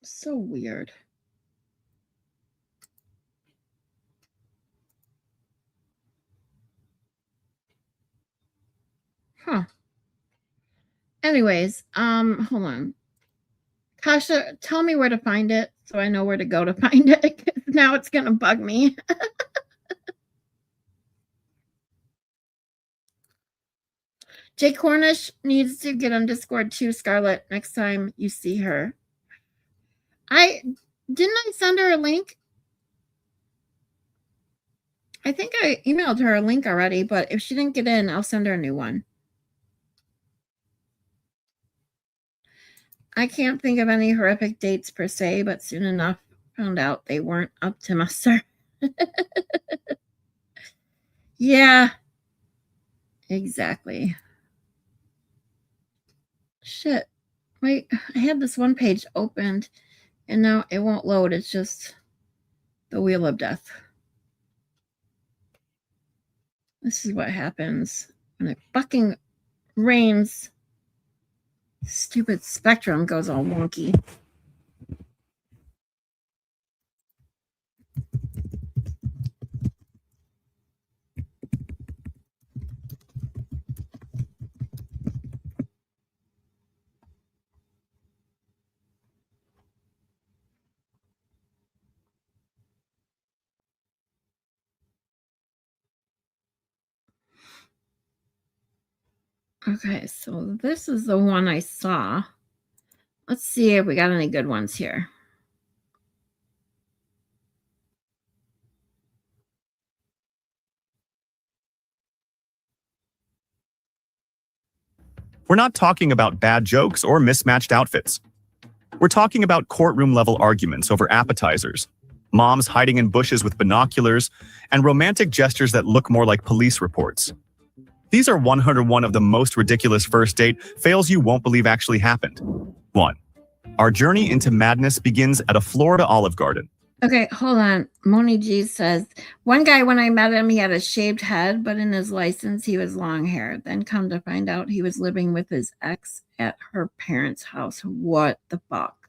So weird. Huh. Anyways, hold on. Kasha, tell me where to find it so I know where to go to find it. Now it's going to bug me. Jay Cornish needs to get on Discord too, Scarlett, next time you see her. Didn't I send her a link? I think I emailed her a link already, but if she didn't get in, I'll send her a new one. I can't think of any horrific dates per se, but soon enough found out they weren't up to muster. Yeah, exactly. Shit. Wait, I had this one page opened and now it won't load. It's just the wheel of death. This is what happens when it fucking rains. Stupid Spectrum goes all wonky. Okay, so this is the one I saw. Let's see if we got any good ones here. We're not talking about bad jokes or mismatched outfits. We're talking about courtroom-level arguments over appetizers, moms hiding in bushes with binoculars, and romantic gestures that look more like police reports. These are 101 of the most ridiculous first date fails you won't believe actually happened. 1. Our journey into madness begins at a Florida Olive Garden. Okay, hold on. Moni G says, one guy, when I met him, he had a shaved head, but in his license, he was long hair. Then come to find out he was living with his ex at her parents' house. What the fuck?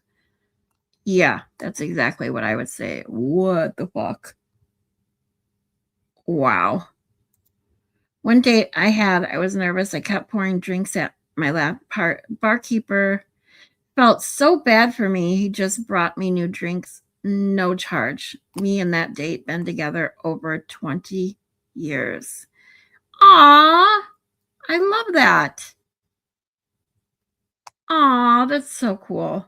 Yeah, that's exactly what I would say. What the fuck? Wow. One date I was nervous. I kept pouring drinks at barkeeper felt so bad for me. He just brought me new drinks, no charge. Me and that date been together over 20 years. Aw, I love that. Aw, that's so cool.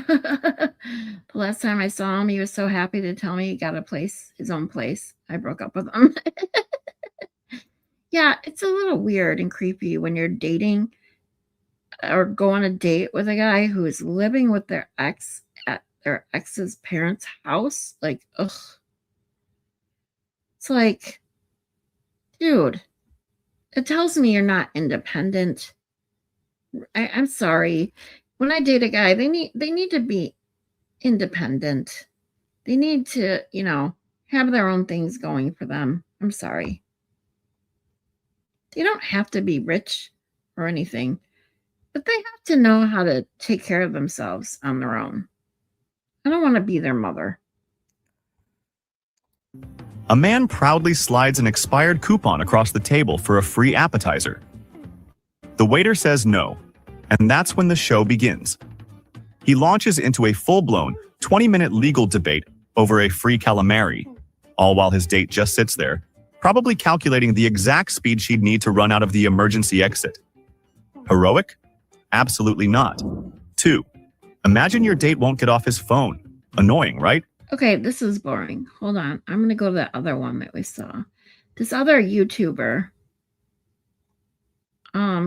The last time I saw him, he was so happy to tell me he got his own place. I broke up with him. Yeah, it's a little weird and creepy when you're dating or go on a date with a guy who is living with their ex at their ex's parents' house. Like, ugh. It's like, dude, it tells me you're not independent. I'm sorry. When I date a guy, they need to be independent. They need to, have their own things going for them. I'm sorry. They don't have to be rich or anything, but they have to know how to take care of themselves on their own. I don't want to be their mother. A man proudly slides an expired coupon across the table for a free appetizer. The waiter says no, and that's when the show begins. He launches into a full-blown 20-minute legal debate over a free calamari, all while his date just sits there, probably calculating the exact speed she'd need to run out of the emergency exit. Heroic? Absolutely not. 2. Imagine your date won't get off his phone. Annoying, right? Okay, this is boring. Hold on. I'm going to go to the other one that we saw. This other YouTuber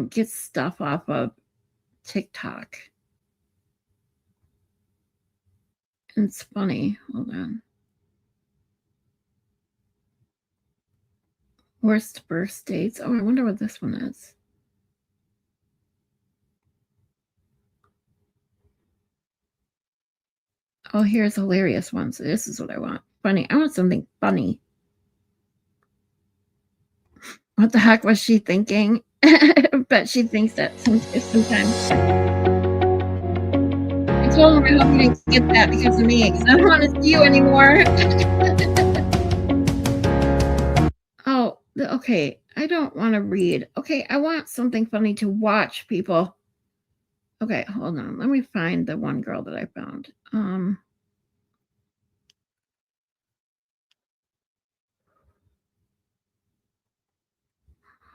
gets stuff off of TikTok. And it's funny. Hold on. Worst first dates. Oh, I wonder what this one is. Oh, here's hilarious ones. This is what I want. Funny. I want something funny. What the heck was she thinking? But she thinks that sometimes. I told her I hope you didn't get that because of me, because I don't want to see you anymore. Oh, okay. I don't want to read. Okay, I want something funny to watch, people. Okay, hold on. Let me find the one girl that I found. All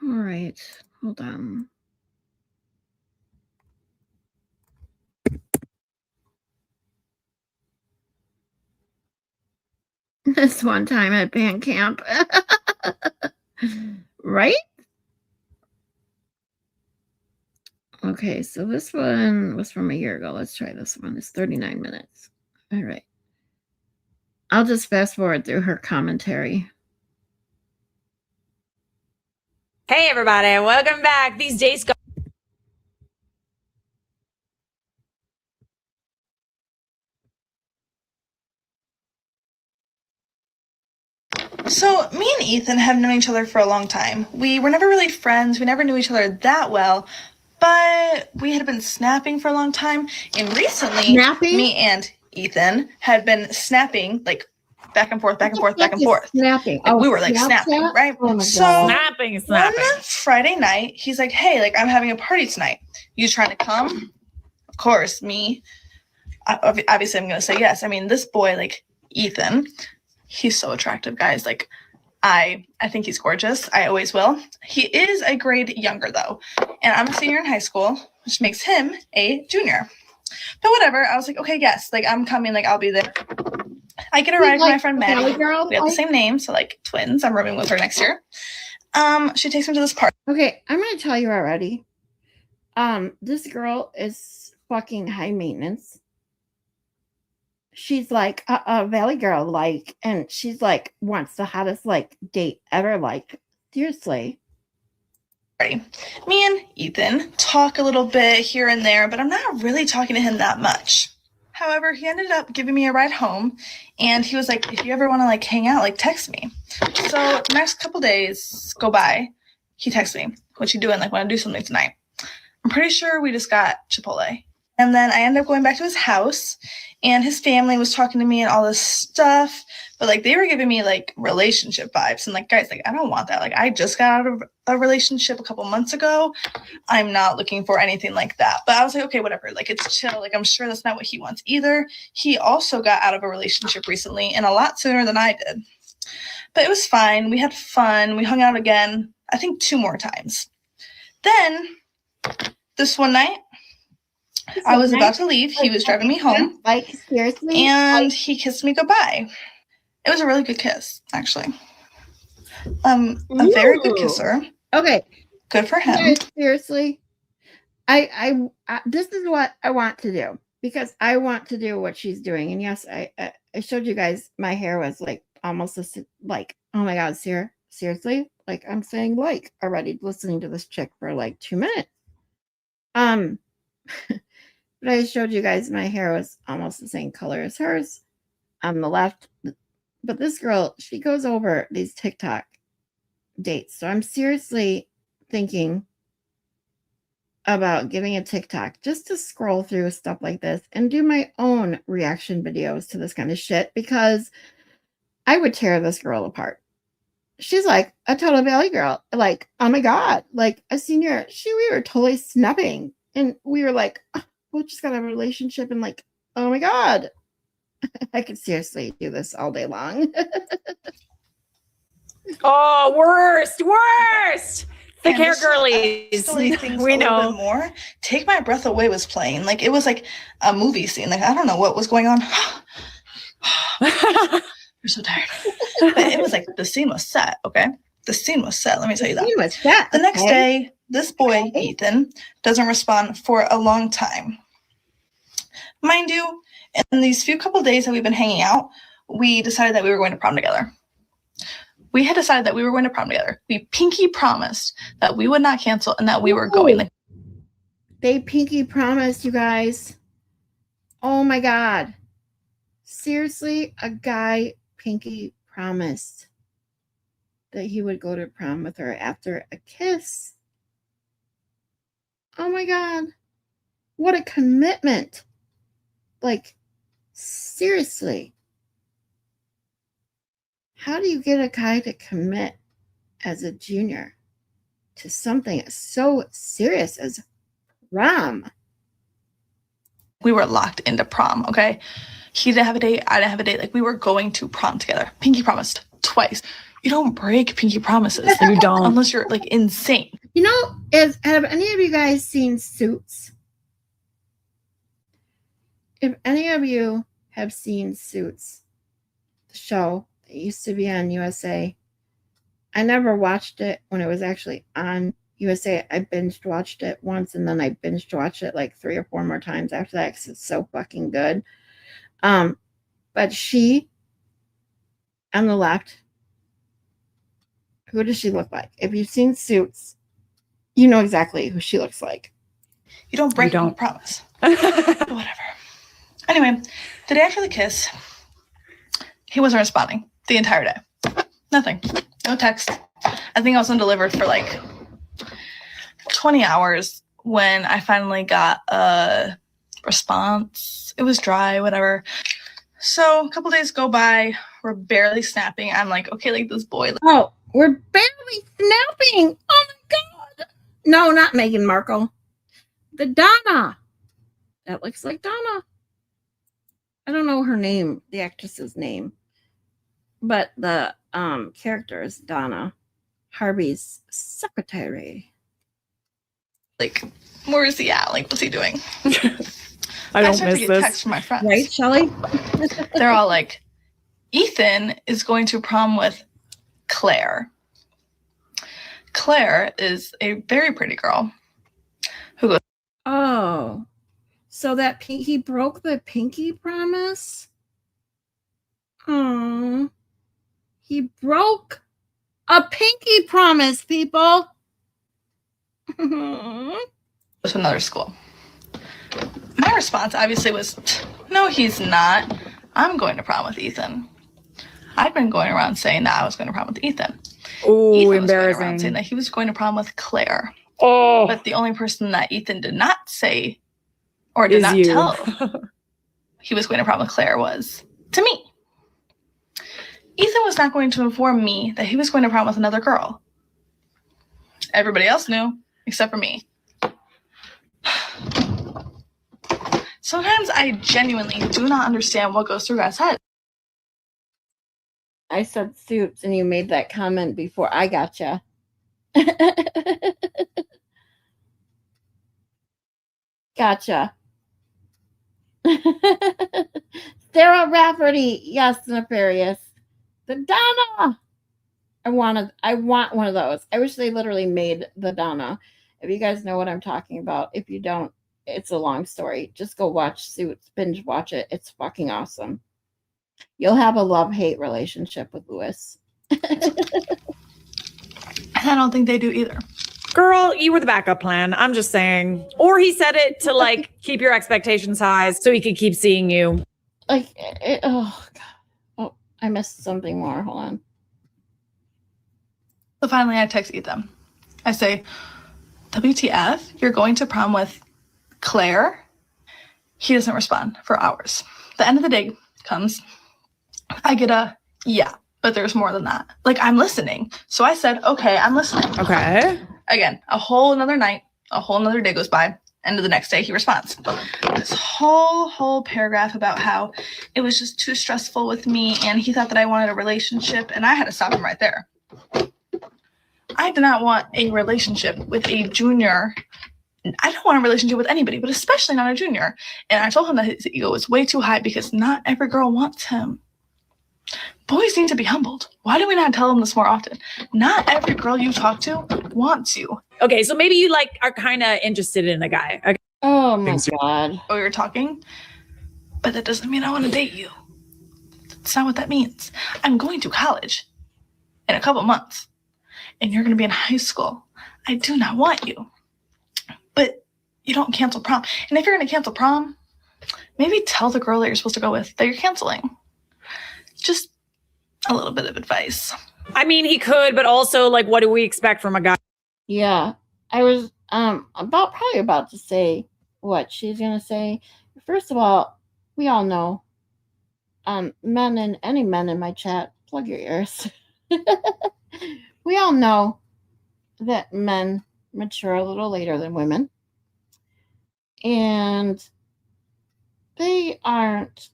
right, hold on. This one time at band camp. Right? Okay, so this one was from a year ago. Let's try this one. It's 39 minutes. All right. I'll just fast forward through her commentary. Hey everybody, welcome back. These dates go. So me and Ethan have known each other for a long time. We were never really friends. We never knew each other that well, but we had been snapping for a long time. And recently, me and Ethan had been snapping like back and forth, back and forth, back and forth. Snapping. Like, we were like snapping, right? Oh so Snapping. one Friday night, he's like, "Hey, like I'm having a party tonight. You trying to come?" Of course, me. Obviously, I'm gonna say yes. I mean, this boy, like Ethan, he's so attractive, guys. Like, I think he's gorgeous. I always will. He is a grade younger though, and I'm a senior in high school, which makes him a junior. But whatever. I was like, okay, yes, like I'm coming. Like I'll be there. I get a ride with my friend Maddie. We have the same name, so like twins. I'm rooming with her next year. She takes me to this party. Okay, I'm gonna tell you already. This girl is fucking high maintenance. She's like a valley girl, like, and she's like wants the hottest like date ever, like seriously. Me and Ethan talk a little bit here and there, but I'm not really talking to him that much. However, he ended up giving me a ride home, and he was like, if you ever want to like hang out, like text me. So the next couple days go by, he texts me, what you doing? Like, want to do something tonight? I'm pretty sure we just got Chipotle. And then I ended up going back to his house, and his family was talking to me and all this stuff. But like they were giving me like relationship vibes. And like, guys, like I don't want that. Like I just got out of a relationship a couple months ago. I'm not looking for anything like that. But I was like, okay, whatever. Like it's chill. Like I'm sure that's not what he wants either. He also got out of a relationship recently and a lot sooner than I did. But it was fine. We had fun. We hung out again, I think 2 more times. Then this one night, I was about to leave. He was driving me home. Like, seriously? And he kissed me goodbye. It was a really good kiss, actually. A very good kisser. Okay. Good for him. Guys, seriously, I this is what I want to do, because I want to do what she's doing. And yes, I showed you guys my hair was like almost like, oh my God, seriously, like I'm saying like already listening to this chick for like 2 minutes. But I showed you guys my hair was almost the same color as hers on the left. But this girl, she goes over these TikTok dates. So I'm seriously thinking about giving a TikTok just to scroll through stuff like this and do my own reaction videos to this kind of shit, because I would tear this girl apart. She's like a total Valley girl. Like, oh my God, like a senior. We were totally snapping. And we were like, oh, we just got a relationship, and like, oh my God. I could seriously do this all day long. Oh, worst. Thick hair girlies. We know. More. Take My Breath Away was playing. Like it was like a movie scene. Like I don't know what was going on. You're so tired. But it was like the scene was set. Okay, the scene was set. Let me tell you that. Scene was set. The next day, this boy Ethan doesn't respond for a long time. Mind you, in these few couple days that we've been hanging out, we decided that we were going to prom together. We had decided that we were going to prom together. We pinky promised that we would not cancel and that we were going. Like, they pinky promised, you guys. Oh my God. Seriously, a guy pinky promised that he would go to prom with her after a kiss. Oh my God. What a commitment. Like, seriously. How do you get a guy to commit as a junior to something so serious as prom? We were locked into prom, okay? He didn't have a date, I didn't have a date. Like, we were going to prom together. Pinky promised twice. You don't break pinky promises. You don't. Unless you're, like, insane. You know, have any of you guys seen Suits? If any of you have seen Suits, the show that used to be on USA, I never watched it when it was actually on USA. I binged watched it once, and then I binged watched it like 3 or 4 more times after that because it's so fucking good. But she, on the left, who does she look like? If you've seen Suits, you know exactly who she looks like. You don't break a promise. Whatever. Anyway, the day after the kiss, he wasn't responding the entire day. Nothing. No text. I think I was undelivered for like 20 hours when I finally got a response. It was dry, whatever. So a couple days go by. We're barely snapping. I'm like, okay, like this boy. Oh, we're barely snapping. Oh my God. No, not Meghan Markle. The Donna. That looks like Donna. I don't know her name, the actress's name. But the character is Donna, Harvey's secretary. Like, where is he at? Like, what's he doing? I don't miss get this. texts from my friends. Right, Shelly? They're all like, Ethan is going to prom with Claire. Claire is a very pretty girl who goes, Oh, so that he broke the pinky promise? Oh, he broke a pinky promise, people. to another school. My response obviously was, no, he's not. I'm going to prom with Ethan. I'd been going around saying that I was going to prom with Ethan. Oh, Ethan was going embarrassing. around saying that he was going to prom with Claire. Oh, But the only person that Ethan did not say or did Is not you. tell he was going to prom with Claire was to me. Ethan was not going to inform me that he was going to prom with another girl. Everybody else knew, except for me. Sometimes I genuinely do not understand what goes through guys' heads. I said suits and you made that comment before. I gotcha. Gotcha. Sarah Rafferty. Yes, Nefarious. The Donna. I want one of those. I wish they literally made the Donna. If you guys know what I'm talking about. If you don't, it's a long story. Just go watch Suits. Binge watch it. It's fucking awesome. You'll have a love-hate relationship with Lewis. And I don't think they do either. Girl, you were the backup plan. I'm just saying. Or he said it to like keep your expectations high so he could keep seeing you. Like, oh, God. Oh, I missed something more. Hold on. So finally, I text Ethan. I say, WTF? You're going to prom with Claire? He doesn't respond for hours. The end of the day comes. I get a, yeah, but there's more than that. Like, I'm listening. So I said, okay, I'm listening. Okay. Again, a whole another night, a whole another day goes by. End of the next day, he responds. This whole paragraph about how it was just too stressful with me and he thought that I wanted a relationship, and I had to stop him right there. I did not want a relationship with a junior. I don't want a relationship with anybody, but especially not a junior. And I told him that his ego was way too high because not every girl wants him. Boys need to be humbled. Why do we not tell them this more often? Not every girl you talk to wants you. Okay, so maybe you like are kind of interested in a guy. Okay. Oh my God. Oh, you're talking? But that doesn't mean I want to date you. That's not what that means. I'm going to college in a couple months, and you're going to be in high school. I do not want you. But you don't cancel prom. And if you're going to cancel prom, maybe tell the girl that you're supposed to go with that you're canceling. Just a little bit of advice. I mean, he could, but also, like, what do we expect from a guy? Yeah. I was probably about to say what she's gonna say. First of all, we all know, men and any men in my chat, plug your ears. We all know that men mature a little later than women. And they aren't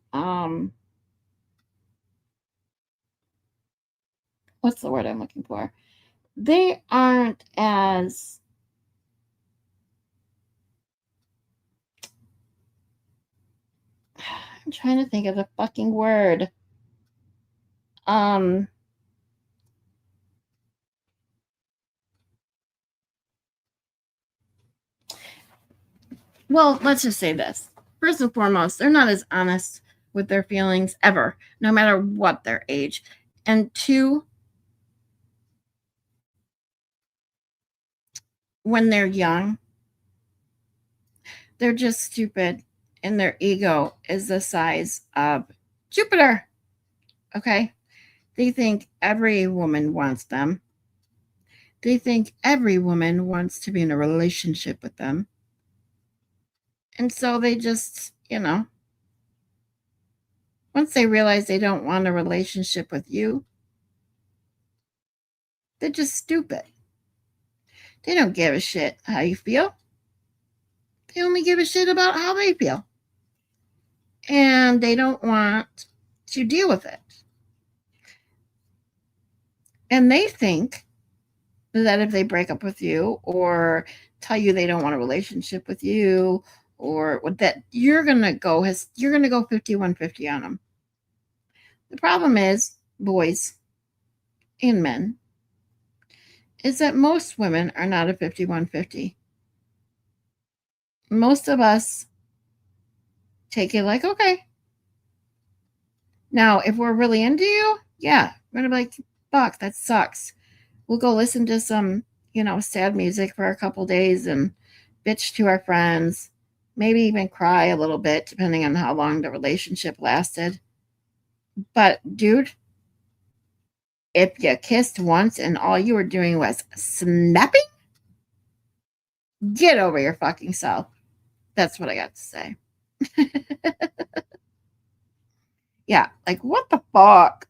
what's the word I'm looking for? They aren't as I'm trying to think of the fucking word. Well, let's just say this. First and foremost, they're not as honest with their feelings ever, no matter what their age. And two, when they're young, they're just stupid and their ego is the size of Jupiter. Okay? They think every woman wants them. They think every woman wants to be in a relationship with them. And so they just, once they realize they don't want a relationship with you, they're just stupid. They don't give a shit how you feel. They only give a shit about how they feel. And they don't want to deal with it. And they think that if they break up with you or tell you they don't want a relationship with you or that you're going to go 51-50 on them. The problem is, boys and men, is that most women are not a 51-50. Most of us take it like, okay. Now, if we're really into you, yeah, we're going to be like, fuck, that sucks. We'll go listen to some, sad music for a couple days and bitch to our friends. Maybe even cry a little bit, depending on how long the relationship lasted. But, dude, if you kissed once and all you were doing was snapping, get over your fucking self. That's what I got to say. Yeah, like what the fuck?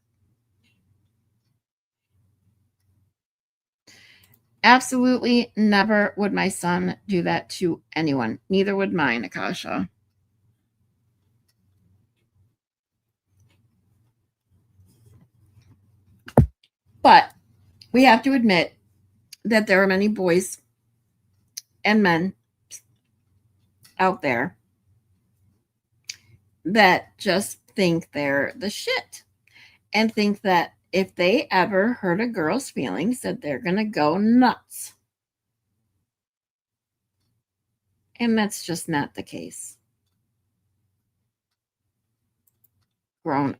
Absolutely never would my son do that to anyone. Neither would mine, Akasha. But we have to admit that there are many boys and men out there that just think they're the shit and think that if they ever hurt a girl's feelings that they're going to go nuts. And that's just not the case. Grown.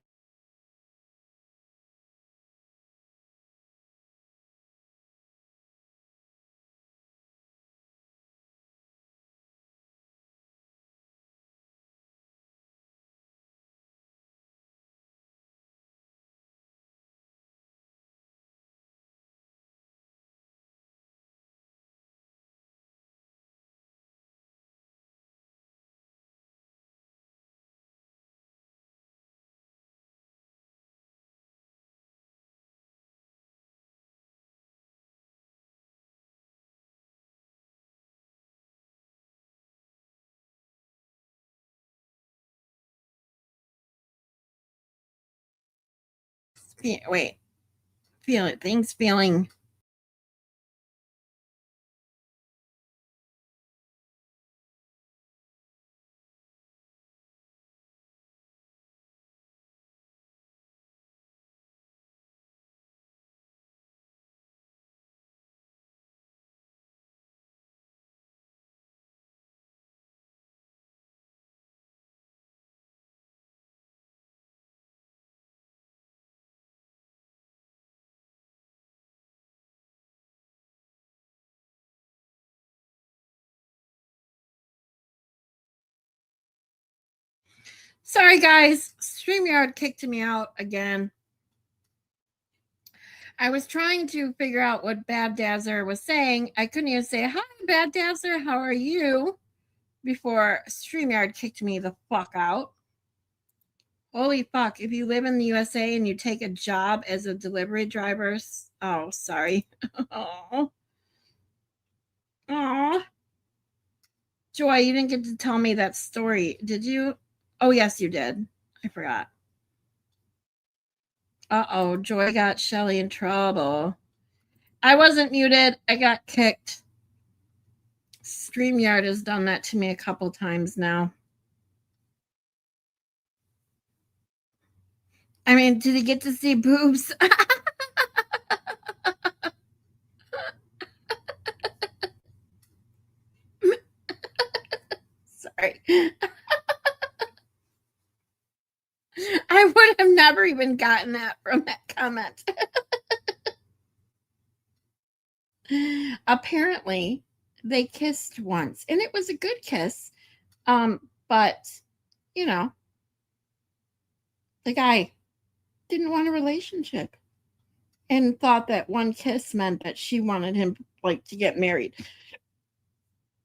Wait. Things feeling. Sorry, guys. StreamYard kicked me out again. I was trying to figure out what Bad Dazzler was saying. I couldn't even say, hi, Bad Dazzler, how are you? Before StreamYard kicked me the fuck out. Holy fuck. If you live in the USA and you take a job as a delivery driver. Oh, sorry. Oh. Oh. Joy, you didn't get to tell me that story. Did you? Oh, yes, you did. I forgot. Uh-oh, Joy got Shelly in trouble. I wasn't muted. I got kicked. StreamYard has done that to me a couple times now. I mean, did he get to see boobs? Sorry. I would have never even gotten that from that comment. Apparently, they kissed once, and it was a good kiss. But, you know, the guy didn't want a relationship and thought that one kiss meant that she wanted him, like, to get married.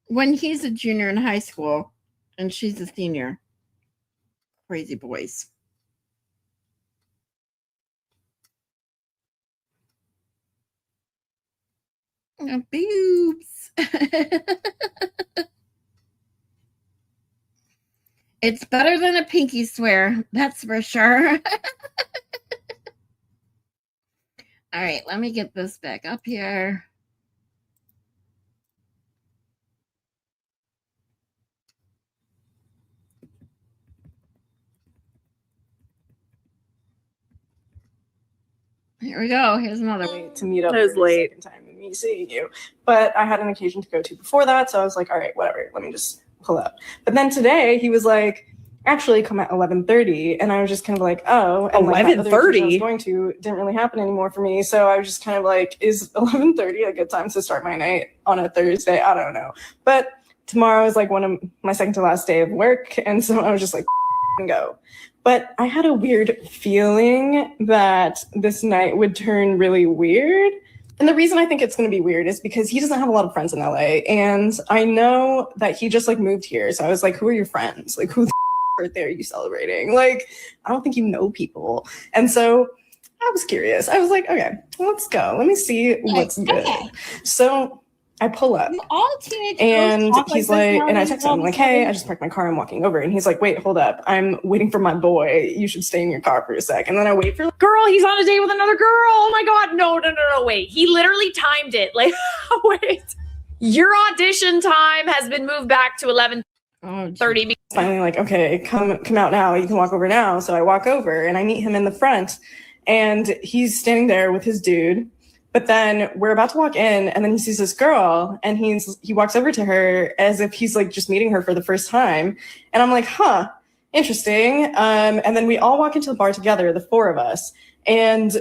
When he's a junior in high school and she's a senior. Crazy boys. Boobs. It's better than a pinky swear, that's for sure. All right, let me get this back up here. Here we go. Here's another one. To meet up It was for the late. second time and me seeing you. But I had an occasion to go to before that, so I was like, all right, whatever, let me just pull up. But then today he was like, actually come at 11:30, and I was just kind of like, oh, and like that other occasion I was 11:30? going to didn't really happen anymore for me, so I was just kind of like, is 11:30 a good time to start my night on a Thursday? I don't know. But tomorrow is like one of my second to last day of work, and so I was just like, go. But I had a weird feeling that this night would turn really weird And the reason I think it's going to be weird is because he doesn't have a lot of friends in LA. And I know that he just like moved here. So I was like, who are your friends? Like, who the birthday are you celebrating? Like, I don't think you know people. And so I was curious. I was like, okay, let's go. Let me see what's good. So I pull up All teenage and girls talk he's this like, and I nowadays text him, all I'm the like, hey, time. I just parked my car. I'm walking over. And he's like, wait, hold up. I'm waiting for my boy. You should stay in your car for a sec. And then I wait for Girl, he's on a date with another girl. Oh my God. No, wait. He literally timed it. Like, wait. Your audition time has been moved back to 11:30. finally like, okay, come out now. You can walk over now. So I walk over and I meet him in the front and he's standing there with his dude. But then we're about to walk in and then he sees this girl and he walks over to her as if he's like just meeting her for the first time. And I'm like, huh, interesting. And then we all walk into the bar together, the four of us, and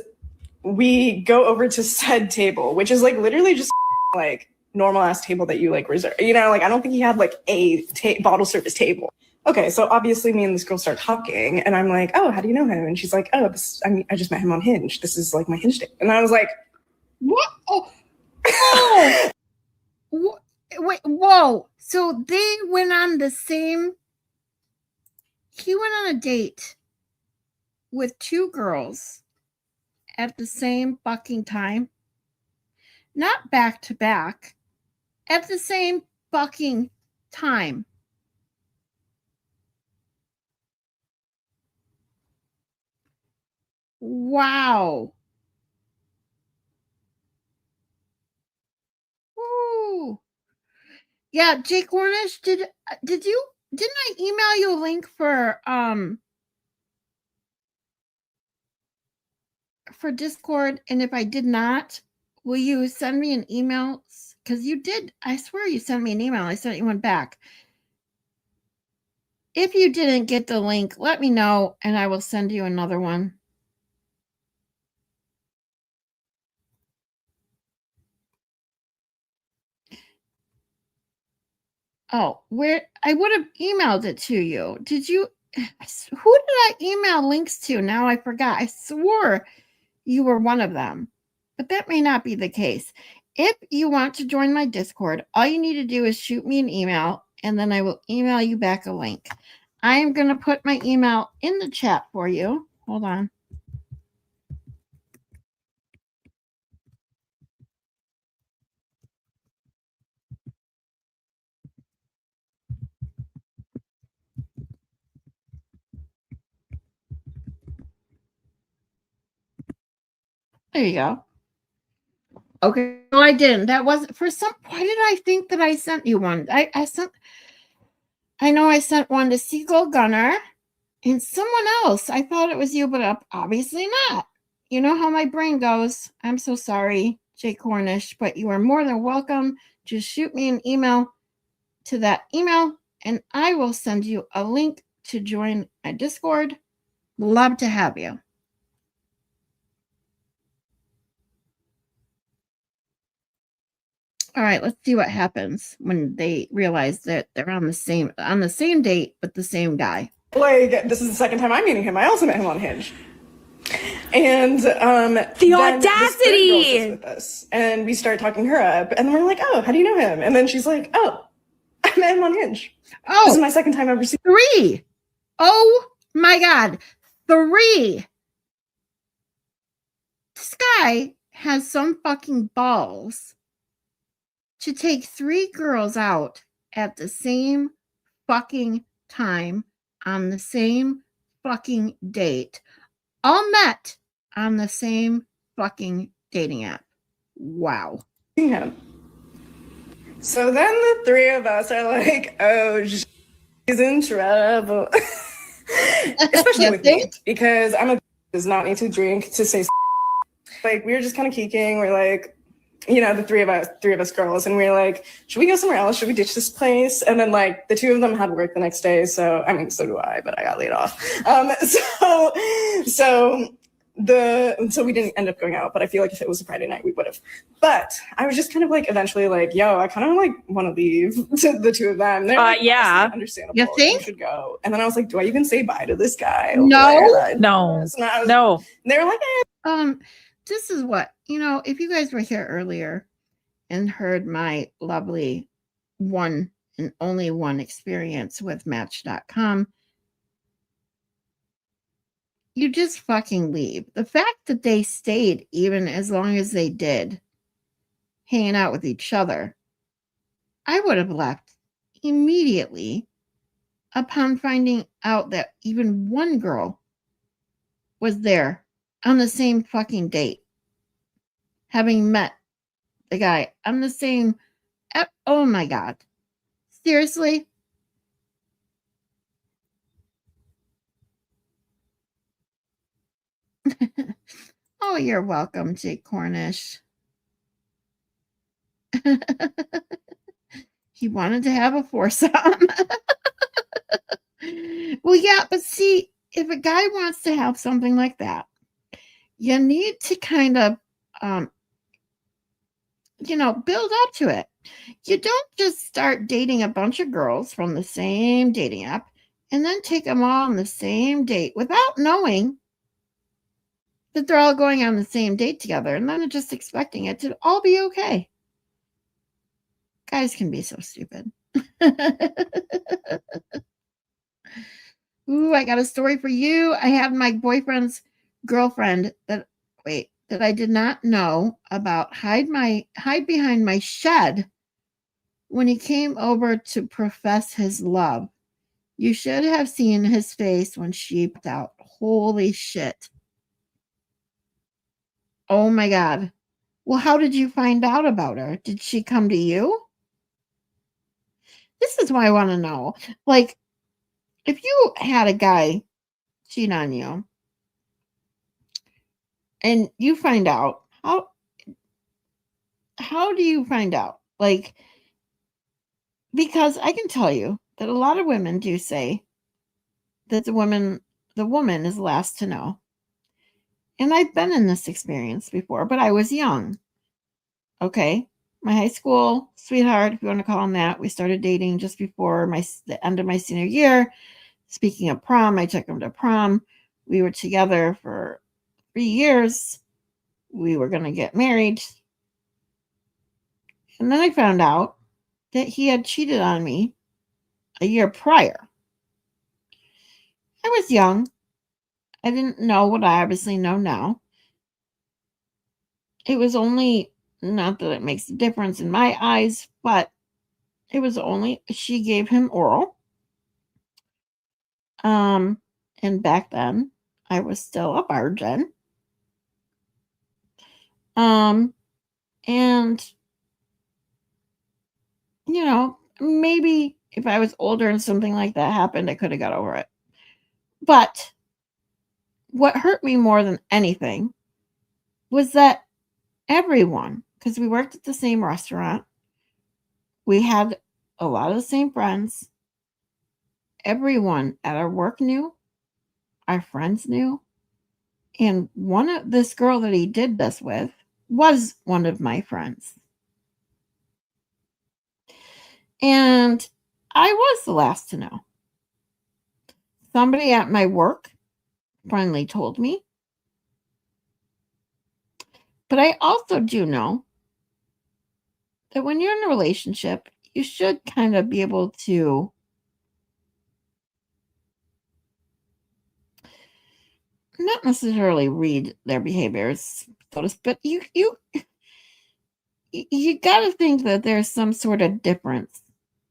we go over to said table, which is like literally just like normal ass table that you like reserve. You know, like I don't think he had like a bottle service table. Okay, so obviously me and this girl start talking and I'm like, oh, how do you know him? And she's like, oh, I just met him on Hinge. This is like my Hinge date. And I was like, What? Oh. Wait, whoa. So they went on the same. He went on a date with two girls at the same fucking time. Not back to back. At the same fucking time. Wow. Ooh. Yeah, Jake Cornish, didn't I email you a link for Discord? And if I did not, will you send me an email? Because you did, I swear you sent me an email. I sent you one back. If you didn't get the link, let me know and I will send you another one. Oh, where I would have emailed it to you. Did you? Who did I email links to? Now I forgot. I swore you were one of them, but that may not be the case. If you want to join my Discord, all you need to do is shoot me an email and then I will email you back a link. I am going to put my email in the chat for you. Hold on. There you go. Okay. No, I didn't. That wasn't for some. Why did I think that I sent you one? I know I sent one to Seagull Gunner and someone else. I thought it was you, but obviously not. You know how my brain goes. I'm so sorry, Jake Cornish, but you are more than welcome to shoot me an email to that email and I will send you a link to join my Discord. Love to have you. All right, let's see what happens when they realize that they're on the same date with the same guy. like, this is the second time I'm meeting him. I also met him on Hinge. And the audacity with us, and we start talking her up, and then we're like, oh, how do you know him? And then she's like, oh, I met him on Hinge. Oh, this is my second time ever seeing 3. Oh my God, 3. This guy has some fucking balls to take 3 girls out at the same fucking time on the same fucking date, all met on the same fucking dating app. Wow. him. So then the 3 of us are like, oh, she's in trouble. Especially with me, because I'm does not need to drink to say like, we were just kind of keeking. We're like, you know, the three of us girls, and we were like, should we go somewhere else? Should we ditch this place? And then like the 2 of them had work the next day, so I mean, so do I, but I got laid off. So we didn't end up going out, but I feel like if it was a Friday night, we would have. But I was just kind of like eventually like, yo, I kind of like want to leave to the 2 of them. They're like, yeah, understandable. You think? We should go. And then I was like, do I even say bye to this guy? No. And they were like, eh. this is what, if you guys were here earlier and heard my lovely one and only one experience with Match.com, you just fucking leave. The fact that they stayed even as long as they did, hanging out with each other, I would have left immediately upon finding out that even one girl was there on the same fucking date, having met the guy on the same. Oh my God. Seriously? Oh, you're welcome, Jake Cornish. He wanted to have a foursome. Well, yeah, but see, if a guy wants to have something like that, you need to kind of, build up to it. You don't just start dating a bunch of girls from the same dating app and then take them all on the same date without knowing that they're all going on the same date together and then just expecting it to all be okay. Guys can be so stupid. Ooh, I got a story for you. I have my boyfriend's girlfriend that I did not know about hide behind my shed when he came over to profess his love. You should have seen his face when she popped out. Holy shit. Oh my God. Well, how did you find out about her? Did she come to you? This is what I want to know. Like, if you had a guy cheat on you and you find out, how do you find out? Like, because I can tell you that a lot of women do say that the woman is last to know. And I've been in this experience before, but I was young. Okay. My high school sweetheart, if you want to call him that, we started dating just before the end of my senior year. Speaking of prom, I took him to prom. We were together for 3 years. We were going to get married. And then I found out that he had cheated on me a year prior. I was young. I didn't know what I obviously know now. It was only, not that it makes a difference in my eyes, but it was only, she gave him oral. And back then I was still a virgin. And maybe if I was older and something like that happened, I could have got over it. But what hurt me more than anything was that everyone, because we worked at the same restaurant, we had a lot of the same friends. Everyone at our work knew, our friends knew, and this girl that he did this with was one of my friends. And I was the last to know. Somebody at my work finally told me. But I also do know that when you're in a relationship, you should kind of be able to not necessarily read their behaviors, but you got to think that there's some sort of difference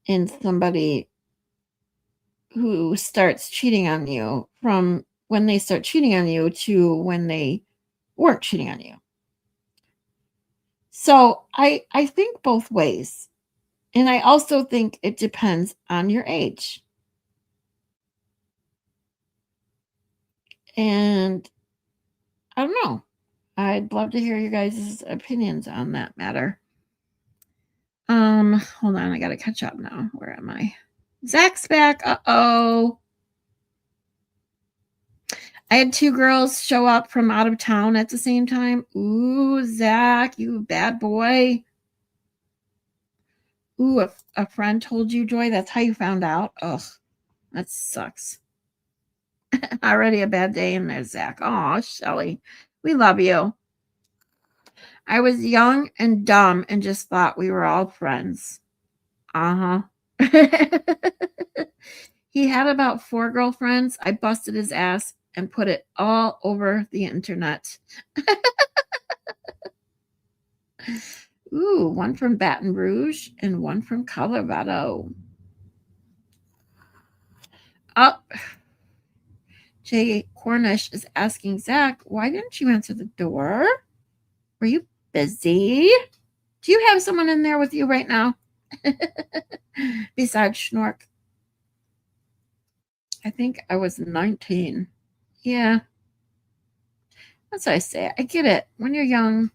in somebody who starts cheating on you from when they start cheating on you to when they weren't cheating on you. So I think both ways. And I also think it depends on your age. And I don't know. I'd love to hear you guys' opinions on that matter. Hold on, I gotta catch up now. Where am I? Zach's back. Uh-oh. I had 2 girls show up from out of town at the same time. Ooh, Zach, you bad boy. Ooh, a friend told you, Joy? That's how you found out? Ugh, that sucks. Already a bad day in there, Zach. Oh, Shelly, we love you. I was young and dumb and just thought we were all friends. Uh-huh. He had about 4 girlfriends. I busted his ass and put it all over the internet. Ooh, one from Baton Rouge and one from Colorado. Oh, Jay Cornish is asking Zach, why didn't you answer the door? Were you busy? Do you have someone in there with you right now? Besides Schnork. I think I was 19. Yeah. That's what I say. I get it. When you're young,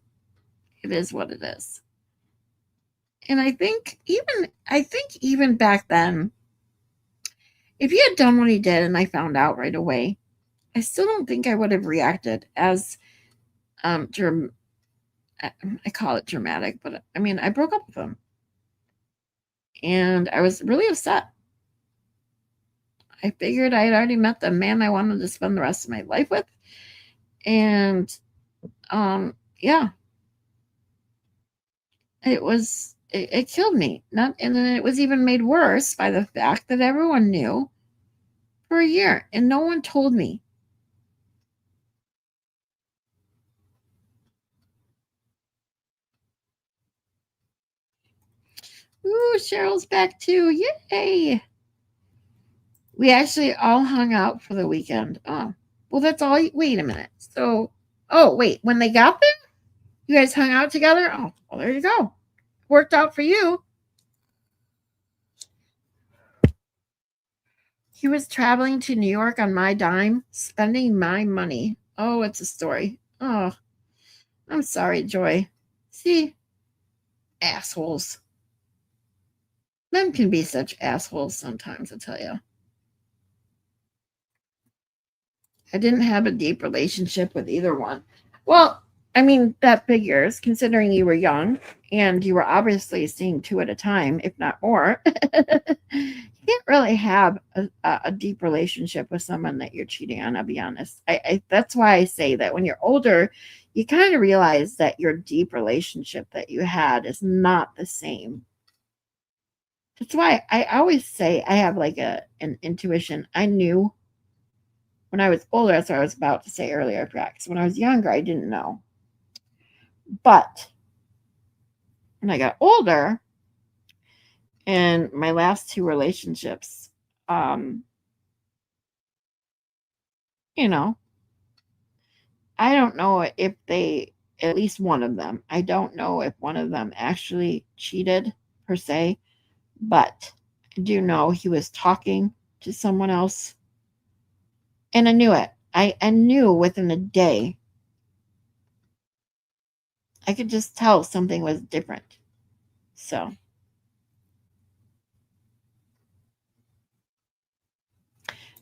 it is what it is. And I think even back then, if he had done what he did and I found out right away, I still don't think I would have reacted as I call it dramatic, but I mean, I broke up with him. And I was really upset. I figured I had already met the man I wanted to spend the rest of my life with. And yeah. It killed me. And then it was even made worse by the fact that everyone knew for a year and no one told me. Ooh, Cheryl's back too. Yay. We actually all hung out for the weekend. Oh, well, that's all. Wait a minute. So, oh, wait. When they got there, you guys hung out together? Oh, well, there you go. Worked out for you. He was traveling to New York on my dime, spending my money. Oh, it's a story. Oh, I'm sorry, Joy. See? Assholes. Men can be such assholes sometimes, I tell you. I didn't have a deep relationship with either one. Well, I mean, that figures, considering you were young and you were obviously seeing 2 at a time, if not more. You can't really have a deep relationship with someone that you're cheating on, I'll be honest. That's why I say that when you're older, you kind of realize that your deep relationship that you had is not the same. That's why I always say I have like an intuition. I knew when I was older, that's what I was about to say earlier, because when I was younger, I didn't know. But when I got older, and my last 2 relationships, you know, I don't know if they, at least one of them, I don't know if one of them actually cheated per se, but I do know he was talking to someone else. And I knew it. I knew within a day. I could just tell something was different. So.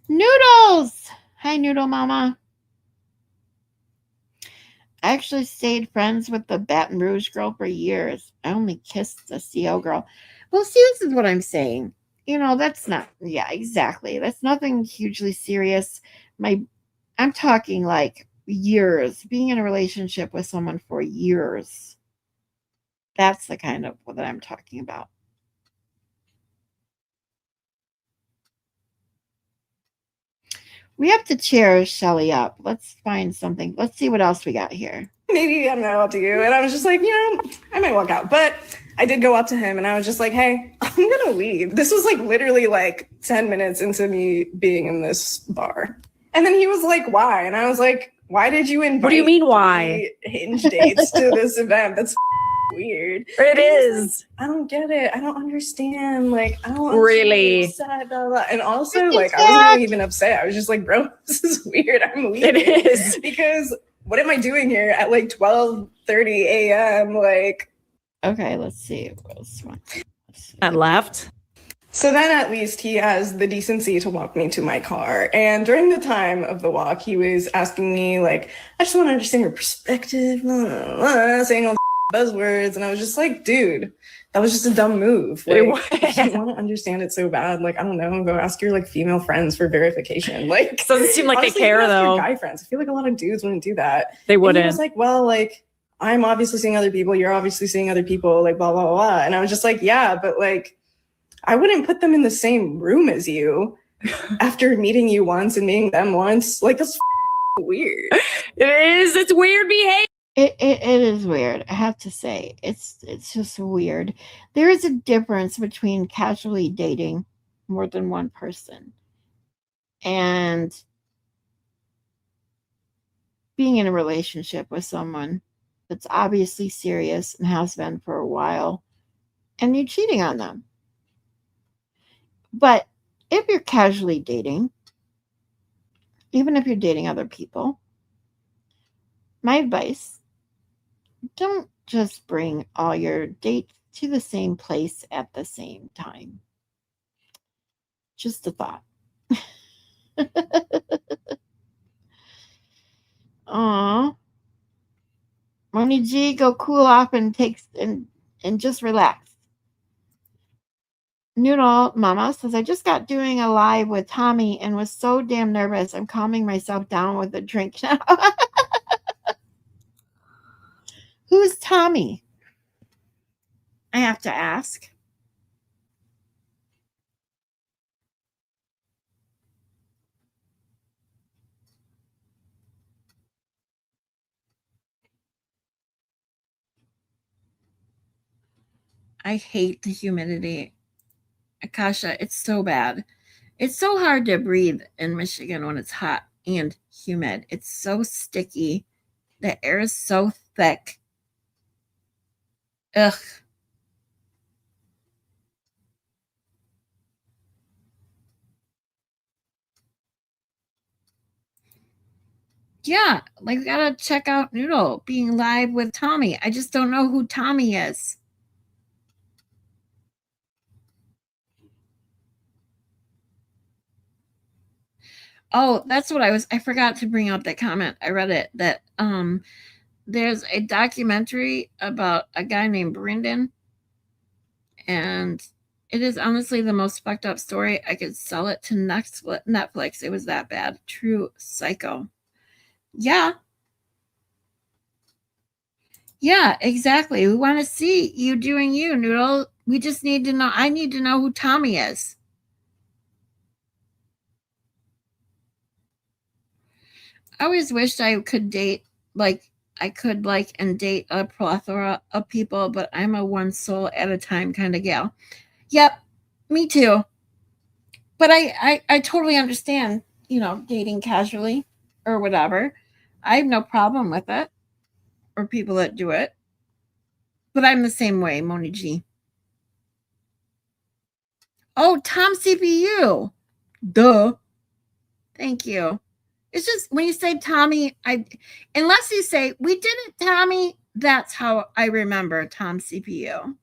Noodles! Hi, Noodle Mama. I actually stayed friends with the Baton Rouge girl for years. I only kissed the CO girl. Well, see, this is what I'm saying. You know, that's not, yeah, exactly. That's nothing hugely serious. I'm talking like years, being in a relationship with someone for years. That's the kind of what I'm talking about. We have to cheer Shelly up. Let's find something. Let's see what else we got here. Maybe I'm not to you. And I was just like, I might walk out. But I did go up to him and I was just like, hey, I'm going to leave. This was like literally like 10 minutes into me being in this bar. And then he was like, why? And I was like, why did you invite What do you mean, why? Hinge dates to this event? That's weird. It is. I don't get it. I don't understand. Like, I don't Really? upset, blah, blah. And also, like, I wasn't really even upset. I was just like, bro, this is weird. I'm leaving. It is. Because what am I doing here at like 12:30 a.m.? Like, okay, let's see. I left. So then at least he has the decency to walk me to my car. And during the time of the walk, he was asking me, like, I just want to understand your perspective, blah, blah, blah, saying all the buzzwords. And I was just like, dude, that was just a dumb move. Like, if you want to understand it so bad, like, I don't know, go ask your like female friends for verification. Like, doesn't seem like honestly, they care ask your though. guy friends. I feel like a lot of dudes wouldn't do that. They And wouldn't. he was like, well, like, I'm obviously seeing other people. You're obviously seeing other people, like blah, blah, blah, blah. And I was just like, yeah, but like, I wouldn't put them in the same room as you after meeting you once and meeting them once. Like, that's weird. It is. It's weird behavior. It is weird. I have to say, it's just weird. There is a difference between casually dating more than one person and being in a relationship with someone that's obviously serious and has been for a while, and you're cheating on them. But if you're casually dating, even if you're dating other people, my advice, don't just bring all your dates to the same place at the same time. Just a thought. Aw. Moni G, go cool off and just relax. Noodle Mama says, I just got doing a live with Tommy and was so damn nervous. I'm calming myself down with a drink now. Who's Tommy? I have to ask. I hate the humidity. Akasha, it's so bad. It's so hard to breathe in Michigan when it's hot and humid. It's so sticky. The air is so thick. Ugh. Yeah, like we gotta check out Noodle being live with Tommy. I just don't know who Tommy is. Oh, that's what I forgot to bring up that comment. I read it that there's a documentary about a guy named Brendan, and it is honestly the most fucked up story. I could sell it to Netflix. It was that bad. True psycho. Yeah. Yeah, exactly. We want to see you doing you, Noodle. We just need to know. I need to know who Tommy is. I always wished I could date, like, I could like and date a plethora of people, but I'm a one soul at a time kind of gal. Yep, me too. But I totally understand, dating casually or whatever. I have no problem with it or people that do it. But I'm the same way, Moni G. Oh, Tom CPU. Duh. Thank you. It's just when you say Tommy, unless you say we did it, Tommy, that's how I remember Tom CPU.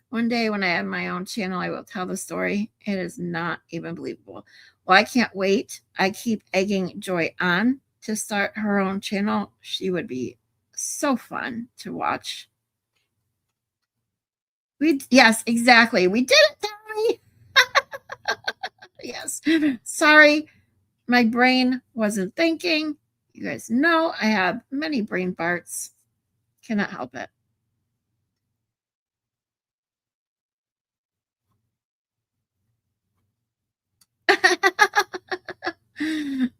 One day when I have my own channel, I will tell the story. It is not even believable. Well, I can't wait. I keep egging Joy on to start her own channel. She would be so fun to watch. Yes, exactly. We did it, Tommy. Yes. Sorry, my brain wasn't thinking. You guys know I have many brain farts. Cannot help it.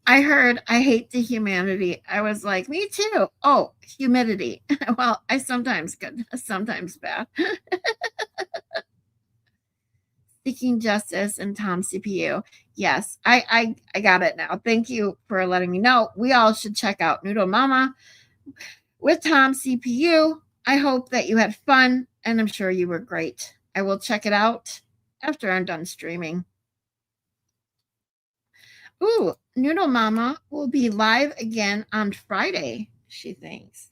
I heard I hate the humanity. I was like, me too. Oh, humidity. Well, I sometimes good, sometimes bad. Seeking Justice and Tom CPU. Yes, I got it now. Thank you for letting me know. We all should check out Noodle Mama with Tom CPU. I hope that you had fun, and I'm sure you were great. I will check it out after I'm done streaming. Ooh, Noodle Mama will be live again on Friday, she thinks.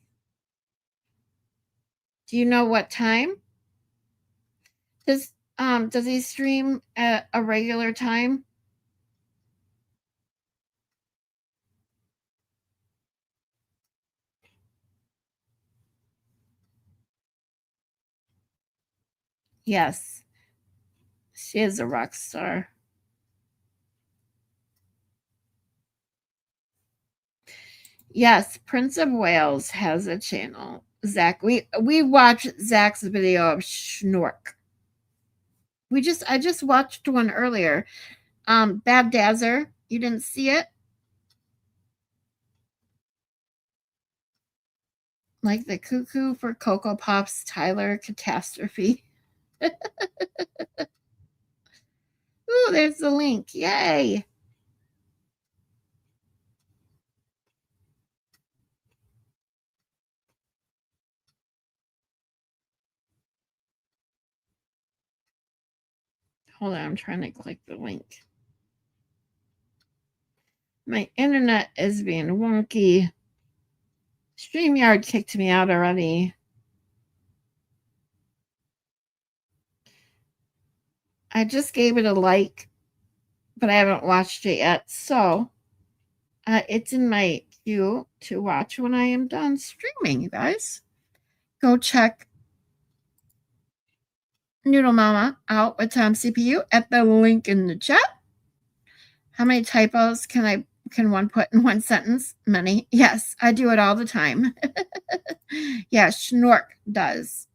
Do you know what time? Does he stream at a regular time? Yes. She is a rock star. Yes, Prince of Wales has a channel. Zach, we watched Zach's video of Schnork. I just watched one earlier. Bad Dazzer, you didn't see it? Like the Cuckoo for Cocoa Puffs, Tyler Catastrophe. Ooh, there's the link. Yay. Hold on, I'm trying to click the link. My internet is being wonky. StreamYard kicked me out already. I just gave it a like, but I haven't watched it yet. So it's in my queue to watch when I am done streaming, you guys. Go check Noodle Mama out with Tom CPU at the link in the chat. How many typos can one put in one sentence? Many. Yes, I do it all the time. Yeah, Schnork does.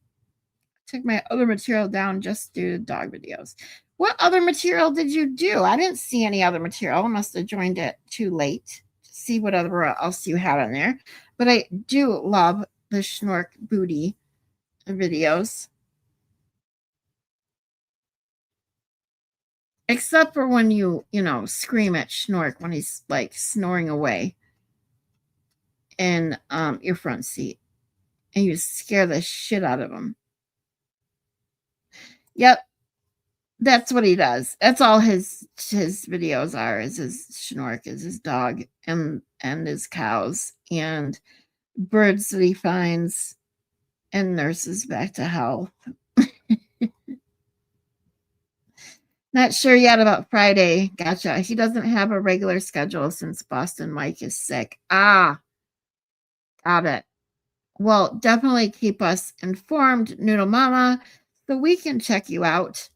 Took my other material down just due to dog videos. What other material did you do? I didn't see any other material. I must have joined it too late to see what other else you had on there. But I do love the Schnork booty videos. Except for when you scream at Schnork when he's like snoring away in your front seat. And you scare the shit out of him. Yep. That's what he does. That's all his videos are, is his Schnork, is his dog and his cows and birds that he finds and nurses back to health. Not sure yet about Friday. Gotcha. He doesn't have a regular schedule since Boston Mike is sick. Ah, got it. Well, definitely keep us informed, Noodle Mama, so we can check you out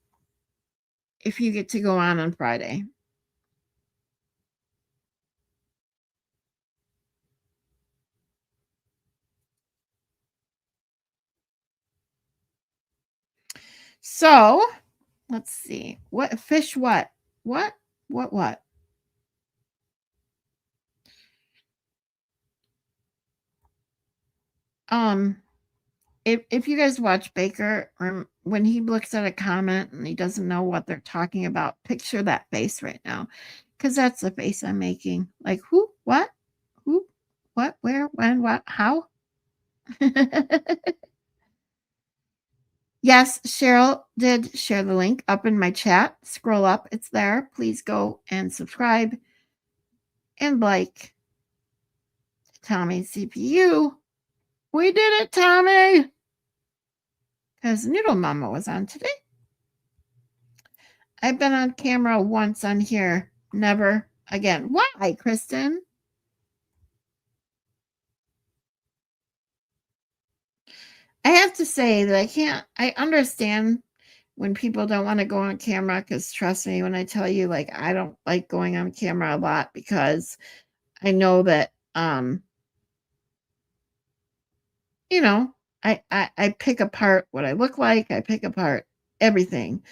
if you get to go on Friday. So, let's see. What fish what? What? If you guys watch Baker, or when he looks at a comment and he doesn't know what they're talking about, picture that face right now, because that's the face I'm making. Like, who, what, where, when, what, how? Yes, Cheryl did share the link up in my chat. Scroll up, it's there. Please go and subscribe and like Tommy CPU. We did it, Tommy! Because Noodle Mama was on today. I've been on camera once on here. Never again. Why, Kristen? I have to say that I understand when people don't want to go on camera, because trust me when I tell you, like, I don't like going on camera a lot because I know that, I pick apart what I look like. I pick apart everything.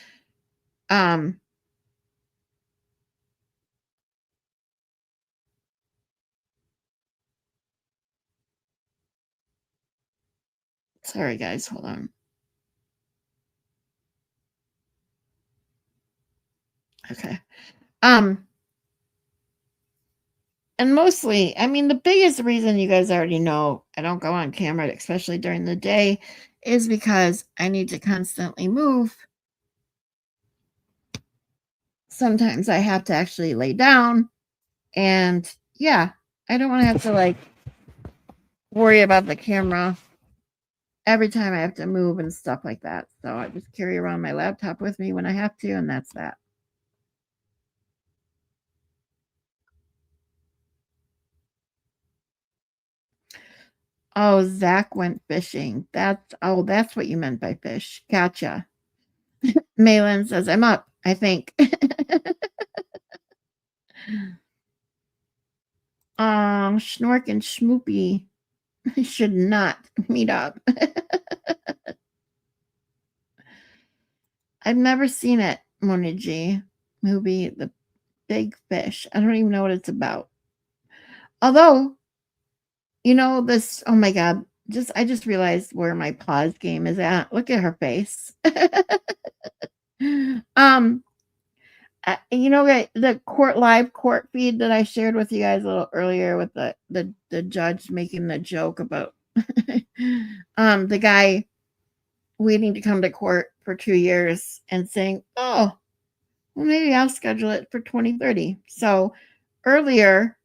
Sorry, guys. Hold on. Okay. And mostly, I mean, the biggest reason, you guys already know I don't go on camera, especially during the day, is because I need to constantly move. Sometimes I have to actually lay down. And yeah, I don't want to have to worry about the camera every time I have to move and stuff like that. So I just carry around my laptop with me when I have to, and that's that. Oh, Zach went fishing. That's what you meant by fish. Gotcha. Malin says, I'm up, I think. Schnork and Schmoopy should not meet up. I've never seen it, Mona G. Movie, The Big Fish. I don't even know what it's about. Although, you know, this, oh my God, I just realized where my pause game is at. Look at her face. You know, the live court feed that I shared with you guys a little earlier with the judge making the joke about the guy waiting to come to court for 2 years and saying, oh, well, maybe I'll schedule it for 2030. So earlier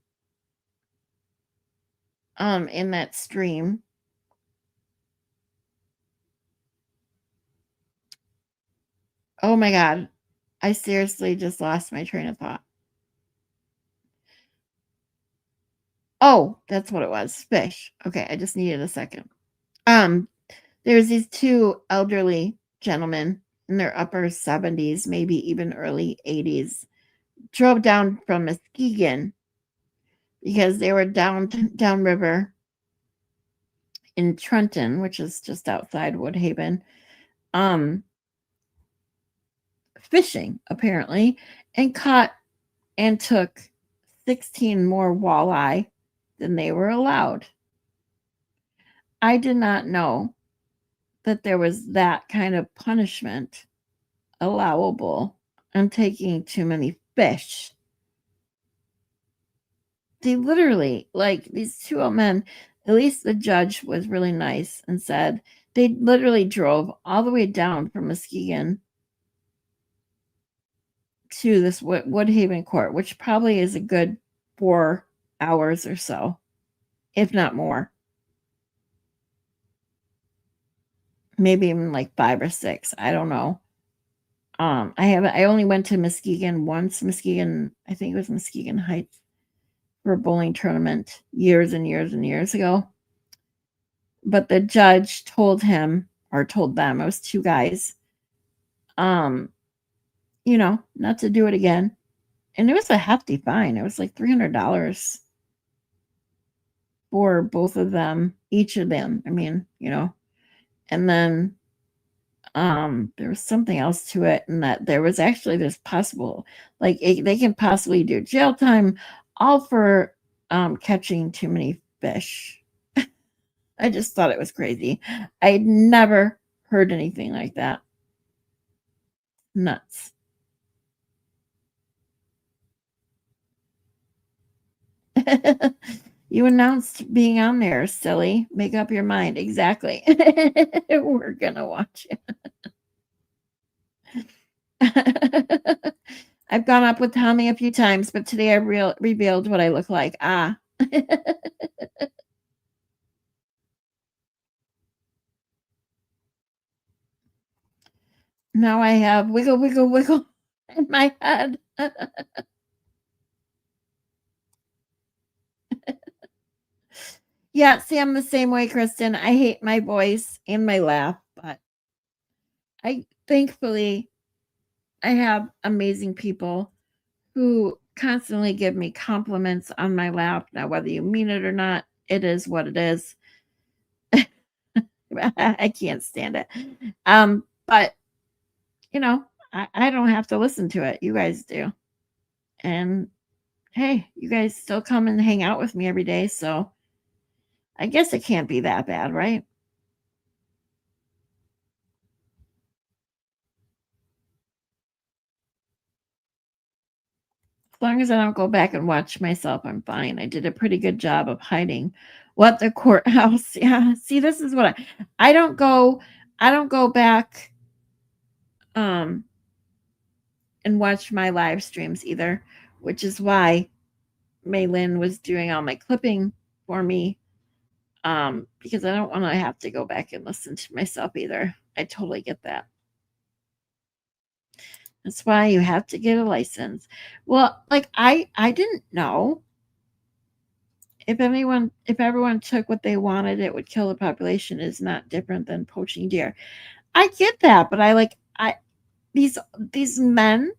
in that stream, oh my God, I seriously just lost my train of thought. Oh, that's what it was. Fish. Okay, I just needed a second. There's these two elderly gentlemen in their upper 70s, maybe even early 80s, drove down from Muskegon because they were downriver in Trenton, which is just outside Woodhaven, fishing apparently, and caught and took 16 more walleye than they were allowed. I did not know that there was that kind of punishment allowable on taking too many fish. They literally, like these two old men, at least the judge was really nice and said they literally drove all the way down from Muskegon to this Woodhaven court, which probably is a good 4 hours or so, if not more. Maybe even like 5 or 6. I don't know. I only went to Muskegon once. Muskegon, I think it was Muskegon Heights, for a bowling tournament years and years and years ago. But the judge told him, or told them, it was 2 guys, you know, not to do it again. And it was a hefty fine. It was like $300 for both of them, each of them. I mean, you know, and then there was something else to it, and that there was actually this possible, like they can possibly do jail time all for catching too many fish. I just thought it was crazy. I'd never heard anything like that. Nuts. You announced being on there, silly. Make up your mind. Exactly. We're gonna watch it. I've gone up with Tommy a few times, but today I revealed what I look like. Ah. Now I have wiggle, wiggle, wiggle in my head. Yeah, see, I'm the same way, Kristen. I hate my voice and my laugh, but thankfully I have amazing people who constantly give me compliments on my laugh. Now, whether you mean it or not, it is what it is. I can't stand it. But you know, I don't have to listen to it. You guys do. And hey, you guys still come and hang out with me every day, so I guess it can't be that bad, right? As long as I don't go back and watch myself, I'm fine. I did a pretty good job of hiding what the courthouse. Yeah, see, this is what I don't go back and watch my live streams either, which is why Maylin was doing all my clipping for me. Because I don't want to have to go back and listen to myself either. I totally get that. That's why you have to get a license. Well, like I didn't know if everyone took what they wanted, it would kill the population is not different than poaching deer. I get that, but these men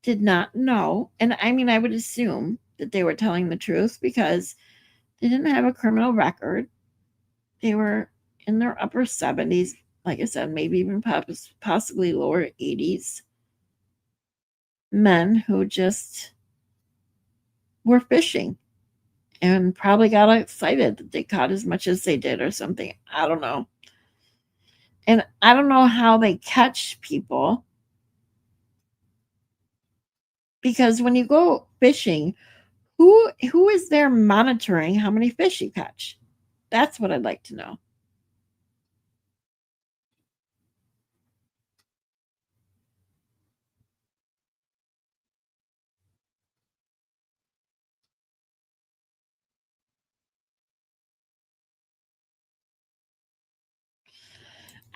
did not know, and I mean I would assume that they were telling the truth because they didn't have a criminal record. They were in their upper 70s, like I said, maybe even possibly lower 80s. Men who just were fishing and probably got excited that they caught as much as they did or something. I don't know. And I don't know how they catch people, because when you go fishing, who is there monitoring how many fish you catch? That's what I'd like to know.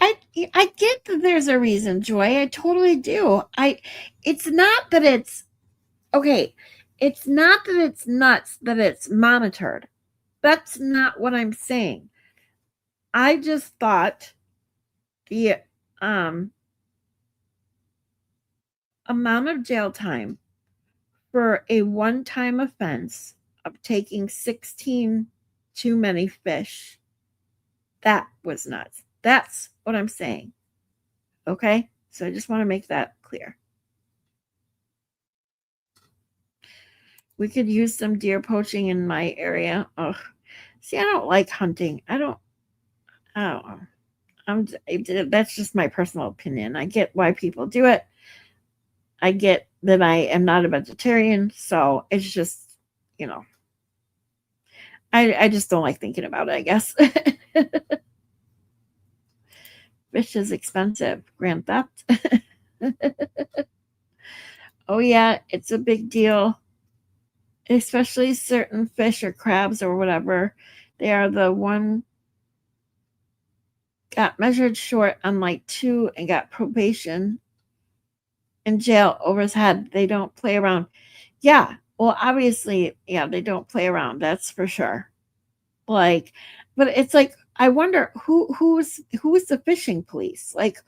I get that there's a reason, Joy. I totally do. It's not that it's okay. It's not that it's nuts that it's monitored. That's not what I'm saying. I just thought the amount of jail time for a one-time offense of taking 16 too many fish, that was nuts. That's what I'm saying. Okay? So I just want to make that clear. We could use some deer poaching in my area. Oh, see, I don't like hunting. I don't know. That's just my personal opinion. I get why people do it. I get that I am not a vegetarian, so it's just, I just don't like thinking about it, I guess. Fish is expensive. Grand theft. Oh, yeah, it's a big deal. Especially certain fish or crabs or whatever. They are the one got measured short on like 2 and got probation in jail over his head. They don't play around. Yeah, well, obviously, yeah, they don't play around. That's for sure. Like, but it's like, I wonder who's the fishing police? Like,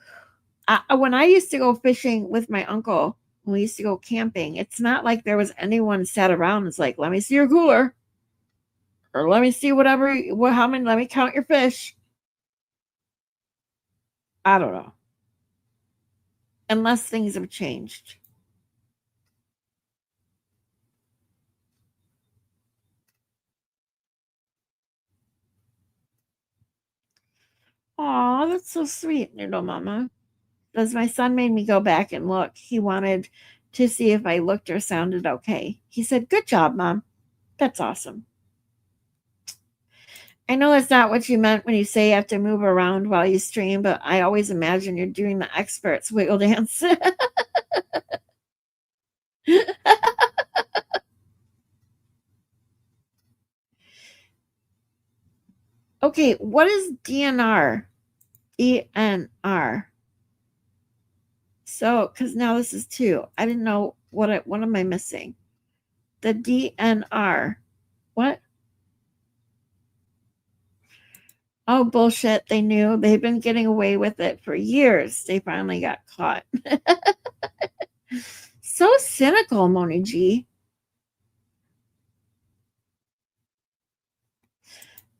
when I used to go fishing with my uncle, when we used to go camping, it's not like there was anyone sat around. It's like, let me see your cooler, or let me see how many. Let me count your fish. I don't know, unless things have changed. Aw, that's so sweet, Noodle Mama. As my son made me go back and look, he wanted to see if I looked or sounded okay. He said, "Good job, Mom." That's awesome. I know that's not what you meant when you say you have to move around while you stream, but I always imagine you're doing the experts wiggle dance. Okay, what is DNR? DNR. So, because now this is 2. I didn't know what am I missing? The DNR. What? Oh, bullshit. They knew. They've been getting away with it for years. They finally got caught. So cynical, Moni G.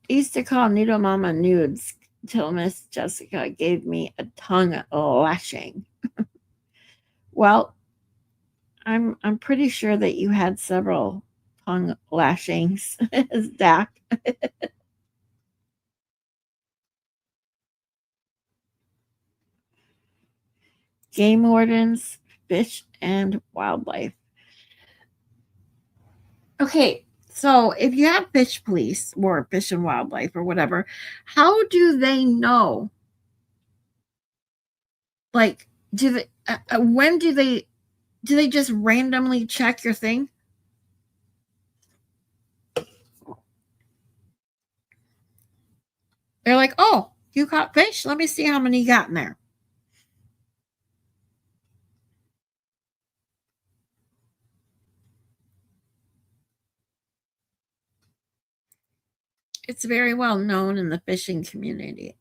I used to call Noodle Mama nudes till Miss Jessica gave me a tongue lashing. Well, I'm pretty sure that you had several tongue lashings, Zach. Game wardens, fish, and wildlife. Okay, so if you have fish police or fish and wildlife or whatever, how do they know? Like, when do they just randomly check your thing? They're like, "Oh, you caught fish? Let me see how many you got in there." It's very well known in the fishing community.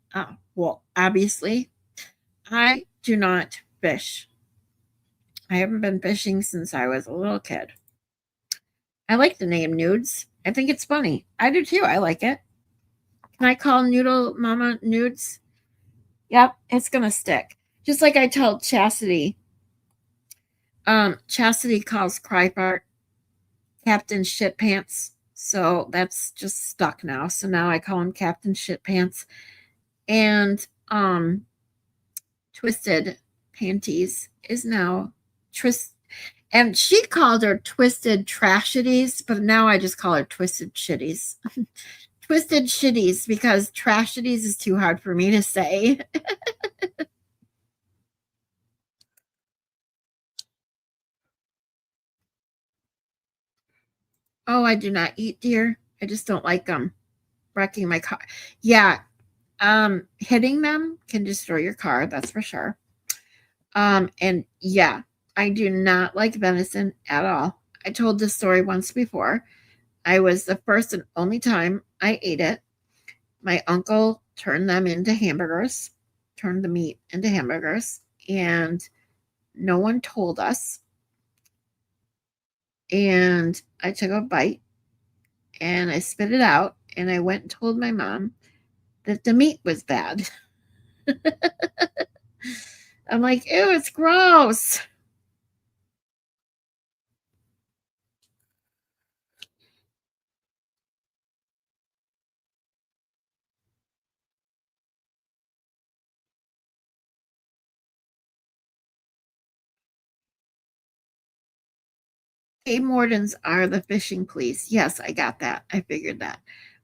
Well, obviously, I do not fish. I haven't been fishing since I was a little kid. I like the name Nudes. I think it's funny. I do too. I like it. Can I call Noodle Mama Nudes? Yep, it's gonna stick. Just like I tell Chastity. Chastity calls Cryfart Captain Shit Pants. So that's just stuck now. So now I call him Captain Shit Pants. And Twisted Panties is now and she called her Twisted Trashities, but now I just call her Twisted Shitties. Twisted Shitties, because Trashities is too hard for me to say. Oh, I do not eat deer. I just don't like them wrecking my car. Yeah, hitting them can destroy your car, that's for sure. And yeah, I do not like venison at all. I told this story once before. I was the first and only time I ate it. My uncle turned them into hamburgers, turned the meat into hamburgers, and no one told us. And I took a bite and I spit it out, and I went and told my mom that the meat was bad. I'm like, ew, it's gross. Game wardens are the fishing police. Yes, I got that. I figured that.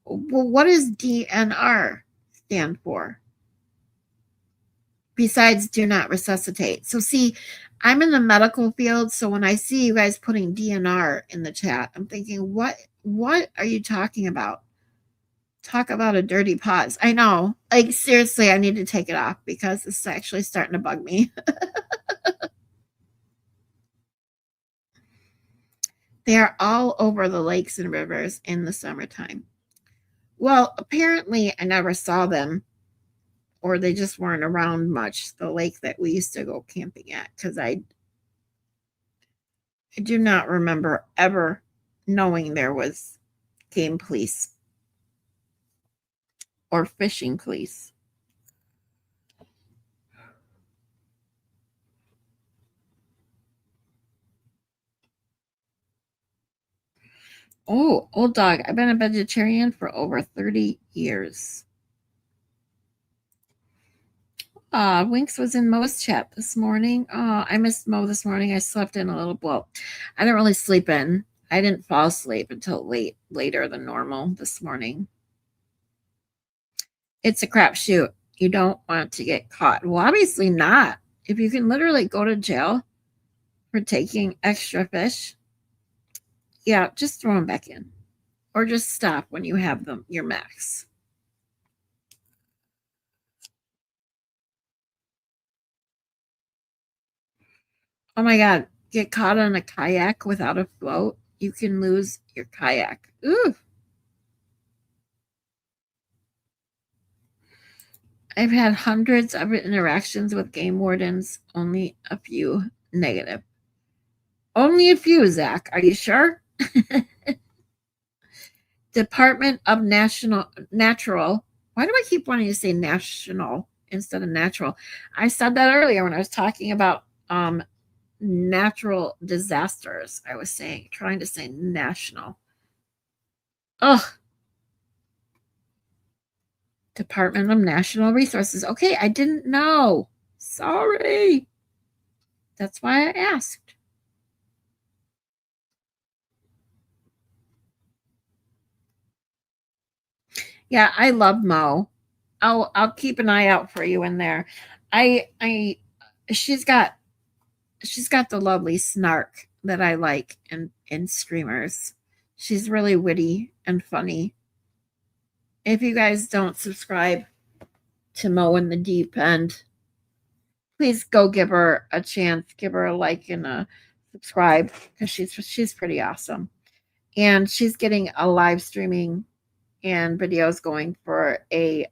Well, what does DNR stand for? Besides do not resuscitate. So see, I'm in the medical field, so when I see you guys putting DNR in the chat, I'm thinking, what are you talking about? Talk about a dirty pause. I know. Like, seriously, I need to take it off because it's actually starting to bug me. They are all over the lakes and rivers in the summertime. Well, apparently I never saw them, or they just weren't around much, the lake that we used to go camping at, because I do not remember ever knowing there was game police or fishing police. Oh, old dog. I've been a vegetarian for over 30 years. Winks was in Mo's chat this morning. Oh, I missed Mo this morning. I slept in a little. Well, I didn't really sleep in. I didn't fall asleep until later than normal this morning. It's a crapshoot. You don't want to get caught. Well, obviously not. If you can literally go to jail for taking extra fish, yeah, just throw them back in. Or just stop when you have them, your max. Oh my God, get caught on a kayak without a float. You can lose your kayak. Ooh. I've had hundreds of interactions with game wardens, only a few negative. Only a few, Zach. Are you sure? Department of Natural. Why do I keep wanting to say national instead of natural? I said that earlier when I was talking about natural disasters. I was trying to say national. Ugh. Department of National Resources. Okay, I didn't know. Sorry. That's why I asked. Yeah, I love Mo. I'll keep an eye out for you in there. She's got the lovely snark that I like in streamers. She's really witty and funny. If you guys don't subscribe to Mo in the Deep End, please go give her a chance. Give her a like and a subscribe because she's pretty awesome. And she's getting a live streaming and videos going for a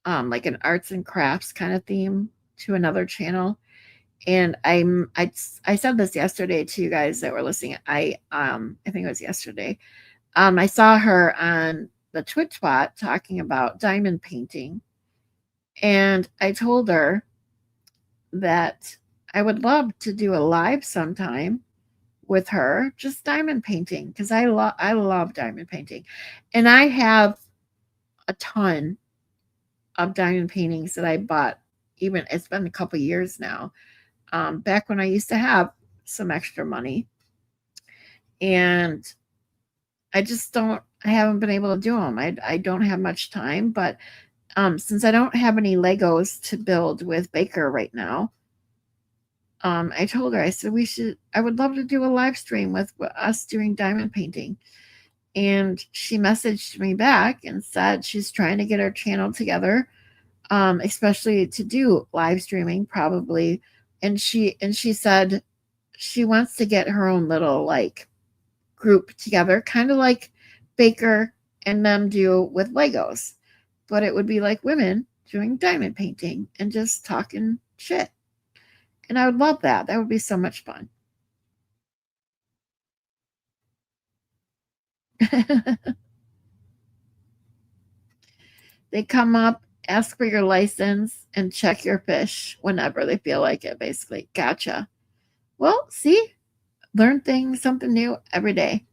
like an arts and crafts kind of theme to another channel. And I said this yesterday to you guys that were listening. I think it was yesterday. I saw her on the Twitch bot talking about diamond painting. And I told her that I would love to do a live sometime with her, just diamond painting, because I love diamond painting. And I have a ton of diamond paintings that I bought. Even it's been a couple years now. Back when I used to have some extra money, and I haven't been able to do them. I don't have much time, but since I don't have any Legos to build with Baker right now, I told her, I said, I would love to do a live stream with us doing diamond painting. And she messaged me back and said she's trying to get her channel together, especially to do live streaming probably. And she said she wants to get her own little like group together, kind of like Baker and them do with Legos, but it would be like women doing diamond painting and just talking shit. And I would love that. That would be so much fun. They come up, ask for your license, and check your fish whenever they feel like it, basically. Gotcha. Well, see? Learn things, something new every day.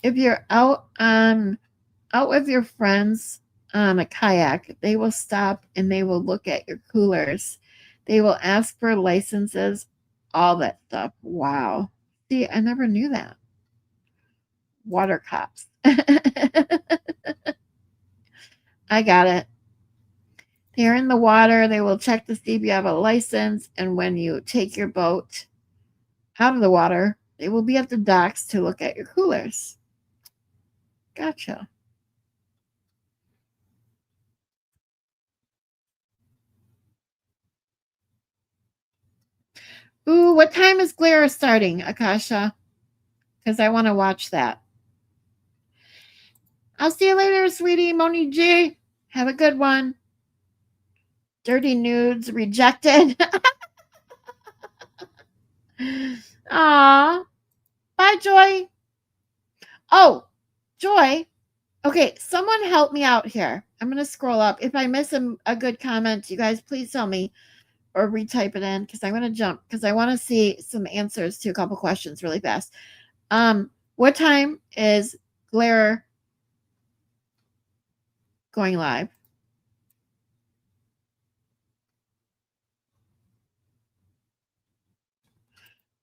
If you're out with your friends on a kayak, they will stop and they will look at your coolers. They will ask for licenses, all that stuff. Wow. See, I never knew that. Water cops. I got it. They're in the water. They will check to see if you have a license. And when you take your boat out of the water, they will be at the docks to look at your coolers. Gotcha. Ooh, what time is Glare starting, Akasha? Because I want to watch that. I'll see you later, sweetie. Moni G. Have a good one. Dirty nudes rejected. Aw. Bye, Joy. Oh, Joy. Okay, someone help me out here. I'm going to scroll up. If I miss a good comment, you guys please tell me or retype it in because I'm going to jump because I want to see some answers to a couple questions really fast. What time is Glare going live?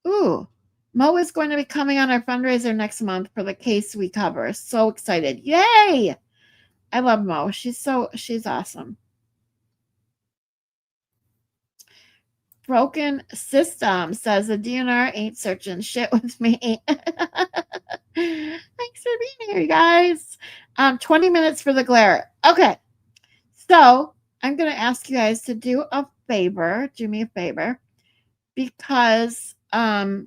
Ooh, Mo is going to be coming on our fundraiser next month for the case we cover. So excited. Yay! I love Mo. She's awesome. Broken System says the DNR ain't searching shit with me. Thanks for being here, you guys. 20 minutes for the glare. Okay. So I'm going to ask you guys to do a favor. Do me a favor. Because I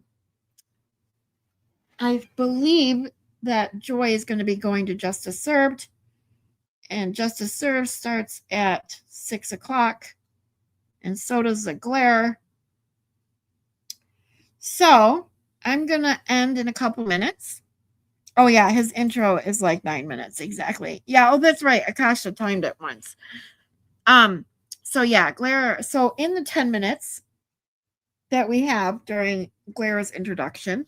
believe that Joy is going to be going to Justice Served. And Justice Served starts at 6 o'clock. And so does the glare. So I'm going to end in a couple minutes. Oh, yeah, his intro is like 9 minutes. Exactly. Yeah, oh, that's right. Akasha timed it once. So, yeah, glare. So in the 10 minutes that we have during Glare's introduction,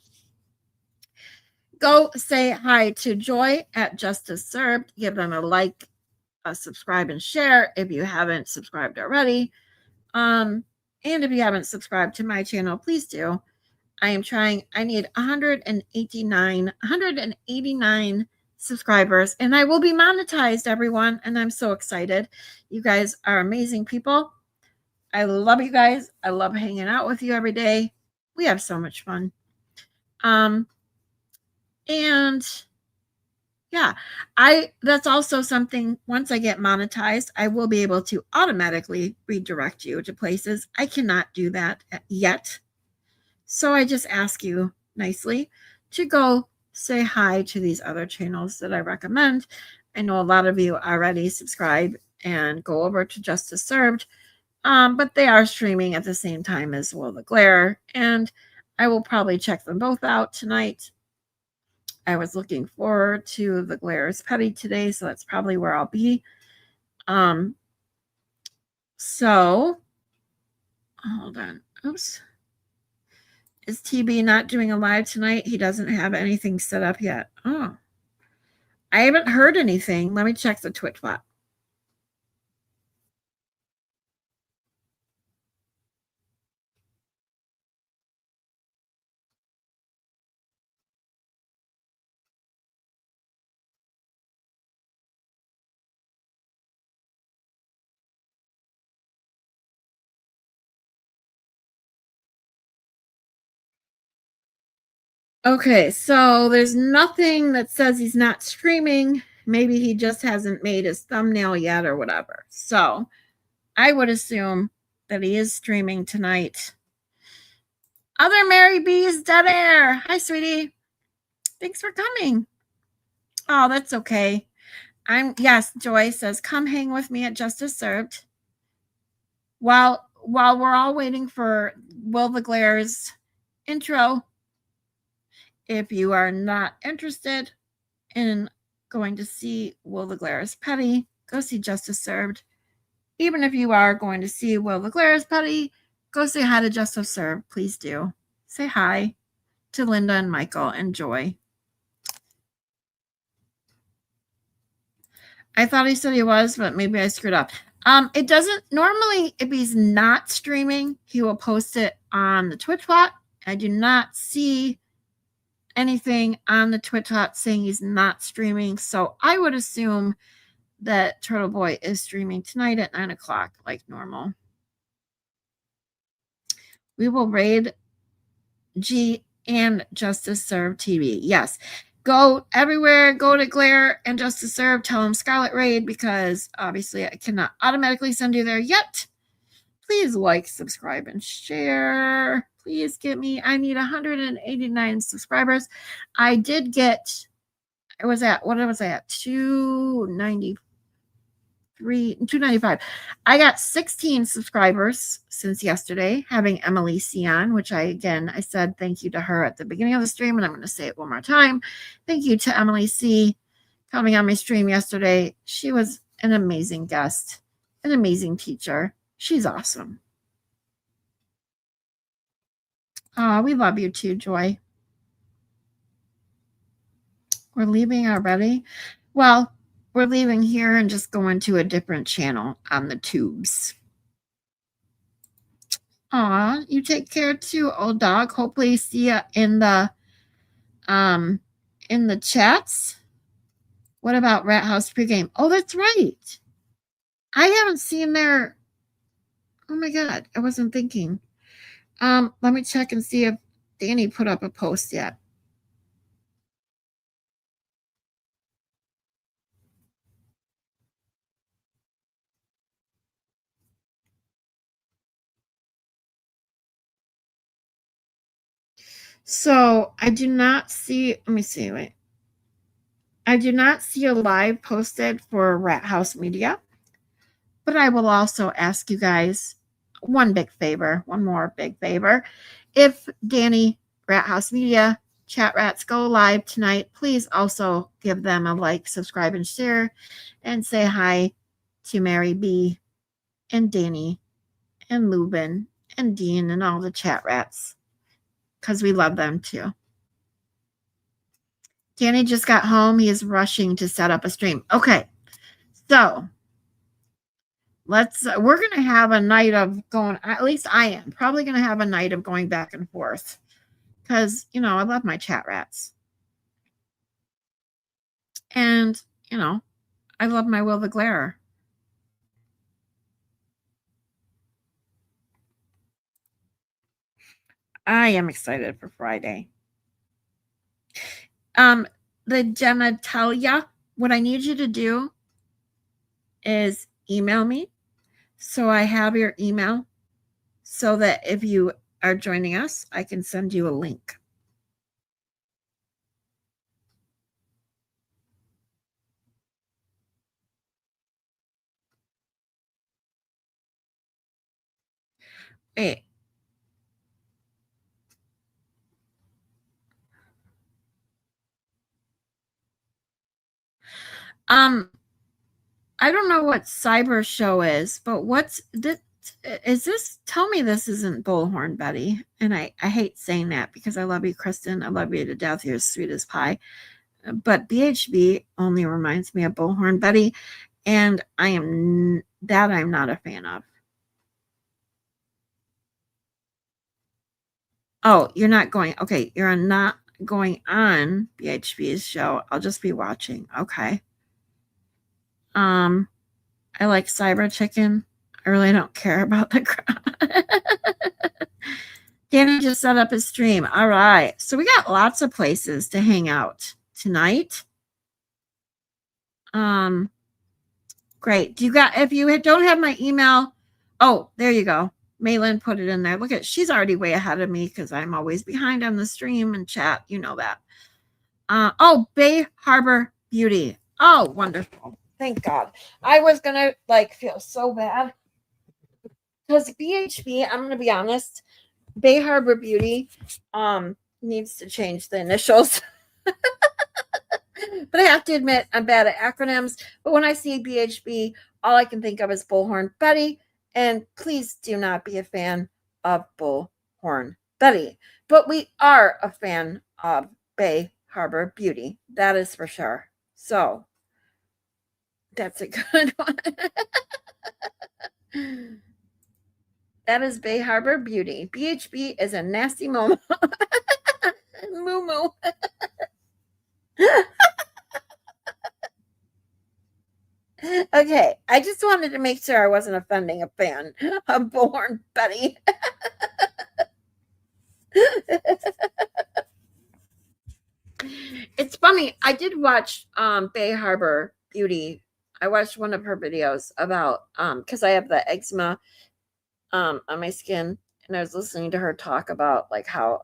go say hi to Joy at Justice Served. Give them a like, subscribe, and share if you haven't subscribed already. And if you haven't subscribed to my channel, please do. I need 189 subscribers, and I will be monetized, everyone. And I'm so excited. You guys are amazing people. I love you guys. I love hanging out with you every day. We have so much fun. And Yeah, that's also something, once I get monetized, I will be able to automatically redirect you to places. I cannot do that yet. So I just ask you nicely to go say hi to these other channels that I recommend. I know a lot of you already subscribe and go over to Justice Served, but they are streaming at the same time as Will the Glare, and I will probably check them both out tonight. I was looking forward to the Glare's Petty today, so that's probably where I'll be. So hold on. Oops. Is TB not doing a live tonight? He doesn't have anything set up yet. Oh, I haven't heard anything. Let me check the Twitch bot. Okay, so there's nothing that says he's not streaming. Maybe he just hasn't made his thumbnail yet or whatever. So I would assume that he is streaming tonight. Other Mary B's dead air. Hi, sweetie. Thanks for coming. Oh, that's okay. Yes, Joy says, come hang with me at Justice Served. While we're all waiting for Will the Glare's intro, if you are not interested in going to see Will the Glare's Petty, go see Justice Served. Even if you are going to see Will the Glare's Petty, go say hi to Justice Served. Please do. Say hi to Linda and Michael and Joy. I thought he said he was, but maybe I screwed up. It doesn't normally, if he's not streaming, he will post it on the Twitch bot. I do not see anything on the Twitch bot saying he's not streaming. So I would assume that Turtle Boy is streaming tonight at 9 o'clock, like normal. We will raid G and Justice Served TV. Yes. Go everywhere, go to Glare and Justice Served, tell them Scarlet Raid, because obviously I cannot automatically send you there yet. Please like, subscribe, and share. Please get me, I need 189 subscribers. I did get, what was I at? 295. I got 16 subscribers since yesterday, having Emily C on, which I said thank you to her at the beginning of the stream, and I'm going to say it one more time. Thank you to Emily C coming on my stream yesterday. She was an amazing guest, an amazing teacher. She's awesome. We love you too, Joy. We're leaving already? Well, we're leaving here and just going to a different channel on the tubes. Aw, you take care too, old dog. Hopefully see you in the chats. What about Rat House pregame? Oh, that's right. I haven't seen their, oh my God, I wasn't thinking. Let me check and see if Danny put up a post yet. So I do not see, let me see, wait. I do not see a live posted for Rat House Media, but I will also ask you guys one more big favor. If Danny, Rat House Media, Chat Rats go live tonight, please also give them a like, subscribe, and share, and say hi to Mary B and Danny and Lubin and Dean and all the Chat Rats, because we love them too. Danny just got home. He is rushing to set up a stream. Okay, so we're going to have a night of going, at least I am probably going to have a night of going back and forth, because, I love my Chat Rats. And, I love my Will the Glare. I am excited for Friday. the genitalia, what I need you to do is email me. So I have your email so that if you are joining us, I can send you a link. Wait. I don't know what Cyber Show is, but what's this? Is this? Tell me this isn't Bullhorn Betty. And I hate saying that because I love you, Kristen. I love you to death. You're as sweet as pie. But BHB only reminds me of Bullhorn Betty, and I'm not a fan of. Oh, you're not going. Okay, you're not going on BHB's show. I'll just be watching. Okay. I like Cyber Chicken. I really don't care about the crowd. Danny just set up his stream. All right. So we got lots of places to hang out tonight. Great. If you don't have my email, oh, there you go. Maylin put it in there. Look at, she's already way ahead of me because I'm always behind on the stream and chat. You know that. Oh, Bay Harbor Beauty. Oh, wonderful. Thank God. I was going to feel so bad because BHB, I'm going to be honest, Bay Harbor Beauty needs to change the initials. But I have to admit, I'm bad at acronyms. But when I see BHB, all I can think of is Bullhorn Betty. And please do not be a fan of Bullhorn Betty. But we are a fan of Bay Harbor Beauty. That is for sure. So that's a good one. That is Bay Harbor Beauty. BHB is a nasty momo. Moo. Okay, I just wanted to make sure I wasn't offending a fan of Bullhorn Betty. It's funny. I did watch Bay Harbor Beauty. I watched one of her videos about because I have the eczema on my skin, and I was listening to her talk about how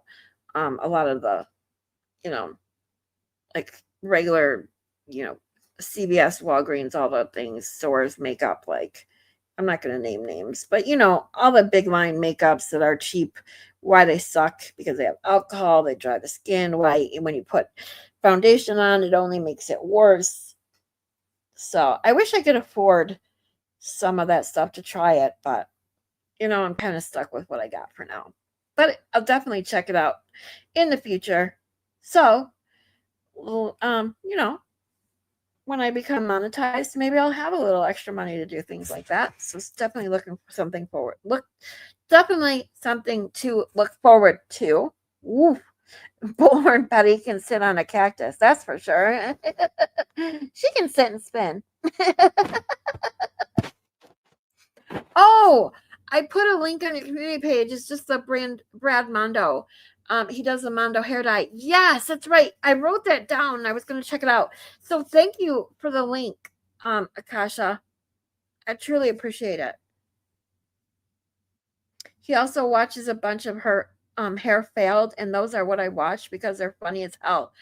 a lot of the regular CVS, Walgreens, all the things stores make up I'm not going to name names, but all the big line makeups that are cheap, why they suck, because they have alcohol, they dry the skin white, and when you put foundation on, it only makes it worse. So I wish I could afford some of that stuff to try it, but I'm kind of stuck with what I got for now. But I'll definitely check it out in the future. So, when I become monetized, maybe I'll have a little extra money to do things like that. So it's definitely looking for something forward. Definitely something to look forward to. Woo. Bullhorn Betty can sit on a cactus, that's for sure. She can sit and spin. Oh, I put a link on your community page. It's just the brand Brad Mondo. He does the Mondo hair dye. Yes, that's right. I wrote that down. I was going to check it out. So thank you for the link, Akasha. I truly appreciate it. He also watches a bunch of her hair failed, and those are what I watch because they're funny as hell.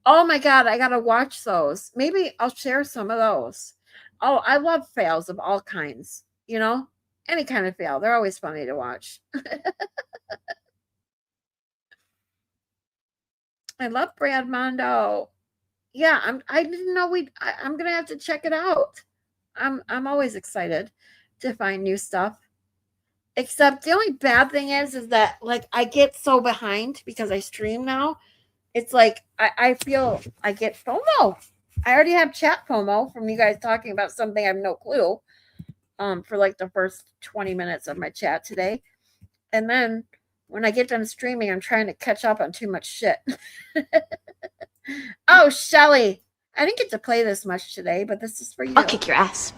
Oh my God, I got to watch those. Maybe I'll share some of those. Oh, I love fails of all kinds, any kind of fail. They're always funny to watch. I love Brad Mondo. Yeah, I didn't know I'm gonna have to check it out. I'm always excited to find new stuff. Except the only bad thing is that I get so behind because I stream now. It's I feel I get FOMO. I already have chat FOMO from you guys talking about something I have no clue. For the first 20 minutes of my chat today. And then when I get done streaming, I'm trying to catch up on too much shit. Oh, Shelly. I didn't get to play this much today, but this is for you. I'll kick your ass.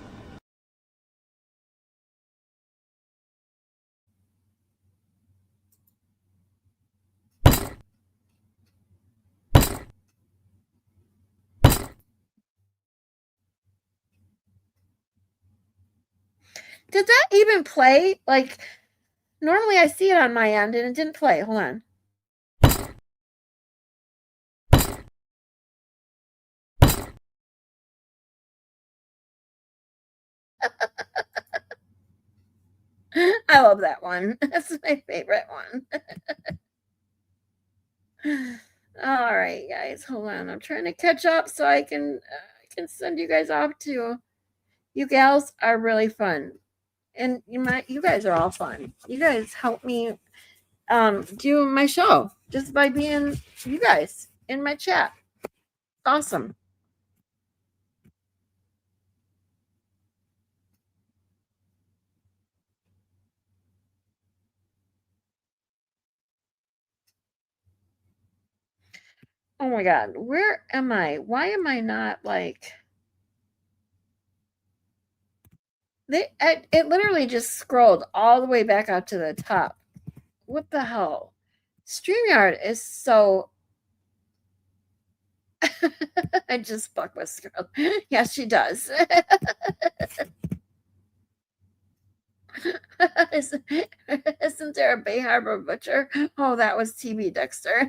Did that even play? Like, normally I see it on my end and it didn't play. Hold on. I love that one. That's my favorite one. All right, guys, hold on. I'm trying to catch up so I can send you guys off to. You gals are really fun, and you guys are all fun. You guys help me do my show just by being you guys in my chat. Awesome. Oh my God, where am I? Why am I not like it literally just scrolled all the way back out to the top. What the hell? StreamYard is so I just fuck with scroll. Yes, she does. Isn't there a Bay Harbor butcher? Oh, that was TB Dexter.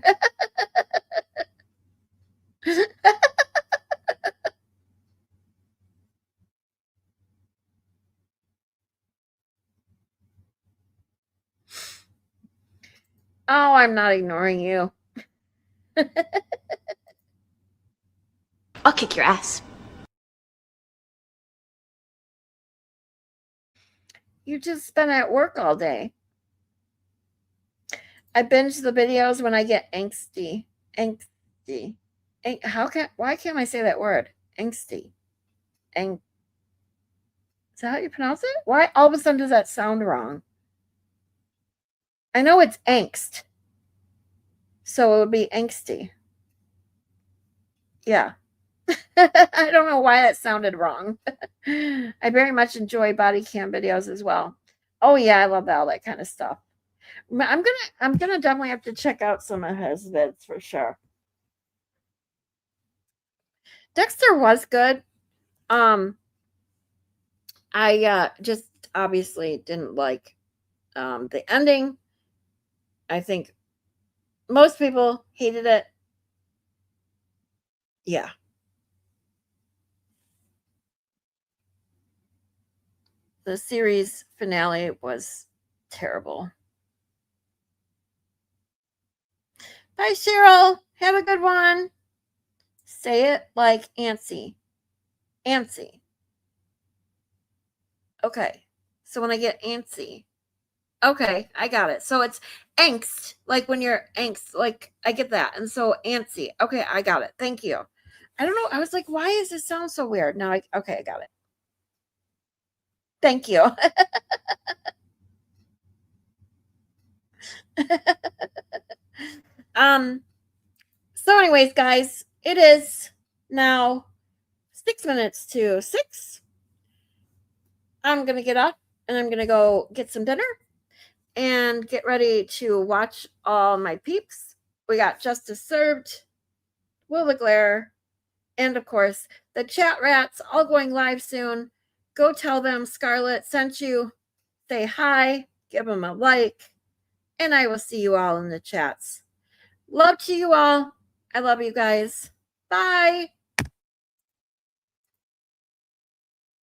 Oh, I'm not ignoring you. I'll kick your ass. You just been at work all day. I binge the videos when I get angsty. Angsty. Why can't I say that word? Angsty. Is that how you pronounce it? Why all of a sudden does that sound wrong? I know it's angst. So it would be angsty. Yeah. I don't know why that sounded wrong. I very much enjoy body cam videos as well. Oh yeah, I love all that kind of stuff. I'm gonna definitely have to check out some of his vids for sure. Dexter was good. I just obviously didn't like the ending. I think most people hated it. Yeah. The series finale was terrible. Bye, Cheryl. Have a good one. Say it like antsy. Antsy. Okay. So when I get antsy. Okay, I got it. So it's angst. Like when you're angst. Like I get that. And so antsy. Okay, I got it. Thank you. I don't know. I was like, why does this sound so weird? Now okay, I got it. Thank you. So anyways, guys, it is now 6 minutes to 6. I'm gonna get up and I'm gonna go get some dinner and get ready to watch all my peeps. We got Justice Served, Will the Glare, and of course the chat rats all going live soon. Go tell them Scarlett sent you. Say hi, give them a like, and I will see you all in the chats. Love to you all. I love you guys. Bye.